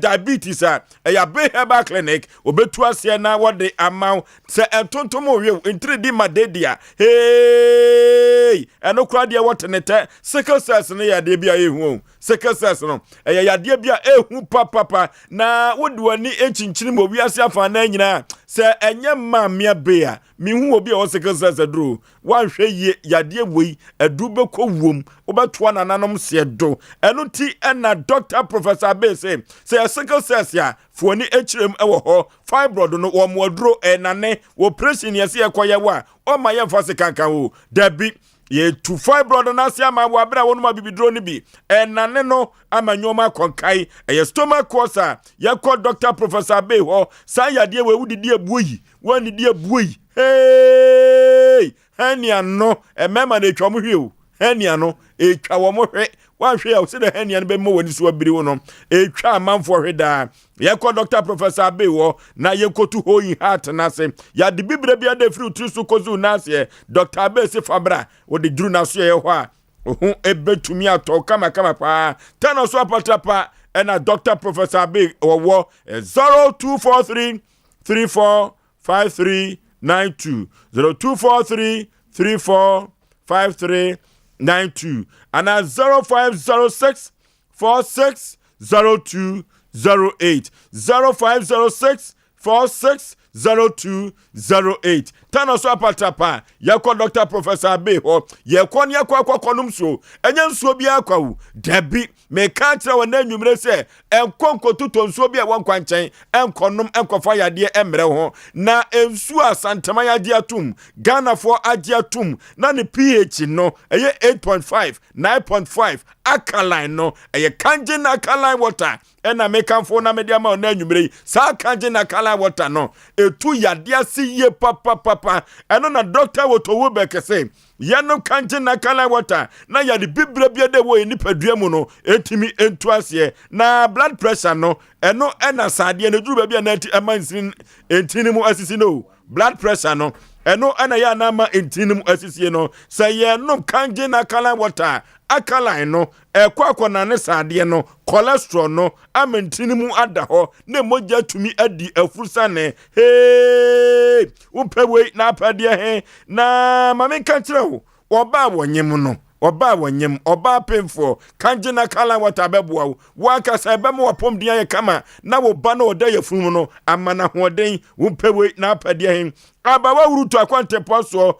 diabetes a ɛyɛ Abe Herbal Clinic obetu aseɛ na wɔde ama sɛ ɛtontom owie ntiri di madedia hey ɛno kora deɛ wɔtenetɛ sickle cells no yɛ adeɛ bi a ɛhu sickle cells no ɛyɛ yadeɛ bi a ɛhu papa na wodi wani ekyinkyini mo wiase afa na nyina sɛ ɛnyɛ maamia be a mihu obi a wɔ sickle cells aduro wanhwɛ yie yadeɛ wei adu bɛkɔ wom wobɛtoa nananom se do ɛno ti ɛna Dr. Professor Abe sɛ sickle cells ya fuoni echirem ɛwɔ hɔ fibroid no wɔ modro ɛnane wɔ pressure yɛse ɛkɔyɛ wa ɔma yɛmfa se kankan wo dabi ye tu fibroid na se ama wo abra wonuma bibidro ni bi ɛnane no ama nyoma konkai ɛyɛ stomach ulcer yɛkɔ Dr. Professor Abe hɔ san yadeɛ we wudidi abuoyi wani di abuoyi hey hania no ɛmɛma na etwa mo hwe o hania no etwa wo mo hwe wanhwe ya se de hania no be mo wani so abiri wo no etwa amanfo hwe da yɛkɔ Dr. Professor Abe wɔ na yɛkɔtu hoyi heart na se ya de bibire bia de firi trisu kozu na se Dr. Abe se fabra wo de duru na so yɛ hɔ a ho ebetumi atɔ kama pa tana so apatapa ɛna Dr. Professor Abe wɔ 0243 345392 0243 345392 and 0506 460208 0506 460208 tano so apatapa yako Dr. Professor Abe ho yeko ne akwakonum so enye nsuo bi akwawu dabi me ka kire wona nwumre se enkonkotuto nsuo bi e won kwanchen enkonom enkofa yade emre ho na ensuo asantama yade atum Ghana for ade atum na ne pH no eye 8.5 9.5 alkaline no eye kangen alkaline water ena mekamfo na mediama ona nwumre sa kangen alkaline water no etu yade asiye papa eno na doctor wotowo bekese yano kangen alkaline water na yade bibire bia de wo enipadua mu no etimi entu ase na blood pressure no eno ena sade na duru bia na enti emansin entini mu asisi no blood pressure no eno ena ya na ma entini mu asisi no say no kangen alkaline water alkaline no ekwa na ne sade no cholesterol no amantini mu ada ho na moja tumi adi afurusa ne hey upewe na apade he na mame kan kire ho oba wonyem no oba wonyem oba pemfo kangen alkaline water beboa waka sa bem wopom dia ye kama na wo ba na oda yafunu no amana hoden upewe na apade he abawa urutu akwante poso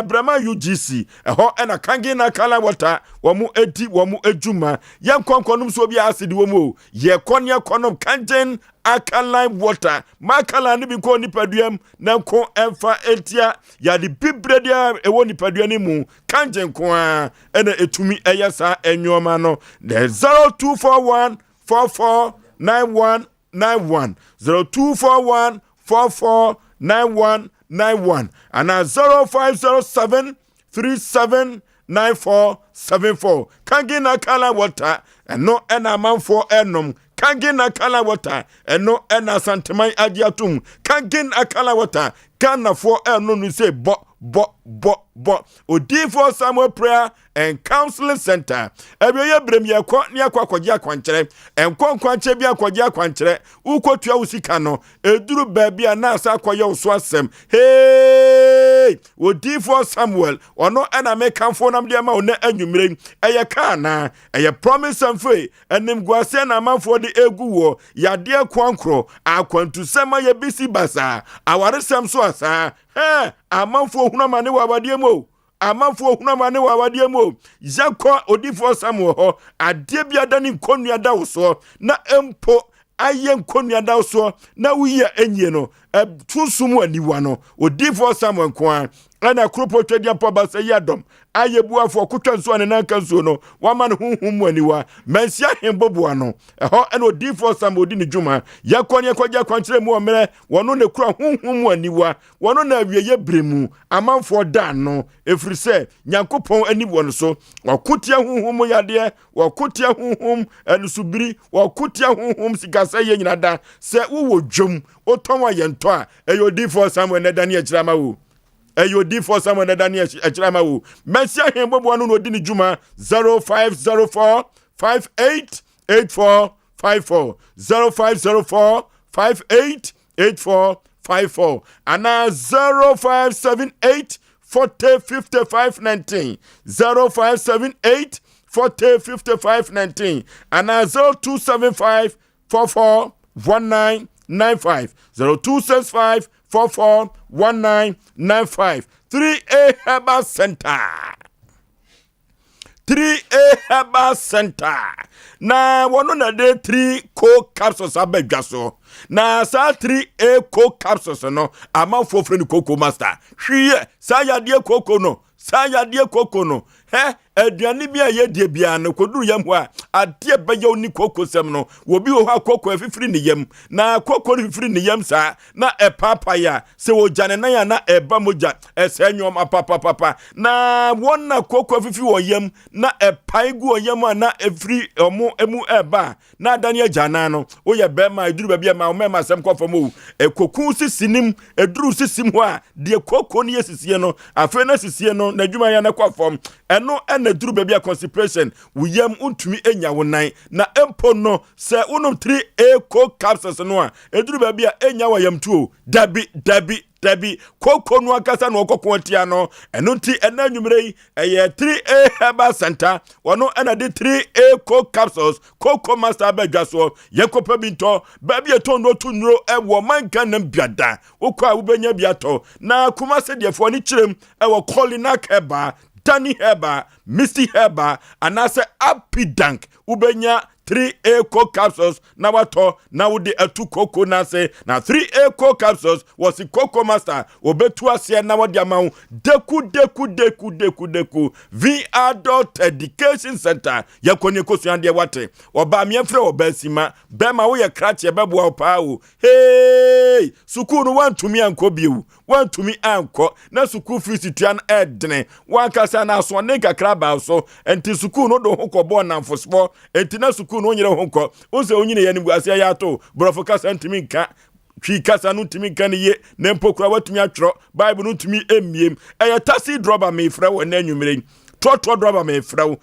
brema UGC ho ena kangen alkaline water womu edi womu ejuma yankonkonum so bi asidi womu ye konya konom kangen alkaline water makala ni bi ko nipaduam na ko emfa etia ya di bibredia ewo nipadua ni mu kangen ko a ena etumi eyesa enwoma no the 0241 449191 0241 449191 and 0507 379474 kangen alkaline water eno ena manfo enom kangen alkaline water eno ena santeman agiatum kangen alkaline water Ghana for eno nu say bo Odifo Samuel Prayer and Counseling Center ebiye brem ye kwa ne akwakoje akwankyere enkonkwanche bi akwaje akwankyere ukotua usika no eduru baabi a na asa akoye uso asem hey Odifo Samuel ono ena mekamfo nam de ma ona anwumre eye kana eye promise amfe enim guase na amanfo de egu wo yade kwankro akwantusema ye bisi basa awaresem so asa amanfo hunamane wabadiemo amanfo hunamane wabadiemo yakọ Odifo Samuel ho ade bia dani nkonnua da wo so na empo aye nkonnua da wo so na wuye enye no tusumu aniwa no Odifo Samuel kwa ana kropo twedi ampa ba sɛ yadom ayebuafo kotwa nso ane nanka nso no wama ne honhom aniwa mansia hemboboa no ɛhɔ ɛna odifo sam odi ne dwuma yakɔne yakɔgya kwankyerɛ mu omere wɔno ne kura honhom aniwa wɔno na awieye bremu amanfo da no efiri sɛ nyankopɔn ani wɔ no so wakotia honhom yade wakotia honhom anusubiri wakotia honhom sikasa ye nyina da sɛ wo dwom otɔn ayento a ɛyɛ odifo sam ne dane akyirama wo AUD for someone that Daniel Echrama. Messia him Bobo no Dini Juma 0504 588454 0504 588454 and now 0578 405519 0578 405519 and now 0275 441995 0265 441995 3A Herbal Center 3A Herbal Center na wono na de 3 co capsules abedwaso na sa 3A co capsules no amanfo frɛ ni cocoa master hwie sa yade cocoa no aduane bi a yedie bia no koduru yam ho a ade bɛyɛ oni koko sem no wo bi wo ha koko afifiri ne yam na koko afifiri ne yam sa na epapa ya se wo jane na ya na eba moja ese nyom apapa na wona koko afifiri wo yam na epai gu wo yam na efiri omo emu eba na daniel jana no wo ye be ma eduru ba bia ma o mema sem kofo mo ekoku sisinim eduru sisim ho a de koko ne yesisie no afa na sisie no na dwuma ya na kofom eno na duru baby a constipation wuyam untumi enya wonan na empo no se unom 3A co capsules no a eduru baby a enya wayam tuo dabi koko no akasa no kokko atia no eno nti ena nwumrei eye 3A Herbal Center wono ena de 3A co capsules koko master badwaso yekopa binto baby etondo tunro ewo manka na biada ukwa ubenya biato na kuma se defo ni kirem ewo Colinac Herbal Danny Herbal, Misty Herbal, and I say Happy Dank. Ubenya 3A co capsules na wato na wudi 2 coco na say na 3A co capsules was the coco master obetu ase na wadi amau deku V Adult Education Center yakoni kosu ande wate oba miemfre obasima bema wo ye krache bebo opa o hey sukuru wantumi anko biu wantumi anko na sukuru fees tuan edne wankasa na so ne kakra ba so enti sukuru no do hokobo na mfospo enti na sukuru no nyere honko unse onyine ya nibu ase ya to brofo kasa ntimi nka twi kasa no ntimi nka ne ye na mpokura watumi atwro bible no ntimi emiem eya tasi droba me fra wo na nwumire toto droba me fra wo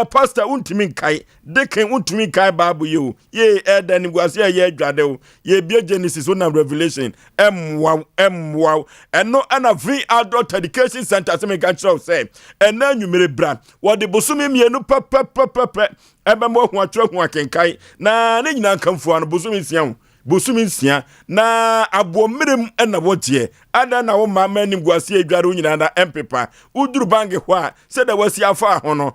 pastor untimi nkai deken untimi nkai bible ye eda nibu ase ya adwade wo ye bia Genesis na Revelation emwa eno ana free adult education center se me ka tro say ena nwumire bra wo de bosumi mienu pepe ebe mo ho atwere ho akenkai na ne nyina nkamfo ano bosumi nsia na abomirem na wotie ada na wo mama anim guase adware nyina na empepa uduru bange ho a se da wasi afa ho no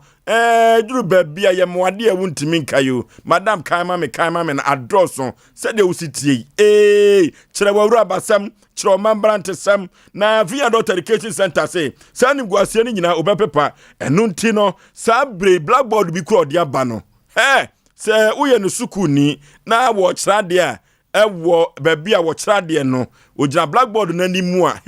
duru babia ye moade e wontimi nkayo madam kaima me na adroso se de usitie kire wawura basam kire omambrante sam na via doctor education center say sanim guase ni nyina obepepa enu nti no sa blackboard bi kro ode aba no se uye no sukuni na wo kyerade a ewo baby a wo kyerade no ogina blackboard na nimu a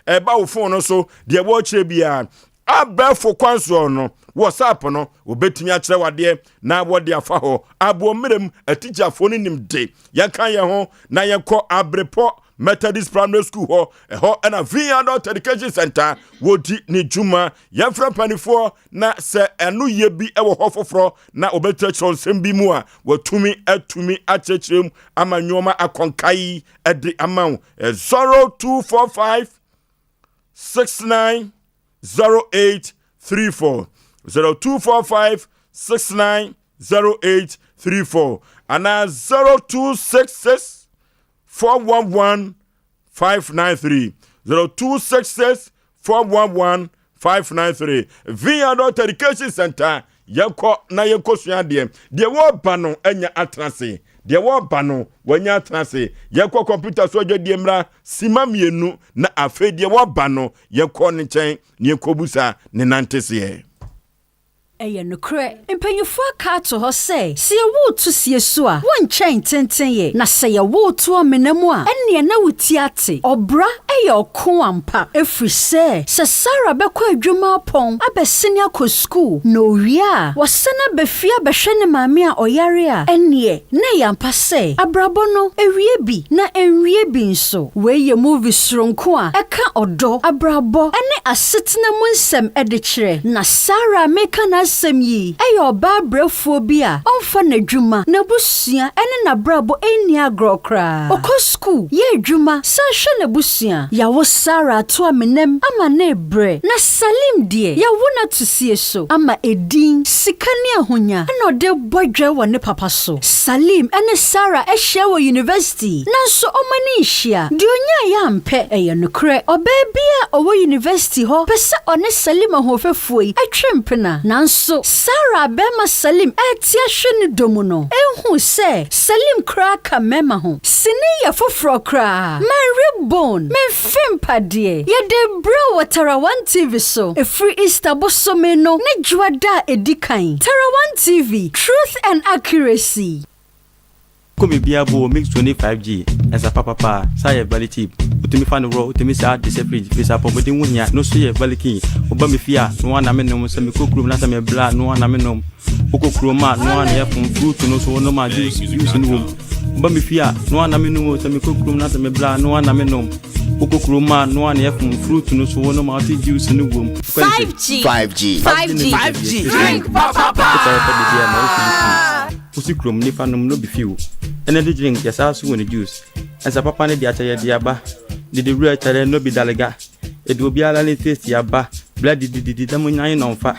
eba wo phone no so de wo kyerɛ bia abefo kwanso no WhatsApp no obetumi akyerɛ wade na wode afa ho abomirem atichafo no nimde yakan ye ho na yekɔ abrepo Methodist Primary School ho na V Adult Education Center wodi ni juma yefra panifo na se enu ye bi ewo ho foforo na obetechon sembi mu a watumi atumi achechrem amanyoma akonkai edi amaw 0245 690834 0245 690834 and 0266 411-593 0266 411-593 V Adult Education Center yɛkɔ na yɛkɔ sua deɛ wo ba no anya atrase deɛ wo ba no wanya atrase yɛkɔ computer so adwadie mra sima mienu na afei deɛ wo ba no yɛkɔ ne nkyɛn ne yɛkɔbusa ne nantese ɛyɛ nokre mpanyufo aka to hɔ sɛ sɛ yɛwo to sie so a wonkyɛn tenten yɛ na sɛ yɛwo to amenamu a ɛnea na wuti ate ɔbra ɛyɛ ɔko ampa ɛfiri sɛ Sara bɛkɔ adwuma apɔn abɛsene akɔ school na owie a wɔsene bɛfia bɛhwɛ ne maame a ɔyare a ɛneɛ na yɛmpa sɛ abrabɔ no ewie bi na enwie bi nso wɔyɛ movie soronko a ɛka ɔdɔ abrabɔ ɛne asetena mu nsɛm ɛde kyerɛ na Sara meka na asɛm yi ɛyɛ ɔbaa brɛfoɔ bi a ɔmfa n'adwuma n'abusua ɛne n'abrabɔ ɛnni agorɔ koraa ɔkɔ school yɛ adwuma san hwɛ n'abusua Yaw Sara ato amenam ama na ebrɛ na Salim deɛ yawo na to sie so ama edin sika ne ahonya ɛna ɔde bɔdwɛ wɔ ne papa so Salim ɛne Sara ɛhyia wɔ university nanso ɔmani hyia deɛ onya yɛ ampɛ ɛyɛ nokre ɔbaa bi a ɔwɔ university hɔ pɛ sɛ ɔne Salim ahoɔfɛfoɔ yi atwe mpena nanso Sara bɛma Salim ɛte ahwɛ ne domu no ɛhu sɛ Salim kraa ka mɛma ho sini yɛ foforɔ kraa Mary Bone memfem padeɛ yɛde brɛ wɔ Tarawan TV so ɛfiri Easter bosome no ne dwada edi kan Tarawan TV truth and accuracy Komi biabo mix 25G as a papa say valley tip utimi fan ro utimi sa discipline fisa pomodin wunya no so ye valley king oba me fia no ana me no se me kokrum na se me bla no ana me no kokokrum ma no ana ye fun fruit no so no ma juice no wom oba me fia no ana me no se me kokrum na se me bla no ana me no kokokrum ma no ana ye fun fruit no so no ma juice no wom 5G drink papa Usi krom nipa nom no be few. Ene de drink yesa so woni juice. Ensa papa ne de achaye de aba. De ru achare no be dalega. E de obi ala ne taste aba. Blood di da mo nyan no mfa.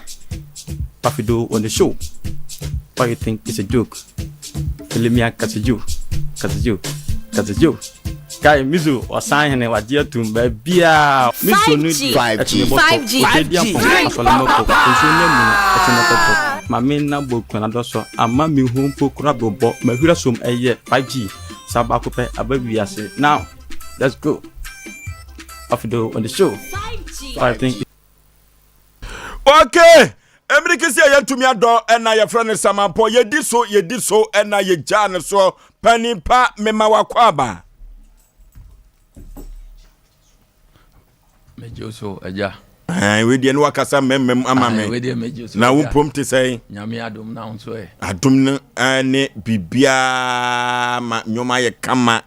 Pafido on the show. Why you think it's a joke? Filimia Katajo. Kai mizu osan hene waje tum ba bia. Mizu no 5G. Mami na boku na doso ama mi hu pokura bobo mahura som eye 5G saba kope abawiase. Now let's go Afido on the show 5G. I think okay America say yantumi ado na your friend Samampo yedi so na ye jane so panipa mema wakwaba mejoso aja we dey no akasa memmem amame na wo pom te say nyame adom na nso e adom na ane bibia ma nyoma ye kama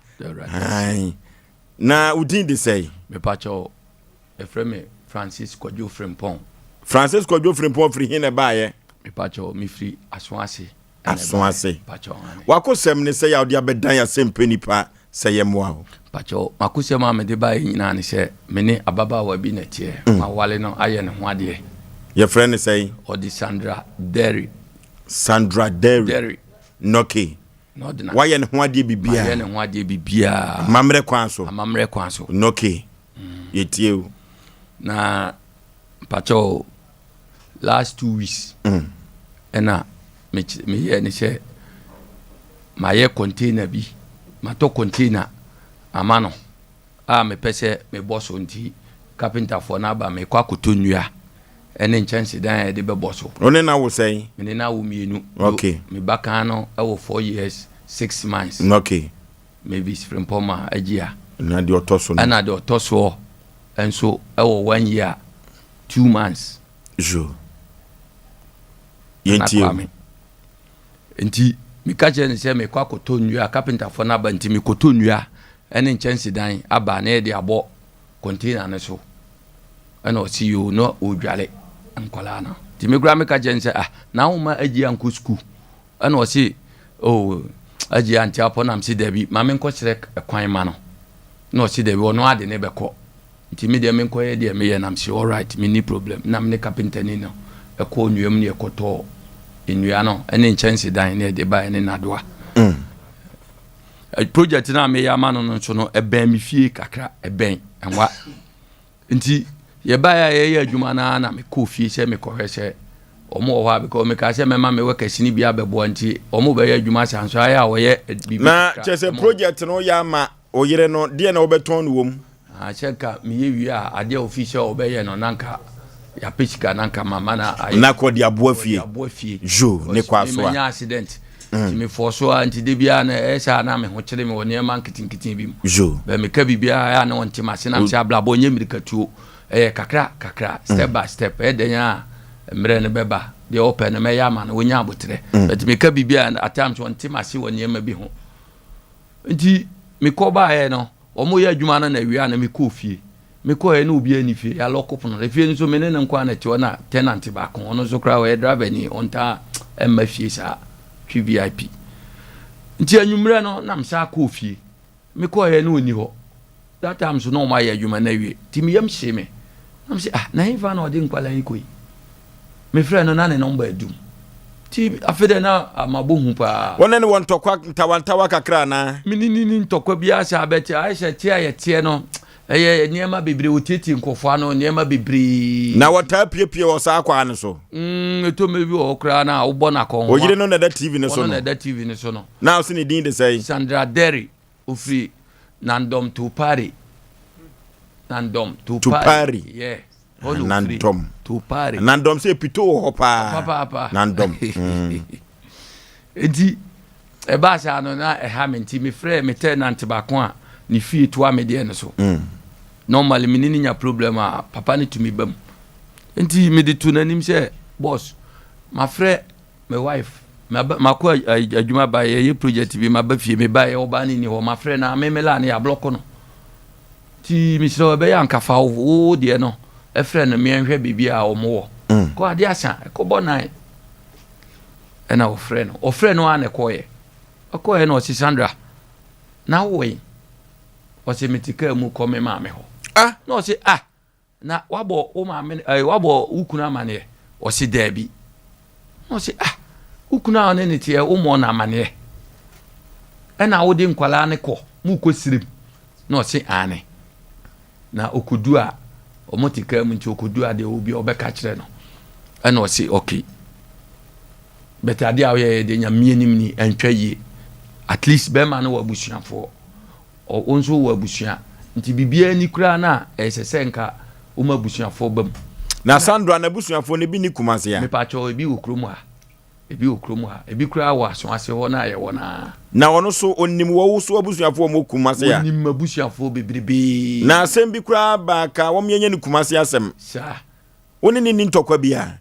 na udin de say me pacho efreme Francis Kwadwo Frimpong free hin e baaye me pacho mi free Asonase pacho wakosem ne say ya de abedan Asem Mpe Nipa say moa pacho makusema me de baaye nyina ne se me ne ababa wa bi na tie ma wale no aye ne ho ade your friend say Odi Sandra Derry Noki why en ho ade bibia mamre kwan so Noki yetie na pacho last 2 weeks ena me ye ne se ma ye container bi ma to container amano me pese me boso nti carpenter for na ba me kwa kotonnua ene nchance dan e de be boso one na wo say me na wo mienu okay me baka no e wo 4 years 6 months okay maybe from poma agia na de otoso na de otoso enso e wo 1 year 2 months enti mi ka je ne se me kwa kotonnua carpenter for na ba nti me kotonnua ene nchance dan aba na e de abo container ne so ena o see you no odwale ankola na ti me gra me ka je nse na wo ma agi anko school ena o see agi anti apo na msi dabi ma me nko kire kwan ma no na o see dabi ono ade ne beko nti me de me nko ye de me ye na msi all right me ni problem na me carpenter ni no e ko nuam ne ekoto enua no ene nchance dan ne de ba ene nadoa project na me ya ma no so no eben mi fie kakra eben enwa nti ye ba ya adwuma na me ko fie se me ko hwese omo ho because me ka se me ma me we kasini bia bebo nti omo be ya adwuma sanso aya wo ye bibi na chese project no ya ma oyere no de na obeton wo mu cheka mi ye wi a ade official obeye no nanka ya pechika nanka mama na ko de aboafie jo ne kwa so a accident ti me forso anti de bia na esha na me ho kire me woni ma nkitinkitin bi mu jo be me ka bibia ya na wonti ma se na se ablabo nye mirikatuo kakra step by step edenya mre ne beba de open me ya ma na wonya abotre but me ka bibia at times wonti ma se woni ma bi ho nti me ko ba no omo ya adwuma na wia na me ko fie me ko na obi ani fie ya lokop no fie nso me ne nkwa na ti na tenant ba ko ono so kra we driver ni onta emma fie sa twi VIP nti anwumre no na msa ko fie me ko na oni ho that time so no ma ya adwuma na wie ti me yam hye me na mse na infa na odi nkwala yi koi me frɛ no na ne number adum ti afede na amabohu pa wona ne won tokwa ntawantawa kakra na minini ntokwa bia sha abeti aisha tia ye tie no eye niema bebre otiti nkofo no niema bebre na wata piepie wo sa akwa ne so eto mebi okra na ubo na kon o yire no na da TV ne so no na da TV ne so no na o se ne din de say Sandra Derry ofri Nandom to Pari yeah Nandom to Pari Nandom se pito ho pa papa Nandom edi e ba sha no na e ha menti me frɛ me tenant ba ko a ni fie to ame de ne so normally me ni nya problem a papa ni to me bam enti me de to nanim sɛ boss ma frɛ my wife ma ko adwuma ba ye project bi ma ba fie me ba ye oba ni ho ma frɛ na me mela na ya block no ti mi sɛ be ya nkafa wo de no e frɛ no me nhwɛ bibia a omo wo ko ade asa ko bonai ena o frɛ no ane koye okoye no si Sandra na wo o se metika mu ko me ma me ho no se na wabo o ma me wabo ukuna mane o se dabi no se ukuna one ne tie o mo na mane ena wo de nkwala ne ko mu ko sirem no se ane na okudu a o motika mu nti okudu a de obi obeka kire no ena o se okay beta dia we de nyamie nim ni antwaye at least be ma no wabusuafo o onso wabusua nti bibia ni kura na esese nka o mabusuafo bam na Sandra na busuafo ne bi ni kumase ya me pa cho ebi okromu ha ebi kura wa so ase ho na ye wona na wono so onnim wo so abusuafo mo kumase ya onnim abusuafo bebrebe na asem bi kura ba ka wo menye ni kumase asem sa woni ni ntokwa bia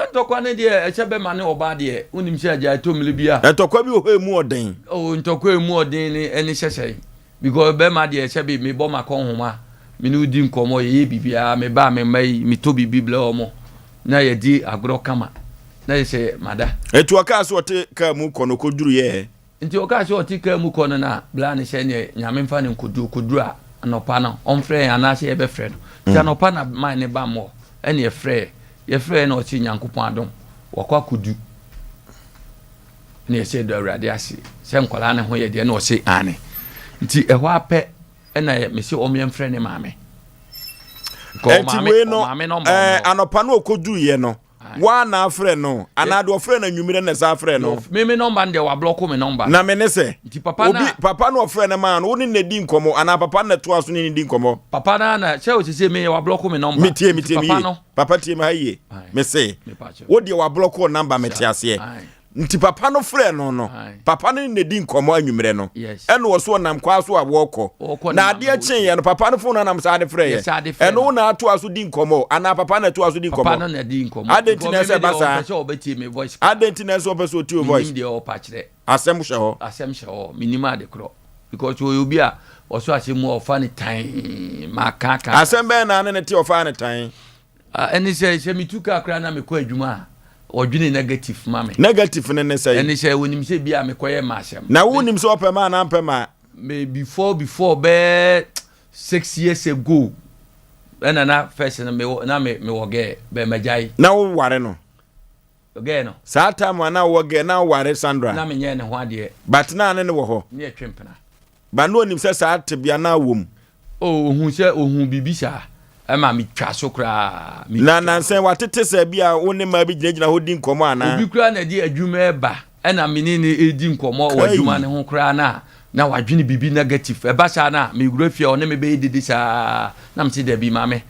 ntokwa ne de echebe ma ne oba de unim se aja tomle bia ntokwa bi ho emu oden ntokwa emu oden ni eni hyehye because be ma de echebe me bo ma kon homa me no di nkomo ye bibia me ba me mai me to biblia omo na ye di agro kama na ye se mada etu aka so te ka mu kono koduru ye nti oka so te ka mu kono na bla ne hye ne nyame mfa ne koduru a anopa na onfre ana hye ye be frɛ no ti anopa na man ne ba mo ene ye frɛ ye frɛ na o ti nyankopon adom wakwa kudu na ye se do awurade ase se nkwala ne ho ye de na o se ane nti ehwa apɛ na me se o me frɛ ne maame ko maame no anopa na okodu ye no wa na frɛ no ana do frɛ na nwumire na sa frɛ no me number de wa block me number na me ne se nti papa no frɛ na ma no woni na di nkomo ana papa na to aso ni di nkomo papa na che o se me wa block me number me tie papa tie me haye me se wo de wa block o number me tie ase nti papa no frɛ no papa no ne di nkomo anwumire no eno wo so nam kwa so awoko na ade achen ye no papa no phone nam sa ade frɛ ye eno na ato aso di nkomo ana papa na to aso di nkomo papa no na di nkomo identity se basa identity so person to voice de o pa kire asem hye ho minima de kro because we bi a o so asem mo ofa ne tan makaka asem be na ne te ofa ne tan eni se mituka kra na me ko adwuma odwene negative mame negative ne say eni se wonim se bia me koye ma asem na wonim se opema na ampema me before be 6 years ago na first na me woge be majai na wo ware no oge no sa time na wo ge na ware Sandra na me nye ne ho ade but na ne wo ho ne twempena ba no onim se sa te bia na wom ohun se ohun bibi sa Emma mi twa so kra. Na nansen watete se bia wo ne ma bi gyina hodi nkomo ana. Obi kra na di adwuma eba. Ena mini ni edi nkomo wa adwuma ne ho kra na wadwene bibi negative. Eba sha na me gurafia one me be didi sha na mti da bi mame.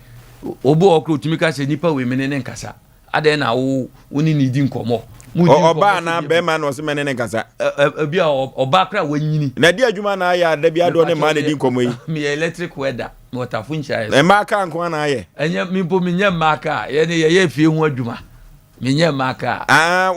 Obo okro tumi ka se nipa we mene ne nkasa. Ade na wo ni di nkomo. Oba na be ma no se mene ne nkasa. Bia oba kra wanyini. Na di adwuma na ya da bia do ne ma ne di nkomo yi. Me electric weather. Water funcha. E ma ka nko na ye. Enye mi bo mi nye maka. Ye ne ye fie ho adwuma. Minye maka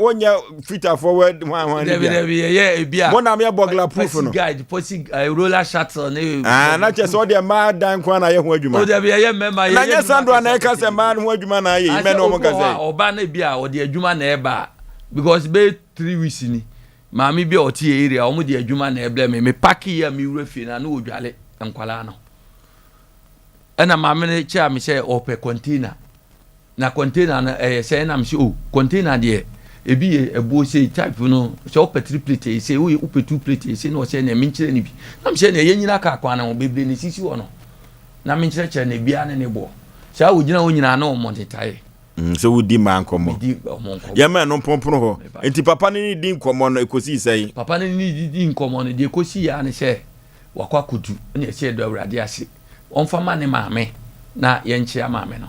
wonya fita forward one ye bia mo na me bogla proof no guide posi roller shuttle ne na che so de ma dan kwa na ye ho adwuma o de bia ye mema ye na nya Sandra na e ka se ma ho adwuma na ye me no mo ka se oba na bia o de adwuma na e ba because be 3 weeks ni ma mi bia o tie area o mo de adwuma na e ble me pack ya mi wura fie na o dwale nkwala no ana ma me ne cha me se ope container na container na say na msi container de ebi ebu say type no so ope 3 plate say we ope 2 plate say no say na minchire ni bi na mse na yenyina ka akwa na bebre ni sisi wo no na minchire che na bia ne bo sha wo gina wo nyina na o montetai so wo di man komo ya ma no pompono ho enti papa ni di nkomo no ekosi sei papa ni di nkomo no de ekosi ya ne se wakwa kudu na se do awrade ase onfa ma ne maame na yenche maame no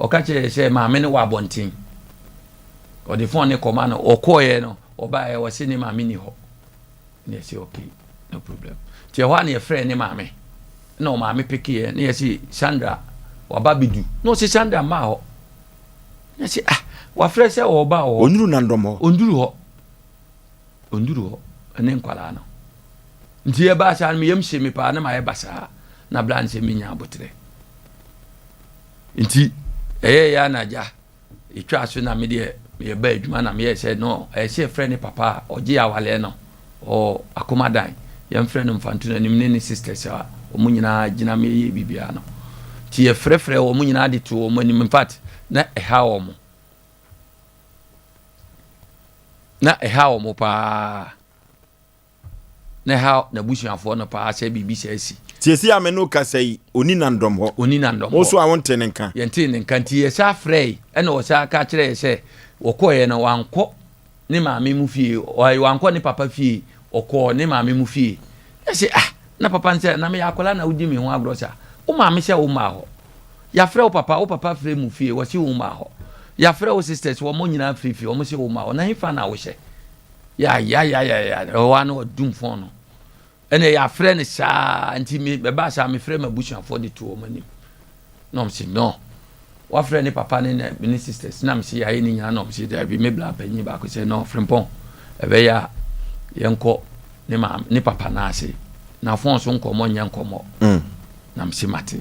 okache se maame ne wa bontin o de phone ne koma no okoye no oba e wo se ne maame ni ho ne se okay no problem che ho na e frɛ ne maame na o maame peke ne se Sandra wa ba bidu no se Sandra ma ho ne se wa frɛ se o ba ho onuru na ndomo onduru ho ene nkwala no nti e ba sha me yem hye me pa na ma e basa na blan se me nya abotre nti ya na ja itwa so na me de me ba adwuma na me say no say friend papa oje awale no o akomadan yem friend mfantu na nim ne sisters a o munyina gina me ye bibia no ti ye frefre o munyina de to o manim in fact na ha o mo pa na ha na busuafo no pa say bibi say si tiesi ameno kasai oni na ndom ho mo so awonte ne nka yente ne nka ti ye sha frey e na o sha ka kire ye se okoye na wanko ne maame mu fie o wanko ne papa fie okọ ne maame mu fie e se na papa nse na me yakola na udi me ho agrosa o maame se o ma ho ya frɛ o papa frɛ mu fie wo se o ma ho ya frɛ o sisters wo mo nyina frɛ fie wo mo se o ma ho na hifa na wo hye ya o wa no dum fon no ene ya frɛ ne sha anti me ba sha me frɛ mabusuafo de to o manim no me se no wa frɛ ne papa ne sisters na me se ya ni nyina no me se da bi me bla panyi ba ko se no frimpon ebe ya yenko ne papa na ase na fon so nkomo nya nkomo na me se mate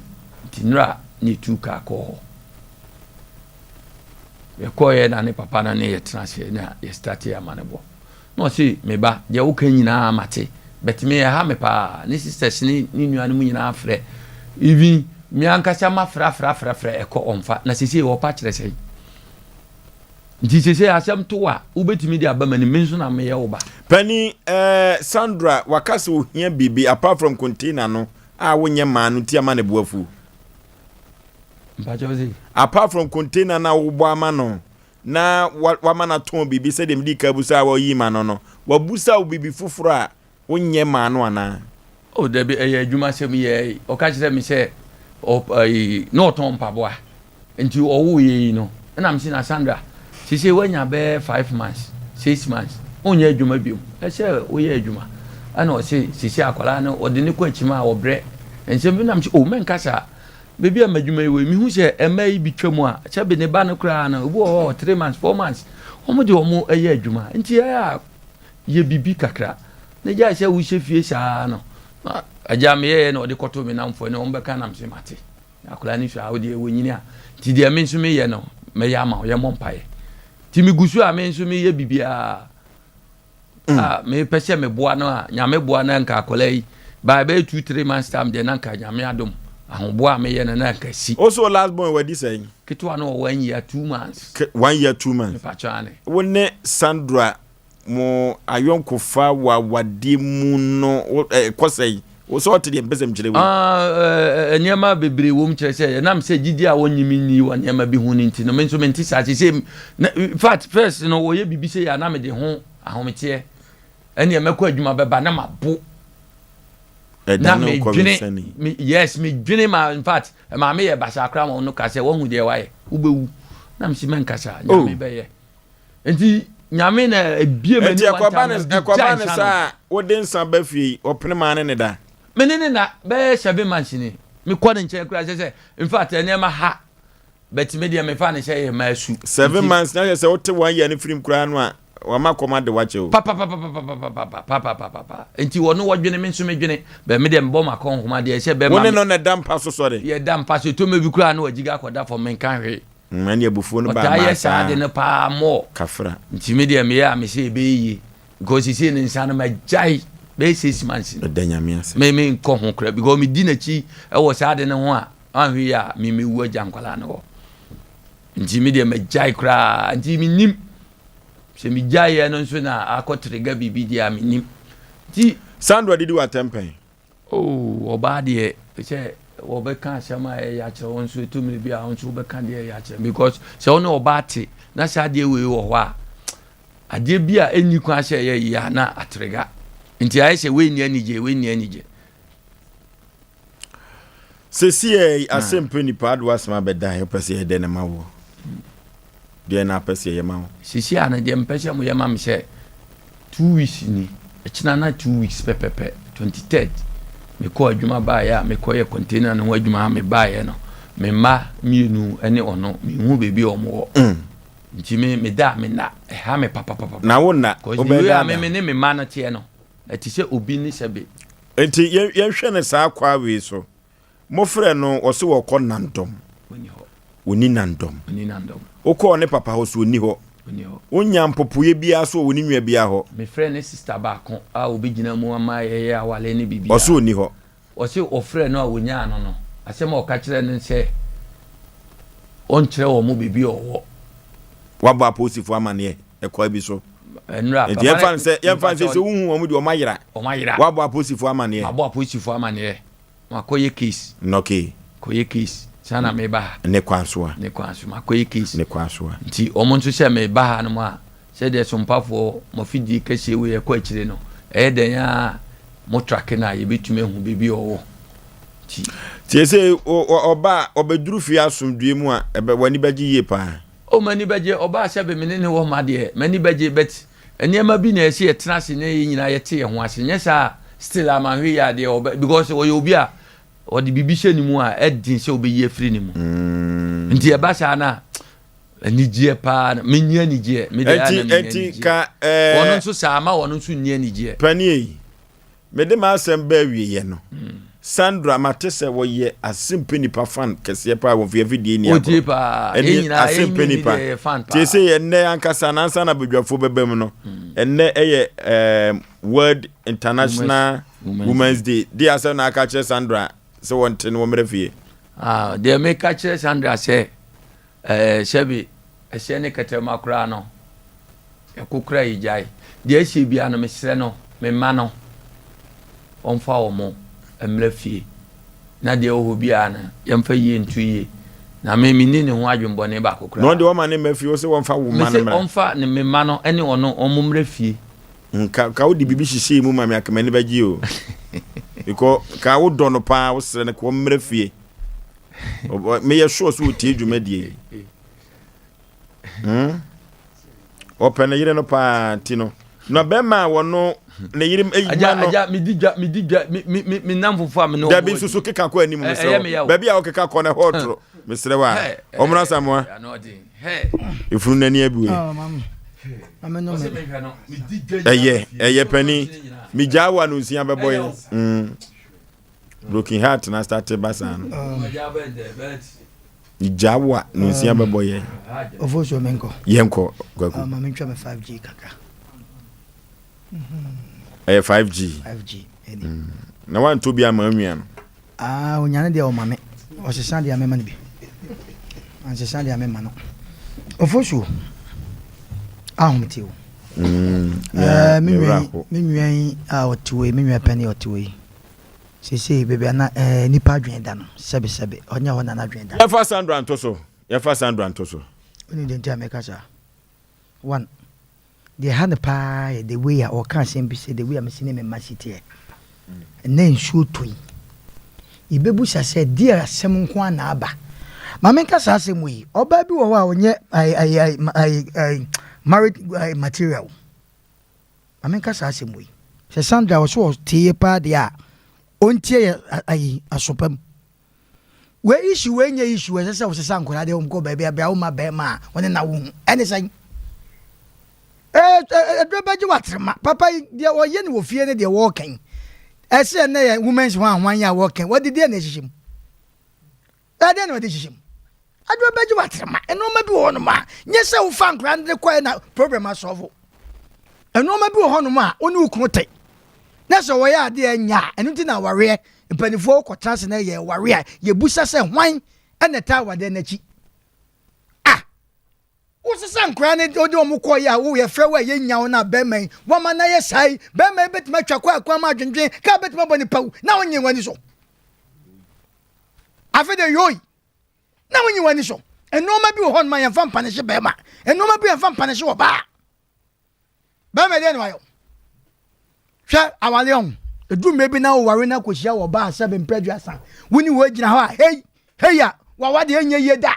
tinra ni tuka ko ye ko ye na ne papa na ne ye transfer na ye start ya manebo no se me ba je wo kan nyina mate bet me ha me pa ni sisters ni nuanu mu nyina frɛ even mi ankasa ma fra eko onfa na sisi wo pa kyerɛ sɛ nti sisi asɛm to wa ubetimi di abama ni menso na me ye wo ba pani Sandra wakase wo hia bibi apart from container no a wonye ma no ti ama ne boafu mpachozi apart from container na wo bo ama no na wa ma na ton bibi sɛ dem di kabusa wo yi ma no wa busa wo bibi fufuro a wonye ma no ana o de be adwuma sɛm ye o ka kyerɛ me sɛ no ton paboa nti owo ye no na me si na Sandra sisi wanya be 5 months 6 months onye adwuma biom sɛ o ye adwuma ana o se sisi akwala no o de ne kwachima o bre nsɛm bi na me o men kasa bebi amadwuma yi we mi hu sɛ ema yi bi twam a sɛ be ne ba no kra na obi o 3 months 4 months omo de omo ye adwuma nti ya ye bibi kakra na ja sɛ wo hye fie saa no aja me ye na o de koto me namfo ne o mbeka na mse mate akola ni hwa o de wo nyini a ti de me nso me ye no me ya ma o ye mompae ti mi gusu a me nso me ye bibia me pese me boa no a nyame boa na nka akola yi ba be 2-3 months time de na nka nyame adom ahoboa me ye na nka si also last born we this saying kitwa no 1 year 2 months 1 year 2 months me pachane wone Sandra mo ayonkofa wa wade mu no kwasai wo so ɔte de mpɛsɛm kyerɛ wo nneɛma bebree wom kyerɛ sɛ nam sɛ gidi a wonyimi ni wɔ nneɛma bi ho nti no me nso mente saa sɛ fact first no wɔyɛ bibi sɛ ya na me de ho ahometeɛ ɛne mɛkɔ adwuma bɛba na mabo na me dwene yes me dwene ma in fact ma me yɛ basa akra ma no ka sɛ wɔn hu deɛ wayɛ wobɛwu na me si men kasa nyame bɛyɛ enti nyame na ebie mani ekɔba ne sa wode nsa ba fie opene ma ne da menene na bɛ 7 months ni me kɔ ne nkyɛn kura sɛ in fact ɛnɛma ha bet me deɛ me fa ne hyɛ yɛ ma asu 7 months na sɛ wote 1 year ne firim kura no a wama kɔma de wache o papa enti wono wodwene me nso me dwene be me de mbɔ makɔ nhoma de ɛhyɛ be ma wone no na dampa so sɔre ye dampa so to me bi kura na wagiga akɔda fɔ men kan hwe mani abufuo no ba ma ta sa de ne pa mo kafra nti me de me ya me sɛ be yi because see ne nsa na majai be 6 months da nyame ase me nkɔ ho kura because me di na chi ɛwɔ sa de ne ho a anhwe ya me wu agya nkwala ne hɔ nti me de majai kura nti me nim se mi jaye no nso na akotrega bibi dia minim ti Sandra didi wa tempen oba de se obeka shama ya kire won so to mi bia won so obeka de ya kire because se won oba te na sha de we wo ho a ade bia eni kwa sha ye ya na atrega nti aye se we ni anije se sie Asem Mpe Nipa do asema beda he pese he de na mawo de na pese ye mawo sisi ana de mpese mo ye ma me se 2 weeks ni echina na 2 weeks pepepe 23rd me ko adwuma ba ya me ko ye container no adwuma me ba ye no me ma mienu ene ono me hu bebi omo nti me da me na ha me papa na wo na obeda me ne me ma na tie no eti se obi ni sebe enti ye hwe ne saa kwa we so mo frɛ no ɔse wɔ kɔ nandom oni nandom okɔ ne papa ho so oni hɔ onya mpopoye bia so oni nwa bia hɔ me frɛ ne sister ba ko a obi gina mu ama ye awale ne bibia ɔse oni hɔ ɔse ofrɛ no a wonya ano no asɛm ɔka kyerɛ ne sɛ ɔnkyerɛ wɔ mo bibia ɔwɔ wabɔ aposifo amane ɛkɔ bi so enra papa yɛmfa sɛ so hu wɔn de ɔmayira wabɔ aposifo amane makoye case okay koye case sana me ba ne kwanso makoye case ne kwanso nti omo nso se me ba no ma se de sompafo mo fidi kase we e ko akire no e den ya mo track na ye betume hu bebi owo ti se oba obeduru fi asomdue mu a ebe wani baji ye pa o mani baje oba se be menene wo ma de mani baje bet eniema bi na ese ye trase na ye nyina ye te ye ho ase nyesa still amanhwe ya de oba because wo ye obi a o di bibishe ni mu a edin se obi ye free ni mu nti e ba sha na anigye pa menye anigye me de ana enti ka wono nso sama wono nso nni anigye pani yi me de ma asem ba wie ye no Sandra matese wo ye Asem Mpe Nipa fan kese pa wo fi video ni akọ pa enyina Asem Mpe Nipa ti se ye ne ankasa na ansa na bedwafo bebem no enne eye World International Women's Day di asa na aka kire Sandra se wonte no mre fie de me ka kire Sandra se shebi ese ne katema kura no ekukura ijai de ese bia no me sere no me ma no onfa omo emre fie na de oho bia na yemfa yie ntu yie na me ni ne ho adwembo ne ba kokura no de o ma ne mafie o se wonfa wo ma ne mra onfa ne me ma no ene ono omumre fie ka wo di bibi hihye mu ma me akamani baji o iko ka wo do no pa wo sere ne ko mra fie me ye sure so tie dwumadie open yire no pa tino no be ma wono ne yire ejuma no aja mi namfofo am no da bi susu keka ko anim so ba bia o keka ko na hotro me sere wa omra samoa ifuru nani abuwe eye pani mi jawa no nsia beboy broken heart na start basan ni jawa no nsia beboy Oforisuo menko yenko gwaku mama ntwa me 5G kaka 5G na wan to bia ma nwia no onyane de o mame o sesan de amema ne bi an sesan de amema no Oforisuo ahomete o me nwan a otiwe me nwan pani otiwe say baby ana nipa dwen da no sebe onya ho na na dwen da ya fa Sandra Antoso oni den tia me kasa one they had the pie the way or can say the way I'm seeing me city and then shoot to Ibebusa said dear Asem Nkwa na aba mama kasa asem we oba bi wo wa onye I married material mama kasa asem we se Sandra was tie pa dia ontie ai asopam we issue we nya issue we say we say nkora de umko ba bia wo ma ba ma woni na wo ene say adrobaji watrema papa dia wo ye ne wo fie ne dia wo kan ese na women's one ya wo kan what did they na hihim ade na wadi hihim adrobaji watrema eno ma bi wo no ma nye se wo fa nkora ne kwai na problem asolve eno ma bi wo no ma oni ukunu tai na so wo ya ade anya eno ti na ware mpanifo ko trans na ye ware ye busa se hwan ene ta wade na chi Usisan krane odi omukọ ya wo ye frewa ye nyawo na bemen wo ma na ye sai bemen betima twakwa akwa ma dwendwen ka betima boni pawu na wonye wani so afede yoy na wonye wani so eno ma bi wo hon ma ye fam panishe bema eno ma bi ye fam panishe wo ba bemen de no ayo hwa awale on edu mebi na wo ware na kohia wo ba 7 preduasa woni wo gina ho hey ya wa wade enye ye da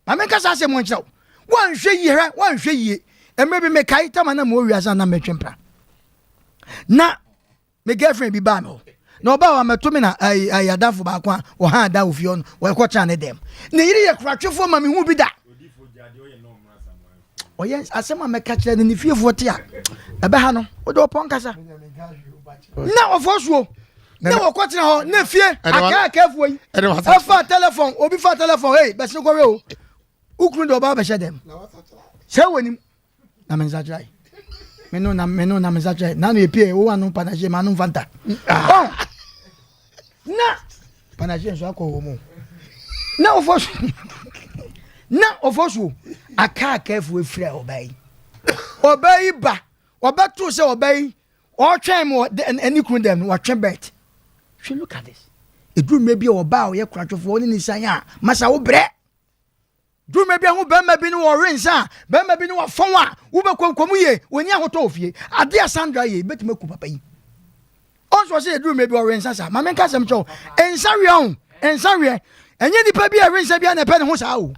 Mameka sa se mo nkyerɛw wanhwɛ yie emrebi me kai tama na mo wiasa na metwempra na me girlfriend bi ba me na oba wa meto me na ayadafo ba kwa o ha da ofio no wo ekɔkya ne dem ne yiri ye kuratwefo ma me hu bi da o yes asema meka kyerɛ ne fiefo te a ebe ha no o do pon kasa na ofosuo na wo kɔtena ho na fie aka afuo yi afa telephone obi fa telephone hey bese ko we o ukru do ba hye dem se wonim na menza try meno na menza try na no epie wo anu panaje ma no fanta na panaje so akọ wo na ofosu aka afu efira obai ba obeto se obai o twen mo any kru dem wa twen bet look at this eduru mebi oba o ye kuratwofo oni ni san a masa wo bre duru mebi hu bema bi ni wo rensa bema bi ni wo fon a wo be konkomu ye oni ahoto ofie ade Sandra ye betima ku papa yi onso se eduru mebi wo rensa sa ma menka sem cho ensawe enye nipa bi a rensa bi na pe ne ho sa o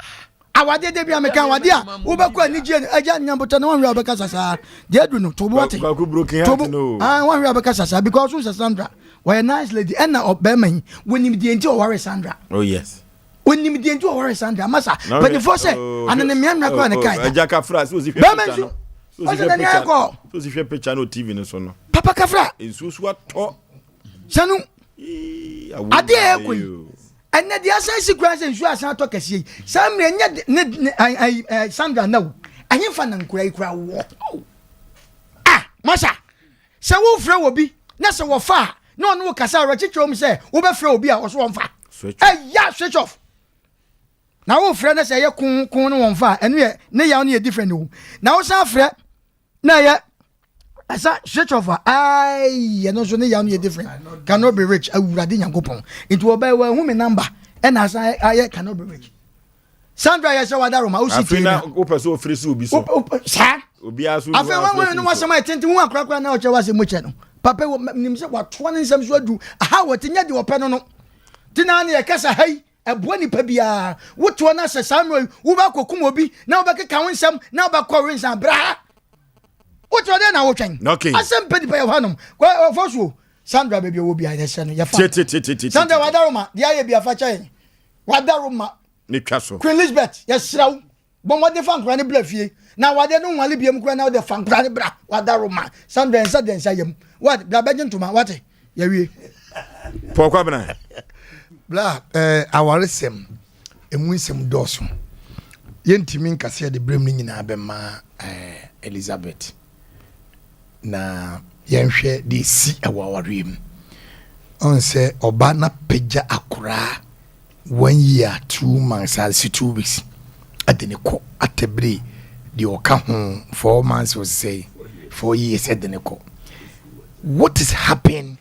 awade de bi ameka awade a wo be ko anije aja nyamboto na wonwe obeka sasa de edu no to bo ate to bo wonwe obeka sasa because so Sandra why a nice lady and now Obama when you didn't worry Sandra. Oh yes. When you didn't worry Sandra, Massa. But the first and then the man not going to kind. Jacka Fras was if you picture no TV no sono. Papa Cafra is what talk. Sanu. I dare you. And the assassin grass and you are not talking. Some Sandra no. I am fun and cray crowd. Ah, Massa. So will be. That's a far. No kasa rachitrom say wo be frɛ obi a wo so wonfa ya switch off na wo frɛ na say ye kun no wonfa eno ye ne ya no ye different o na wo san frɛ na ye asa switch off ai no so ne ya no ye different cannot be rich awurade nyankopon into oba we hu me number and asa aye cannot be rich Sandra ya say wada Roma wo sit afina wo person Oforisuo obi so sa obi aso afina wan no wasema tenti hu akrakra na o che wase mo che no papa nim se watwa ne nsam so adu aha wotinya de ope no tina ne yakasa hai eboa nipa bia woto na se Samuel wo ba kokum obi na wo ba keka wo nsam na wo ba kɔ nsam bra woto de na wo twen Asem Mpe Nipa yohanum kwa Oforisuo Sandra baby wo bia ne se no ya fa Sandra wadaroma dia ye bia fa chen wadaroma ne twa so Queen Elizabeth ya sraw bon wade fa nkra ne bla fie na wade no nwale bia mkra na wade fa nkra ne bra wadaroma Sandra ensa densa yam what bla begin to ma what ya wie pokwa bana bla awaresem emunsem doso yentimi nkase de brem ni nyina abema Elizabeth na yenhwe de si awawarem on se oba na peja akura 1 year 2 months as 2 weeks adeneko atebre de oka ho 4 months was say 4 years adeneko. What is happening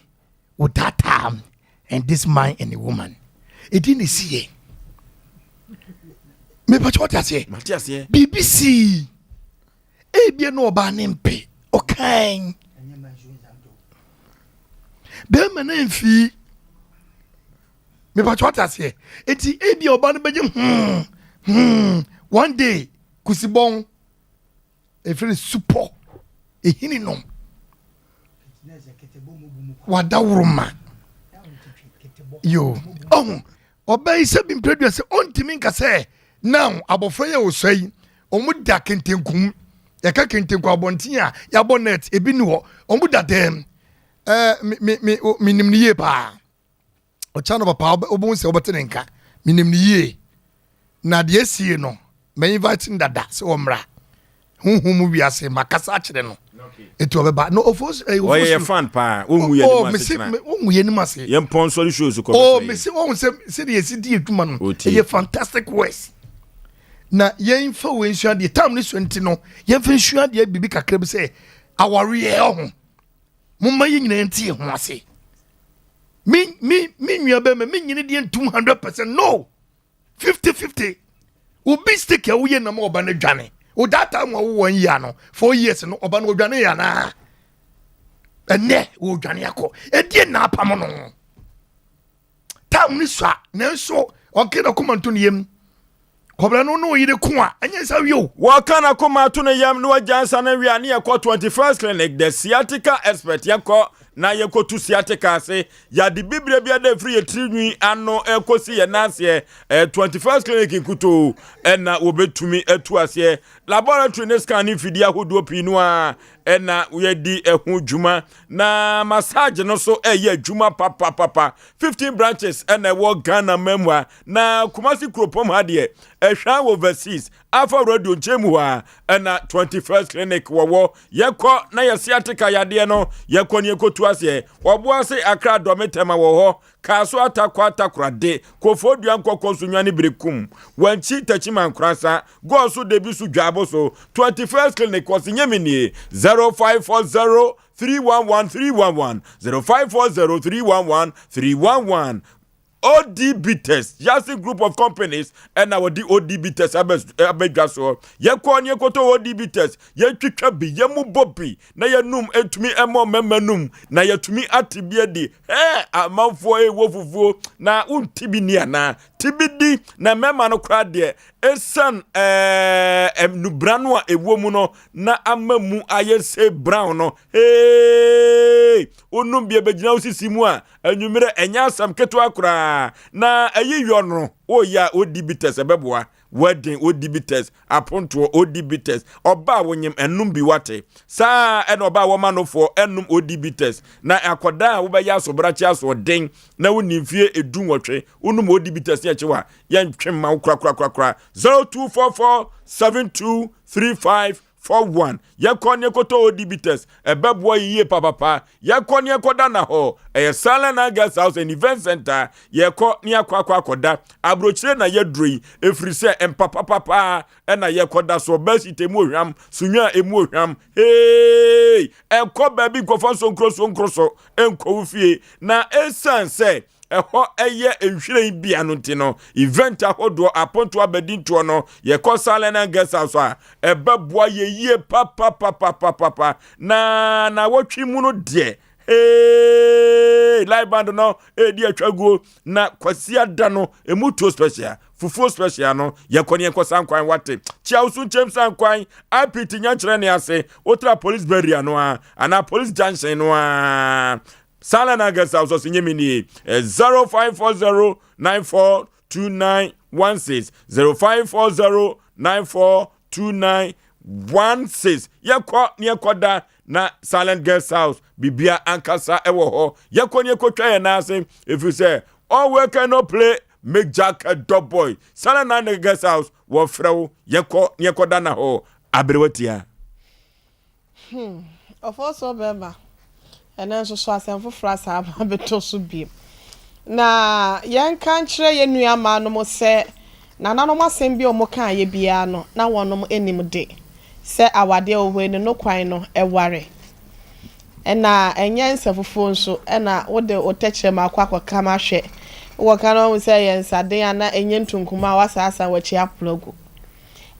with that time and this man and a woman. It didn't see. Me but what I say? BBC. Ebia no ba nempe. Okay. Be man enfi. Me but what I say? Eti ebia oba no beje one day kusibon e feel super e hini no. Wada wuruma. Yo. Oh. Obey se bin predu se ontimi nka se now abofra ye osei omuda kentenkum ya ka kentenku abontin a ya bonnet ebi ni ho omuda dem minim ni ye pa o chano papa obon se obetene nka minim ni ye na de esie no me invite dada se omra hunhum wiase makasa kire no etu obeba no ofos oye fan pa omu ye ni mase omu ye ni mase ye sponsor shows ko oh me se won se de esi di etuma no ye fantastic words na yen fa we nsua de tam ne so nti no yen fa nsua de bibi kakra bi se aware ye ho mumma ye nyina nti ho ase mi nwia be me nyine de 200% no 50-50 ubi stick ya wo ye na ma oba na dwane o that time wo 1 year no 4 years no oba no dwane ya na ene wo dwane akọ edie na apam no tam ni so na so okeda komanto ne yem kobra no yire ko a anya sa wi o wa kana komanto ne yam no ajansa na wi ani yakọ 21st clinic the sciatica expert yakọ na yekotu sciatica ase ya di biblia bia da free trinwi ano ekosi ye nase 21st clinic kuto na obetumi etu ase laboratory ne scan fidi ahodo pinu a na we di ehu djuma na massage no so eye djuma papa 15 branches na wo Ghana memwa na Kumasi Kropom ha de ehwa overseas afa radio chemu a na 21st clinic wo yekọ na ye sciatica yade no yekọ ne ekotu ase obo ase akra dometema wo ho kaso atakwatakrade kofodua nkokọ so nwane brekum wanchi tachiman kransa go so debi su dwabo so 21st clinic was nyemini 0540 311 0540 311 ODB test, Yasi group of companies, and our ODB test, Abegaso, Yakon Yakoto ODB test, Yakibi, Yamu Bobby, Nayanum, and to me, Emo Memanum, Naya to me at Tibiadi, a mouth for a wofu, na Tibinia, Tibidi, na Memano Cradie, a son, Nubranwa, a woman, na Amamu, I say Browno, hey, Unumbi Bejausi Simua, and you made a yasam Ketuakra. Na ayi yono o ya ODB test ebeboa wedding ODB test aponto ODB test oba wonyem enum bi wate sa eno oba wo manofo enum ODB test na akoda wo be ya so brachi aso den na wonimfie edun wotwe unum ODB test ya chewa ya ntwem ma kra 0244 723541 Yakonye koto ODB test ebeboa yiye papa yakonye koda na ho Salana Girls House and Event Center yeko ni akwa koda abrochire na yedroi efrise empapa na yekoda so basi temu hwam sunya emu hwam hey enko baby gofon so nkroso enko fie na esanse eho eye enhwire bia no ntino event ahodo aponto abedinto no yeko Salana Girls House a ebeboa ye papa na wotwi mu no de hey live band no di atwago na kwasi ada no emuto special fufu special no yakoni enko sankwan wate chiausu chem sankwan apiti nya kire ne ase otra police barrier no ana police junction no Salana Girls House so nyemini 0540 942916 0540 942916 yakọ ne yakoda na Silent Girls House bibia ankasa ewo ho yakọ ne yakotwa ye na ase if you say all work and no play make Jack a dog boy Silent Girls House wo frew yakọ ne yakoda na ho abrewatia of also beba ena so asem fofra sa beto so bi na yan kan kire ye nuama no mo se na nanom asem bi o mo kan ye bia no na wonom enim de se awade owe no kwan no eware ɛna ɛnyɛ nsɛfofo nso ɛna wode otɛkyerɛ ma akɔ kama hwɛ wo kana wo sɛ yɛ nsade ana ɛnyɛ ntunkuma a wasaasa wachi aplogo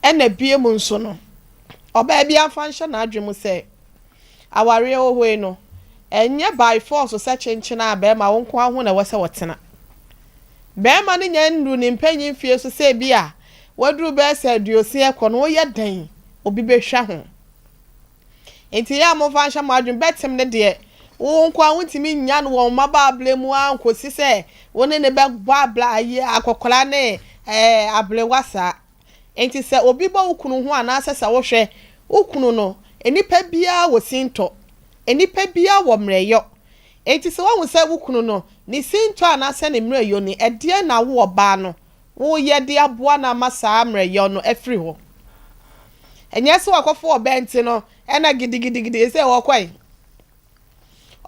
ɛna bie mu nso no ɔbaa bi afa nhyɛ na adwemu sɛ aware ohwe no ɛnyɛ by force sɛ kyenkyena a bɛrima wo nko aho na wɔsɛ wɔtena bɛrima no nya ndu ne mpanyin fie so sɛ bi a waduru bɛɛ sɛ aduosi ɛkɔ no woyɛ dan obi bɛhwɛ ho enti ya mo fa nhyɛ mo adwene bɛtem ne deɛ wo nko aho ntimi nya no wɔ maba able mu a nkosi sɛ wo ne bɛbɔ abla ayi akɔkɔla ne ablewasa enti sɛ obi bɔ ukunu ho anaasɛ sɛ wohwɛ ukunu no enipa bia wɔ sinto enipa bia wɔ mmerɛyɔ enti sɛ wo sɛ ukunu no ni sinto anaasɛ ne mmerɛyɔ ni ɛdeɛ na wo ɔbaa no wo yɛ de aboa na masa mmerɛyɔ no afiri hɔ enye sɛ wakɔfo ɔbɛnti no ɛna gidigidi sɛ wɔkɔe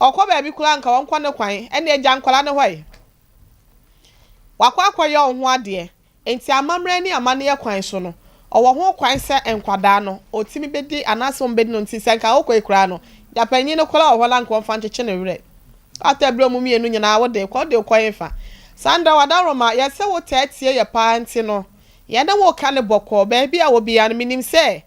ɔkɔ baabi kula nka wɔnkɔ ne kwan ɛna agya nkwala ne hɔe wakɔ akɔyɛ ɔho adeɛ enti amammerɛ ne amane kwan so no ɔwɔ ho kwan sɛ nkwadaa no otimi bedi anaasɛ ombedi no nti sɛ nka okɔ ekura no japanyi no kola ɔhɔ la nka ɔmfa nkyekye ne werɛ atabere mu mienu nyinaa wo de kɔ fa sandra wadaroma yɛsɛ wo tɛɛtie yɛ paa nti no yɛne wo ka ne bɔkɔ baabi a wo bia no minim sɛ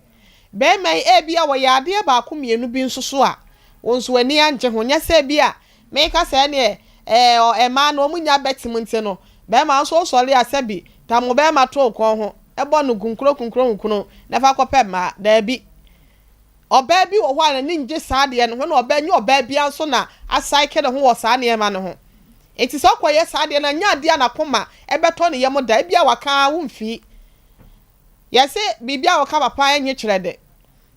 bɛɛma ebi a wɔyɛ adeɛ baako mienu bi nso so a wo nso ani anje ho nyɛ sɛ bi a meka sɛ ne ɛma no omunya betim nti no bɛɛma nso sɔre asɛbi tamo bɛɛma to kɔn ho ɛbɔ no kunkuro na fa kɔpɛ ma daabi ɔbaa bi wɔ hɔ a ne nje saa deɛ no ho na ɔbaa nye ɔbaa bi anso na asaike ne ho wɔ saa ne ma no ho enti sɛ ɔkɔyɛ saa deɛ na nya adeɛ na koma ɛbɛtɔ ne yɛm da bi a waka wo mfi yɛse bibia wɔka papa enye kyerɛ de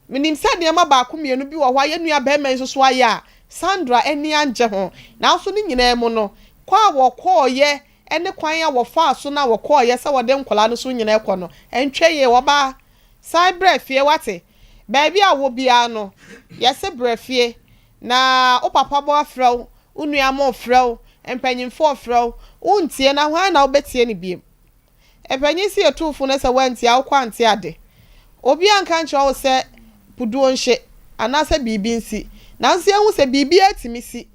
minim sɛ deɛ ma baako mienu bi wɔ hɔ a yɛnua bɛɛma nso so ayɛ a Sandra eni anje ho na nso ne nyinaa mu no kwa wɔkɔɔyɛ ene kwan a wɔfa so na wɔkɔɔyɛ sɛ wɔde nkola no so nyinaa kɔ no entwe ye wɔba sai brɛfie wate baabi a wo bia no yɛse brɛfie na o papa bɔ afrɛw unua mo frɛw empanyimfo frɛw untie na hwan na obetie ne biem empanyin si etufo no sɛ wantie akɔ ante ade obi anka nkyerɛ wo sɛ puduo nhye anase bibi nsi nanso ehu sɛ bibi atimi si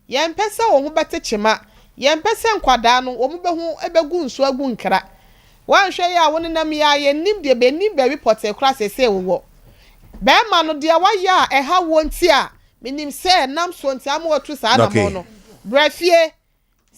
yɛmpɛ sɛ wo ho bɛte kyema yɛmpɛ sɛ nkwadaa no wo behu ebegu nso agu nkra wanhwɛ ya wo nenam ya yɛnim de benim baabi pɔte kra sɛsɛ wo bɛɛma no de wayɛ a ɛha wo nti a minim sɛ nam so nti am watu saa na mo no brafie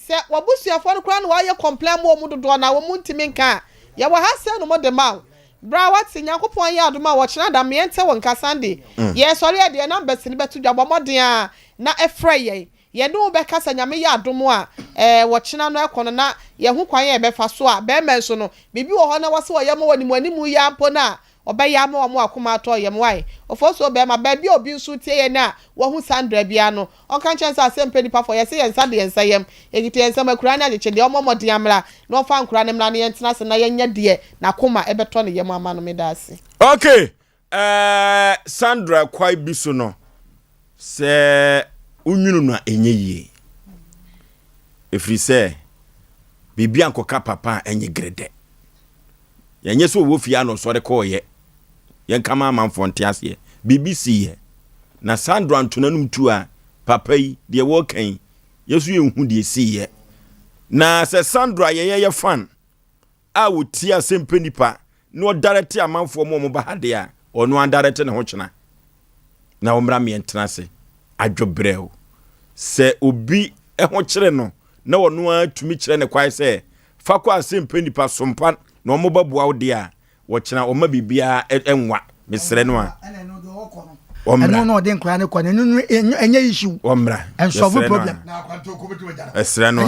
sɛ wabusuafo no kra no wayɛ complain mo dodo na wo ntimi nka ya wa ha sɛ no mo de ma bra wati nyakopon ya adoma wo kyena da me ente wo nka Sunday ye sɔre de na mbɛsi ne betu dwabɔ mɔden a na ɛfrɛ yɛ ye no be kasa nyame ya adomo a wo kyena no ɛkɔ no na ye ho kwan ye bɛfa so a bɛɛma nso no bibi wo hɔ na wase wo ye mo wani mu animu ya mpo na obɛya ma wo akoma atɔ ye mo wai ofoso bɛɛma baabi obi nso tie ye na wo hu Sandra bia no ɔka nkyɛn sɛ Asem Mpe Nipa fo ye se ye nsa de ye nsa yem egite ye nsa makura na agyeche de ɔmɔmɔden amra na ɔfa nkura ne mra ne yentena se na yenya de na koma ɛbɛtɔ ne yem ama no medase okay Sandra kwai bi so no se unwunu no enye yie efri se bibia nkoka papa enye grede yenye so wo fia no so de ko ye yen kama amanfo ntiase BBC ye na Sandra antonanum tu a papa yi de wo kan yesu ye hu de si ye na se Sandra ye fan a wo ti Asem Mpe Nipa no direct amanfo mo ba hade a ono an direct ne ho kyena na wo mra me entena se adwobrɛw se obi ho kyere no na wono atumi kyere ne kwai se fa kwa Asem Mpe Nipa Sompa na omo baboa wo de a wo kyena o ma bibia enwa mesre no a eno no de nkra ne kwa ne no enye issue omra and solve problem na kwanto ko betu wajara esre no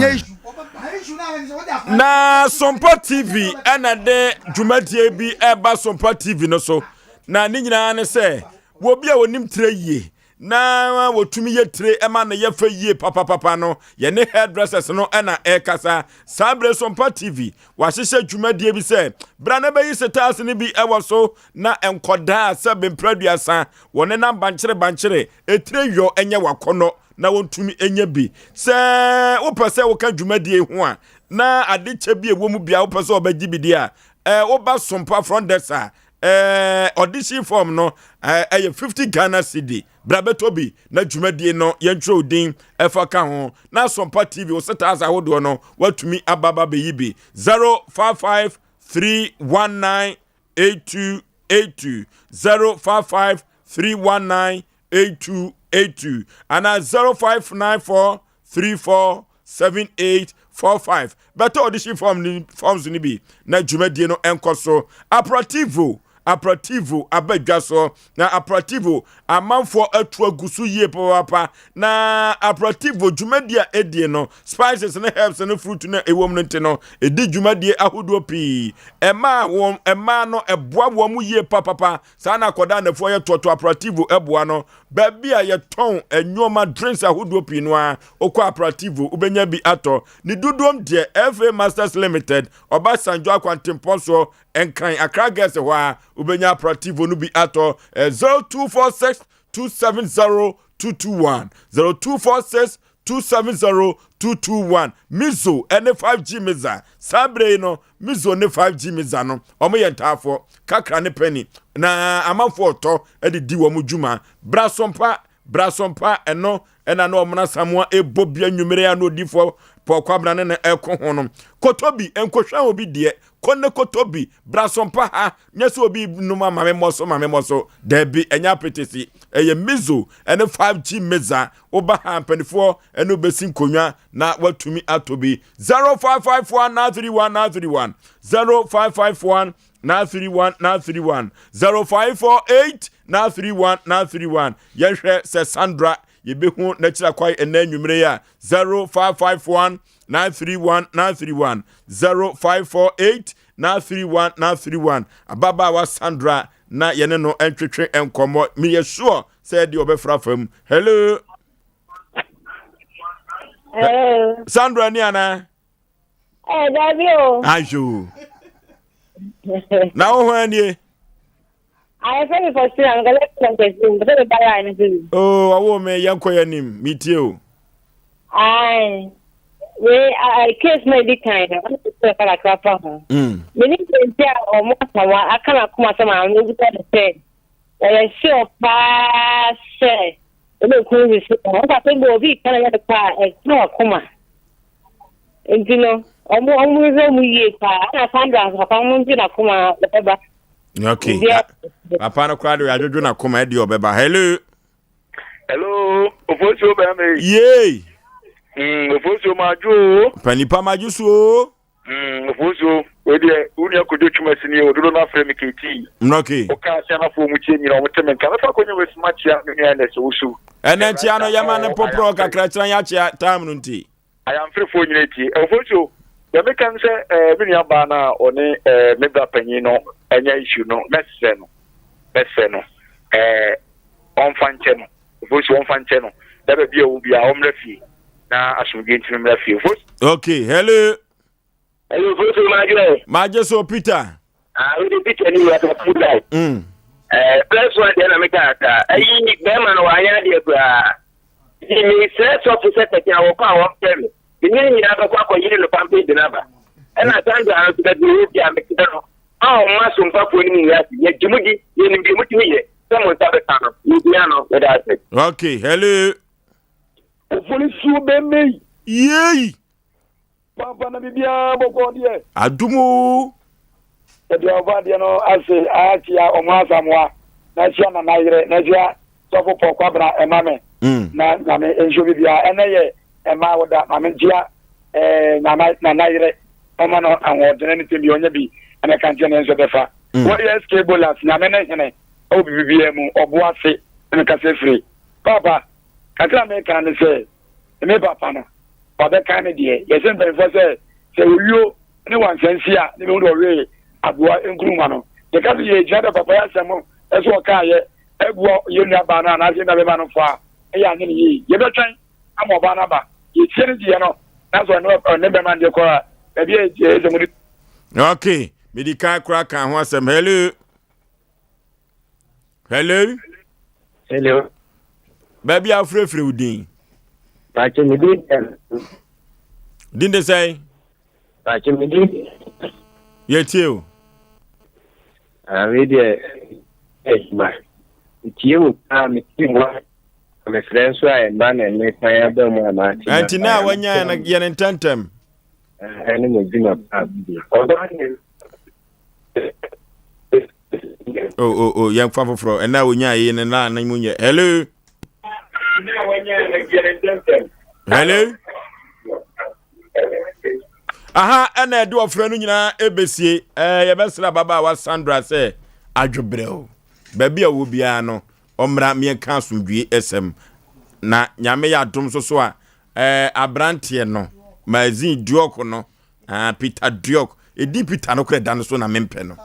na Sompa TV ana de dwumadie bi eba Sompa TV no so na ni nyina ne se wo bia wonim tre yie na wotumi ye tre ema na ye fa yie papa no ye ne hairdressers no ana kasa sabre Sompa TV wa hyehyɛ dwumadie bi se bra na bayi setas ne bi ewo so na enkoda se bempraduasa wone na bankyere etre yo enye wakono na wontumi enye bi se wo pese wo ka dwumadie ho a na ade che bi ewo mu bia wo pese obagyi bi dia wo ba Sompa front desk a audition form no 50 Ghana cedi brabetobi na dwumadie no yentro din efa ka ho na Sompa TV o seta asa hodo no watumi ababa beyibi 0553198282 0553198282 ana 0594347845 better audition forms ni bi na dwumadie no enkoso Aperativo abadwaso na aperativo amanfo atu agusu yie papa na aperativo dwumadie edie no spices and herbs and fruit na ewom no ntino edi dwumadie ahodo pi ema no eboa wom yie papa sa na akoda na fo ye toto aperativo eboa no baabi a ye ton enwoma drinks ahodo pi no a okọ aperativo ubenya bi ato ni dudom de FA Masters Limited Obasanjo akwantempo so enkan Accra Girls ho a ubenya aperativo no bi ato 0246270221 0246270221 Mizo ene 5G Miza sabre no Mizo ne 5G Miza no omo yentafo kakra ne penny na amanfo to di wo mudwuma brasompa eno ena no omna samwa ebobia nwumere ya no difo pokwabra ne eko hono kotobi enkohwa obi de konne kotobi brasompa ha nyese obi numa mame moso debi enya petesi eye Mizo ene 5G Miza oba ha mpanifo eno besin konwa na watumi atobi 0551931931 0551 931 0548 931 yehwe se Sandra yebehu na kira kwai enanwumre ya 0551 931 0548 931 ababa wa Sandra na yene no entwetwe enkomo me ye sure say de obefra fam hello Sandra ni ana Davio ajo na o ho ani I feel for still I'm going to question but the buy anything. Oh, awo me yankoya nim metie o. I case may be kind. I want to say for a crap for. Me need to tell or more someone I cannot come as someone who the say. I sure pass say. The cool is what I think will be kind of the car no come. And you know, almost we pa I find out how come to come whatever. Okay. Apana kwado ya jojo na koma edi obeba. Hello. Oforisuo be me. Yey. Oforisuo maju. Panipa maju so. Oforisuo we de uni akodo twumasini ododo na afre me keti. Okay. Oka sia na fo mu tie nyira o muteme nka fa konye we smart ya me ya na so usu. Ene tia no yama ne popro kakra kira ya chia time no nti. I am free for nyira ti. Oforisuo ya me kan se me nia ba na oni me bra panyin no enya issue no messe no onfanche no voice onfanche no da be bia obi a omrafi na asumge ntimi mrafi voice. Okay, hello voice maje so Peter we dey Peter ni we to food life plus one dey na make ata ayi be man wa anya dey bra ni set officer take our power tell ni ni na ba kwa yiri no pampe de na ba ena tanga an to dey be am make no ma Sompa for ni ya ye jimudi ye ni bi mutimi ye someone sabe tano you know that it. Okay, hello Oforisuo be me yey papa na bibia boko de adumu e de ovade no ase atia omasamwa na tia na naire na tia sofo pokwabra emame na me enjo bibia ene ye ema woda mame tia na naire oma no anwodene ni tembi onya bi ana kantia enzo befa what is cables na me na hene o bibia mu obo ase na kase free papa katra me kan say me papa no obe kan de ye se mbe for say uyo ni wan sensi a ni me do we aboa enkuruma no ye ka ye jada papa ya semo eso ka ye egwo ye nua ba na na se na be ba no fa e ya ni ye ye be twen amo ba na ba ye tiere di ye no na so no ne be man de ko a e bi e ze mu. Okay, medical crack kan ho asem hello baby afrefre udin Pache mi din de say Pache mi ye tio Media my team my friends who I man and make my other man. And now when you're in tantem. Oh, young Fafa Fro, and now when you're in and now, hello. Hello. Aha, and I do a friend in ABC. Your best Baba was Sandra say, Adjubreo. Baby, I will be ano. Omra me council be SM. Na nyame ya dum so abrantie no. Mazin Dioko no. Peter Diok. E di Peter no kre dan so na mempe no.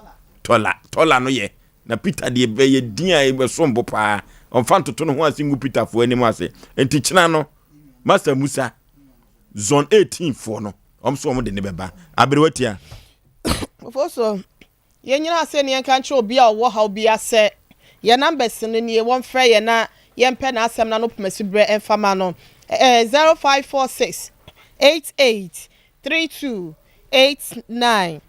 Tola no ye. Na Peter de be ye din a e sombo pa. Onfa ntoto no ho asingu Peter fo anim ase. Enti kina no. Master Musa zone 18 for no. So mo de ne beba. Abrewatia. Ofoso. Ye nyina ase ne kan che obi a wo ha obi ase. Ye numbers no ne won frɛ ye na ye mpe na asem na no pemasi bre enfama no. 0546 88 32 89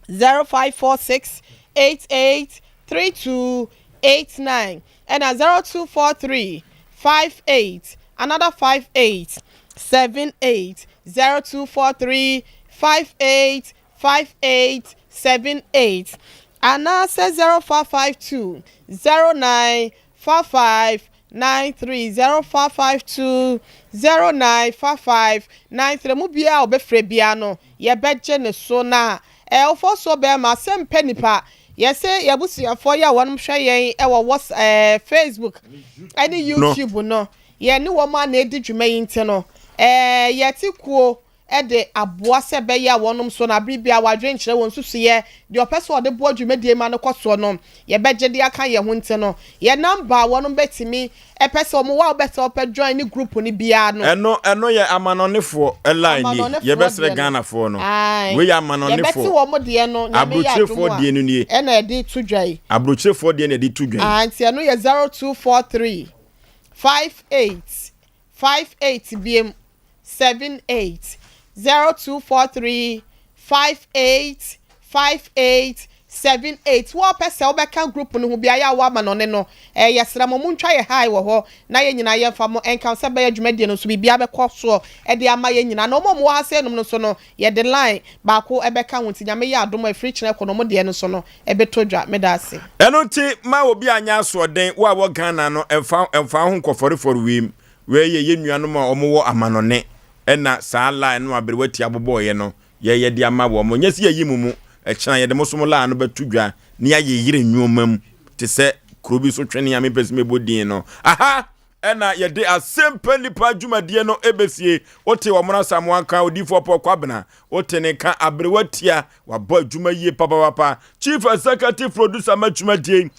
0546 88 32 89 and 0243 58 another 58 78 0243 58 58 78 and now says 0552 0955 93 0552 0955 mu bia obefre bia no ye beje ne so na ofo so be ma Asem Mpe Nipa yes ye busuafo ya wonum hwe yen e wo Facebook ani YouTube no ye ne wo ma na edi dwuma yin te no ye ti kuo de aboa se be ya wonum so na bibia wadwen kire won susu ye de opeso de bo dwumadie ma no kwaso no ye beje de aka ye ho nte no ye number wonum betimi epeso mo wa beto pe join ni group ni bia no eno ye amanonefo line ye besre Ghana fo no we ya amanonefo ye beti wo mo de no abrochefo de no nie ena e de tudwai abrochefo de na de tudwai anti eno ye 0243 58 bm 78 0243 58 58 78 wo pese wo beka group no hu bia ya wa ma no ne no yesra mo muntwa ye high wo ho na ye nyina ye fa mo enka se be adwumadie no so bibia be kɔ so de ama ye nyina no mo ha se no so no ye de line ba ko ebeka wonti nyame ye adom afri kire ko no mo de no so no ebe todwa me da ase eno ti ma obi anya so den wo Ghana no emfa ho nkofore wim we ye nuanom a omo amanone ena saa line no abrewati aboboye no ye de ama wo mo nyesi ye yimumu ekena ye de mosomo la no betudwa ne ya ye yire nwomam te se krobi so twene ya me pesime bodin no aha ena ye de Asem Mpe Nipa dwumadie no ebesie ote wo mona samoanka odifo pokwa ote ne ka abrewatia wa boy dwumaye papa chief executive producer ma dwumadie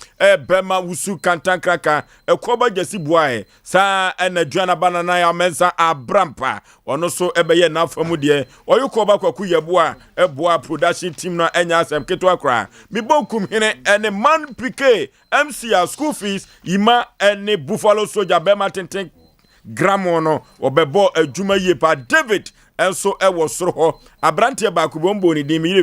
bema wusu kantankraka ekoba jesi buae sa ena dwana banana ya mensa abrampa ono so ebeye na afamu de oyokoba kwaku yeboa eboa production team no enya Asem keto akra mi bonkum hene ene man pk MCA school fees yima ene Buffalo Soldier bema tenten gramono obebo adwuma ye pa David enso ewo soro ho abrante ba ku bombo ni dim yire